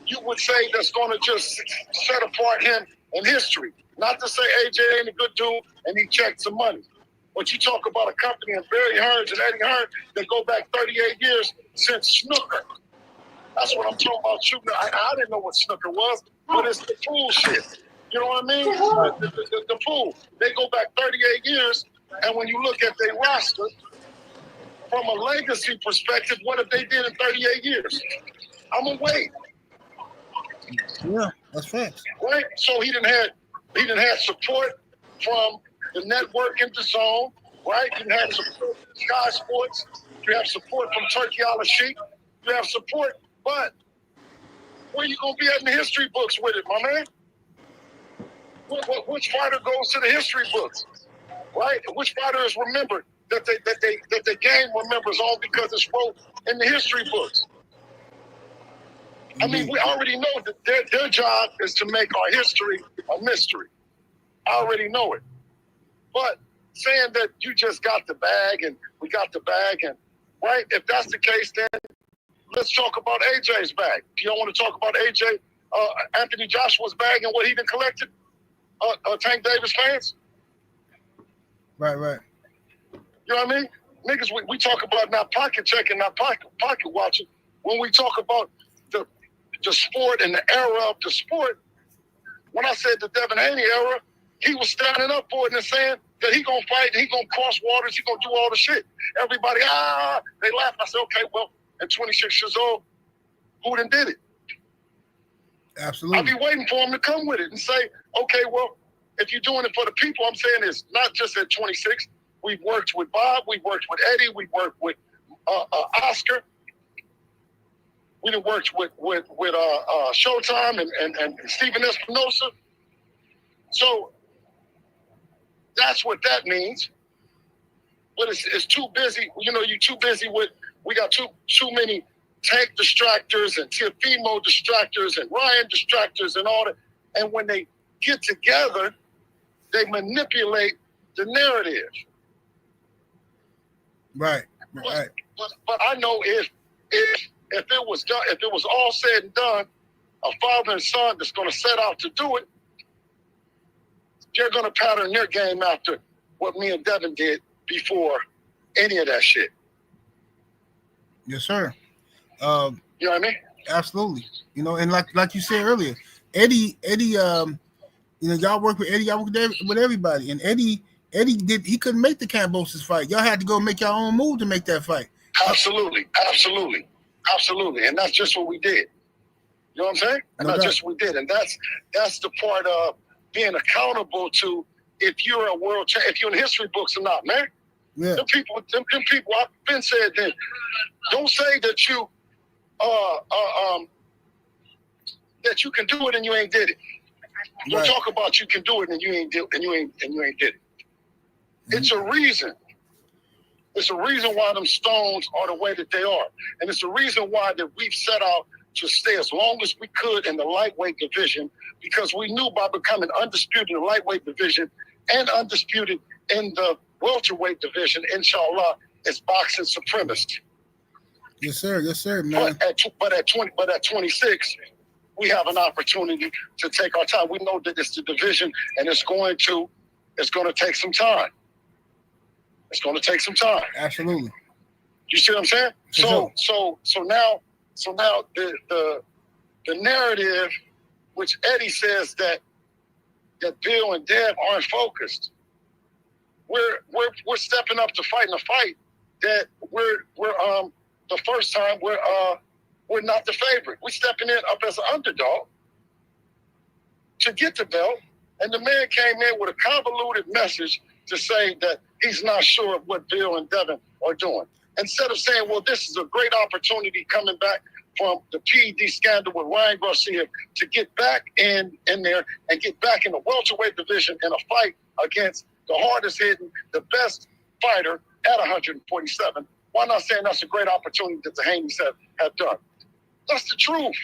you would say that's going to just set apart him in history. Not to say AJ ain't a good dude and he checked some money. But you talk about a company of Barry Hearns and Eddie Hearn that go back 38 years since snooker. That's what I'm talking about. Shooting. I didn't know what snooker was, but it's the pool shit. You know what I mean? The pool. They go back 38 years, and when you look at their roster, from a legacy perspective, what have they did in 38 years? I'm gonna wait. Yeah, that's facts. Right? So he didn't have support from the network in the zone, right? You have support from Sky Sports. You have support from Turkey Al-Sheikh. You have support, but where you gonna be at in the history books with it, my man? Which fighter goes to the history books, right? Which fighter is remembered that the game remembers all because it's wrote in the history books? I mean, we already know that their job is to make our history a mystery. I already know it. But saying that you just got the bag and we got the bag, and right, if that's the case, then let's talk about AJ's bag. Do you don't want to talk about AJ, Anthony Joshua's bag and what he done collected? Tank Davis fans? Right. You know what I mean? Niggas, we talk about not pocket checking, not pocket watching. When we talk about the sport and the era of the sport, when I said the Devin Haney era, he was standing up for it and saying that he gonna fight, he gonna cross waters, he gonna do all the shit. Everybody, they laughed. I said, okay, well, at 26 years old, who done did it? Absolutely. I'll be waiting for him to come with it and say, okay, well, if you're doing it for the people, I'm saying it's not just at 26. We've worked with Bob, we've worked with Eddie, we've worked with Oscar. We done worked with Showtime and Stephen Espinosa. So that's what that means. But it's too busy. You know, you're too busy with. We got too many Tank distractors and Tiafimo distractors and Ryan distractors and all that. And when they get together, they manipulate the narrative. Right. But I know if it was done, if it was all said and done, a father and son that's going to set out to do it, they're going to pattern their game after what me and Devin did before any of that shit. Yes, sir. You know what I mean? Absolutely. You know, and like you said earlier, Eddie, you know, y'all work with Eddie, y'all work with everybody, and Eddie he couldn't make the Kambosos fight. Y'all had to go make your own move to make that fight. Absolutely, and that's just what we did. You know what I'm saying? And that's just what we did, and that's the part of being accountable to if you're a world champion, if you're in history books or not, man. Yeah. Them people, I've been said that. Don't say that you that you can do it and you ain't did it. Don't talk about you can do it and you ain't did it. It's a reason. It's a reason why them Stones are the way that they are. And it's a reason why that we've set out to stay as long as we could in the lightweight division, because we knew by becoming undisputed in the lightweight division and undisputed in the welterweight division, inshallah, is boxing supremacist. Yes, sir, man. But at 26, we have an opportunity to take our time. We know that it's the division, and it's going to take some time. It's going to take some time. Absolutely. You see what I'm saying? So now the narrative, which Eddie says that Bill and Dev aren't focused. We're stepping up to fight in a fight that we're the first time we're not the favorite. We're stepping in up as an underdog to get the belt, and the man came in with a convoluted message to say that he's not sure of what Bill and Devin are doing. Instead of saying, well, this is a great opportunity coming back from the PED scandal with Ryan Garcia to get back in there and get back in the welterweight division in a fight against the hardest hitting, the best fighter at 147. Why not saying that's a great opportunity that the Haneys have done? That's the truth.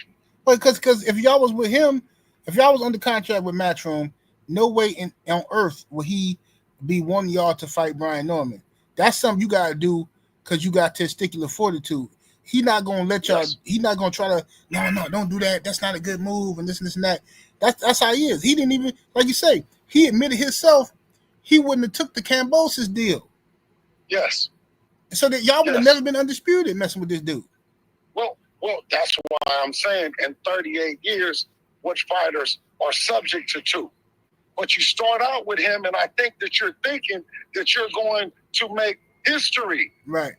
Well, because if y'all was with him, if y'all was under contract with Matchroom, no way on earth will he be one of y'all to fight Brian Norman. That's something you gotta do because you got testicular fortitude. He not gonna let y'all. Yes. He not gonna try to. No, don't do that. That's not a good move. And this and that. That's how he is. He didn't even, like you say, he admitted himself he wouldn't have took the Kambosos deal. Yes. So that y'all would have never been undisputed messing with this dude. Well, that's why I'm saying in 38 years, what fighters are subject to. But you start out with him, and I think that you're thinking that you're going to make history. Right.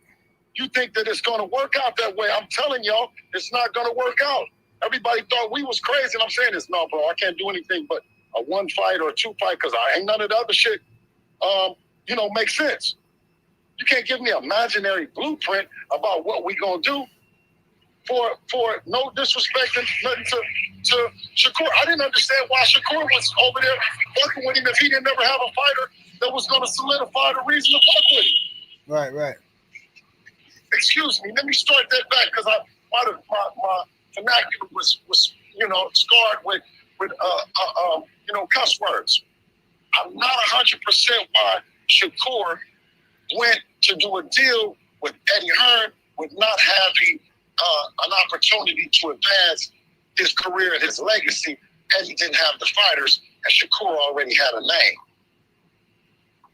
You think that it's going to work out that way. I'm telling y'all, it's not going to work out. Everybody thought we was crazy, and I'm saying this, no, bro, I can't do anything but a one fight or a two fight because I ain't none of the other shit, makes sense. You can't give me an imaginary blueprint about what we going to do for no disrespect and nothing to Shakur. I didn't understand why Shakur was over there fucking with him if he didn't ever have a fighter that was going to solidify the reason to fuck with him. Right. Excuse me. Let me start that back because my vernacular was scarred with cuss words. I'm not 100% why Shakur went to do a deal with Eddie Hearn with not having an opportunity to advance his career and his legacy. Eddie didn't have the fighters, and Shakur already had a name.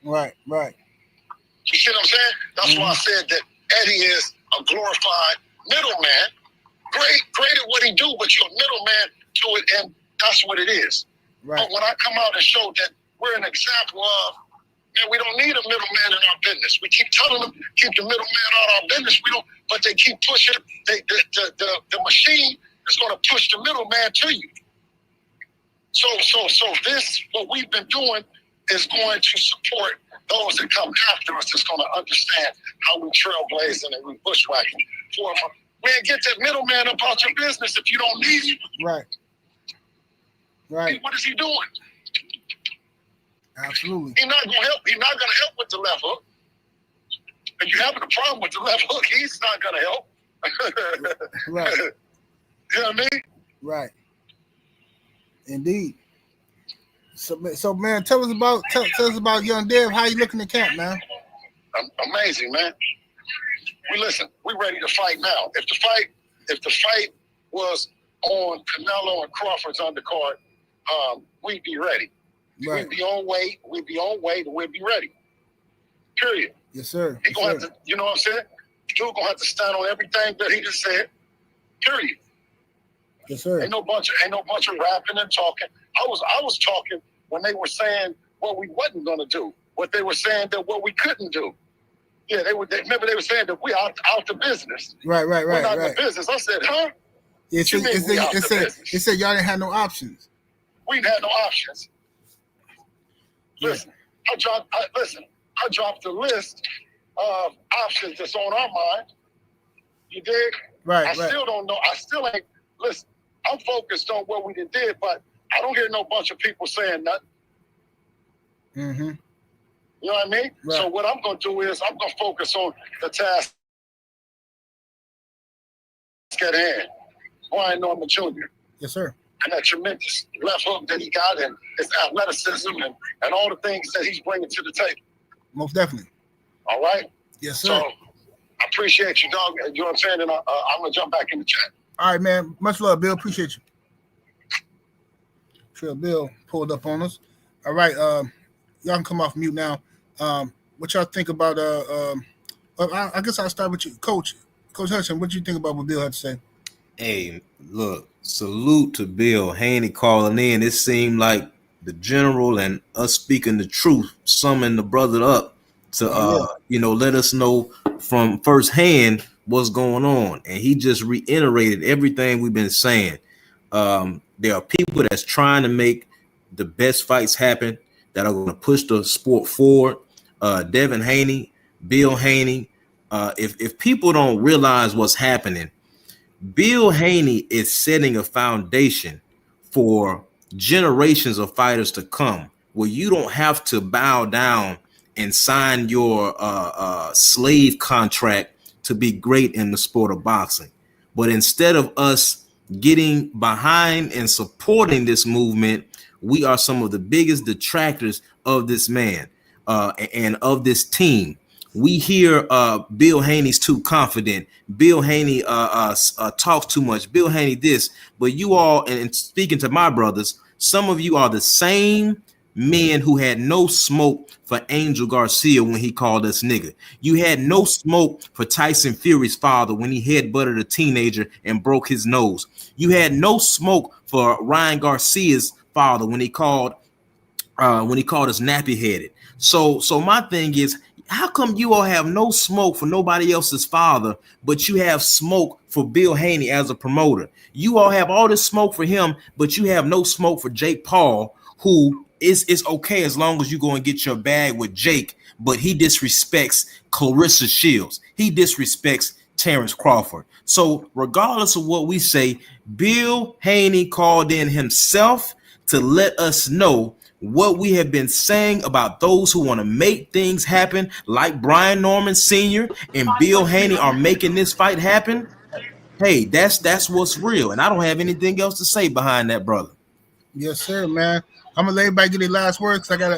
Right. You see what I'm saying? That's why I said that Eddie is a glorified middleman. Great at what he do, but you're a middleman to it, and that's what it is. Right. But when I come out and show that we're an example of, man, we don't need a middleman in our business. We keep telling them, keep the middleman out of our business. We don't, but they keep pushing. The machine is going to push the middleman to you. So this, what we've been doing, is going to support those that come after us. That's going to understand how we trailblazing and we bushwhacking. Man, get that middleman up out your business if you don't need him. Right. Right. What is he doing? Absolutely. He's not gonna help. He's not gonna help with the left hook. If you're having a problem with the left hook, he's not gonna help. Right. You know what I mean? Right. Indeed. So man, tell us about young Dev. How you looking at camp, man? Amazing, man. We ready to fight now. If the fight was on Canelo and Crawford's undercard, we'd be ready. Right. We'd be on weight, and we'd be ready. Period. Yes, sir. He gonna have to, you know what I'm saying? Dude gonna have to stand on everything that he just said. Period. Yes, sir. Ain't no bunch of rapping and talking. I was talking when they were saying what we wasn't gonna do. What they were saying that what we couldn't do. Yeah, remember they were saying that we out the business. Right. We're not in the business. I said, huh? It said y'all didn't have no options. We didn't have no options. Listen, I dropped the list of options that's on our mind. You dig? Right. I still don't know. I still ain't. Listen, I'm focused on what we did, but I don't hear no bunch of people saying nothing. Mm-hmm. You know what I mean? Right. So what I'm going to do is I'm going to focus on the task at hand. Brian Norman Jr. Yes, sir. And that tremendous left hook that he got and his athleticism and all the things that he's bringing to the table. Most definitely. All right? Yes, sir. So I appreciate you, dog. You know what I'm saying? And I'm going to jump back in the chat. All right, man. Much love, Bill. Appreciate you. Sure, Bill pulled up on us. All right. Y'all can come off mute now. What y'all think about I guess I'll start with you, Coach Hudson. What do you think about what Bill had to say? Hey, look, salute to Bill Haney calling in. It seemed like the general and us speaking the truth summoned the brother up to let us know from firsthand what's going on. And he just reiterated everything we've been saying. There are people that's trying to make the best fights happen, that are going to push the sport forward. Devin Haney, Bill Haney. If people don't realize what's happening, Bill Haney is setting a foundation for generations of fighters to come, where you don't have to bow down and sign your slave contract to be great in the sport of boxing. But instead of us getting behind and supporting this movement, we are some of the biggest detractors of this man and of this team. We hear Bill Haney's too confident. Bill Haney talks too much. Bill Haney this. But you all, and speaking to my brothers, some of you are the same men who had no smoke for Angel Garcia when he called us nigga. You had no smoke for Tyson Fury's father when he headbutted a teenager and broke his nose. You had no smoke for Ryan Garcia's father when he called us nappy headed. So my thing is, how come you all have no smoke for nobody else's father, but you have smoke for Bill Haney as a promoter? You all have all this smoke for him, but you have no smoke for Jake Paul, who is okay as long as you go and get your bag with Jake, but he disrespects Clarissa Shields. He disrespects Terrence Crawford. So regardless of what we say, Bill Haney called in himself to let us know what we have been saying about those who want to make things happen, like Brian Norman Sr. and Bill Haney are making this fight happen. Hey, that's what's real, and I don't have anything else to say behind that, brother. Yes, sir, man. I'm gonna let everybody get their last words. I got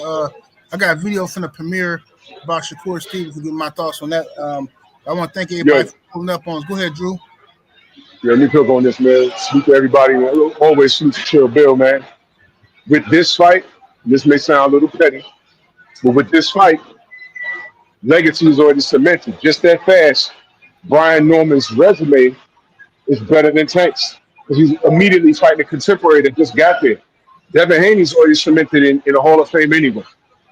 a video from the premiere about Shakur Stevens to give my thoughts on that. I want to thank everybody for pulling up on us. Go ahead, Drew. Yeah, let me cook on this, man. Salute to everybody. Always salute to Chill Bill, man. With this fight, this may sound a little petty, but with this fight, legacy is already cemented. Just that fast, Brian Norman's resume is better than Tank's. He's immediately fighting a contemporary that just got there. Devin Haney's already cemented in the Hall of Fame anyway.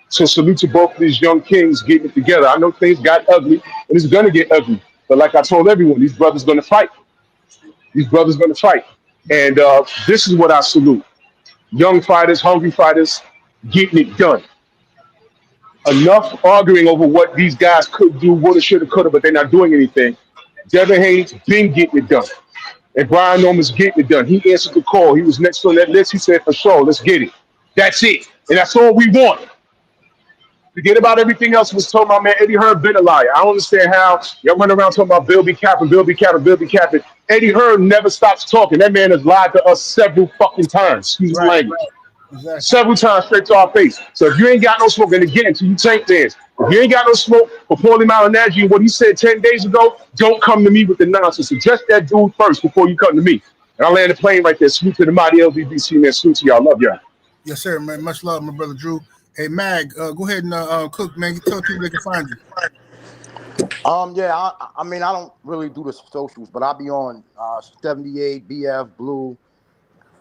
So salute to both of these young kings getting it together. I know things got ugly, and it's going to get ugly. But like I told everyone, these brothers going to fight. These brothers going to fight. And this is what I salute. Young fighters, hungry fighters, getting it done. Enough arguing over what these guys could do, woulda, shoulda, coulda, but they're not doing anything. Devin Haney's been getting it done. And Brian Norman's getting it done. He answered the call. He was next on that list. He said, for sure, let's get it. That's it. And that's all we want. Forget about everything else was told about, man. Eddie Hearn been a liar. I don't understand how y'all run around talking about Bill be capping, Bill be capping, Bill be capping. Eddie Hearn never stops talking. That man has lied to us several fucking times. Excuse the language. Exactly. Several times straight to our face. So if you ain't got no smoke, and again, until you tank this, if you ain't got no smoke for Paulie Malignaggi and what he said 10 days ago, don't come to me with the nonsense. Suggest that dude first before you come to me. And I land the plane right there. Salute to the mighty LDBC, man. Salute to y'all. Love y'all. Yes, sir, man. Much love, my brother Drew. Hey, Mag, go ahead and cook, man. Tell people they can find you. Yeah, I mean, I don't really do the socials, but I'll be on 78, BF, Blue,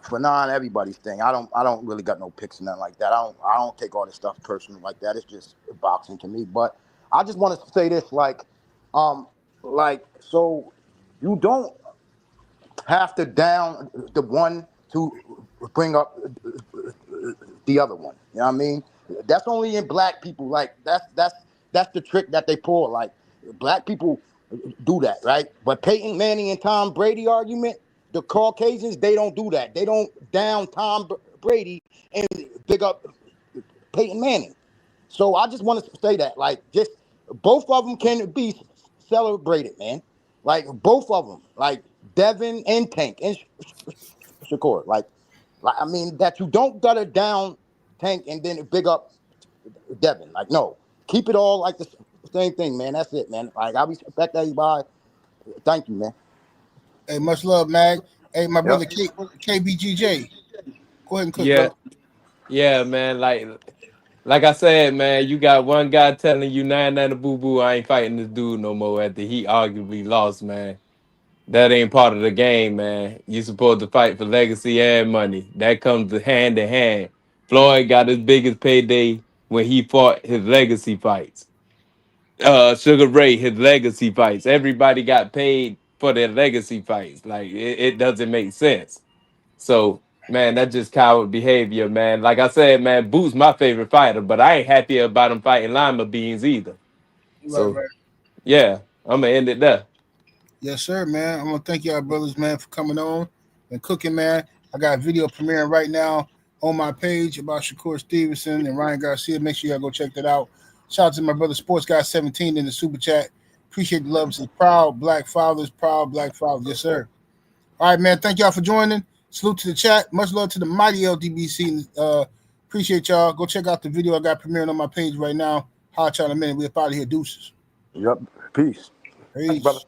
Fanon, everybody's thing. I don't really got no pics and nothing like that. I don't take all this stuff personal like that. It's just boxing to me. But I just want to say this, so you don't have to down the one to bring up the other one. You know what I mean? That's only in black people. Like that's the trick that they pull. Like black people do that, right? But Peyton Manning and Tom Brady argument, the Caucasians, they don't do that. They don't down Tom Brady and big up Peyton Manning. So I just want to say that, like, just both of them can be celebrated, man. Like both of them, like Devin and Tank and Shakur. Like I mean, that you don't gotta down Tank and then big up Devin. Like, no, keep it all like the same thing, man. That's it, man. Like, I respect everybody. Thank you, man. Hey, much love, Mag. Hey, my brother KBGJ. Go ahead and cook, Yeah, bro. yeah, man. Like I said, man, you got one guy telling you, nah, boo boo, I ain't fighting this dude no more after he arguably lost, man. That ain't part of the game, man. You supposed to fight for legacy and money. That comes hand in hand. Floyd got his biggest payday when he fought his legacy fights. Sugar Ray, his legacy fights. Everybody got paid for their legacy fights. Like, it doesn't make sense. So, man, that's just coward behavior, man. Like I said, man, Boots my favorite fighter, but I ain't happy about him fighting Lima Beans either. So, yeah, I'm going to end it there. Yes, sir, man. I'm gonna thank y'all brothers, man, for coming on and cooking, man. I got a video premiering right now on my page about Shakur Stevenson and Ryan Garcia. Make sure y'all go check that out. Shout out to my brother Sports Guy 17 in the super chat. Appreciate the love. Says proud black fathers, yes, sir. All right, man. Thank y'all for joining. Salute to the chat. Much love to the mighty LDBC. Appreciate y'all. Go check out the video I got premiering on my page right now. Holla at y'all in a minute. We up out of here. Deuces. Yep. Peace. Peace. Thanks, brother.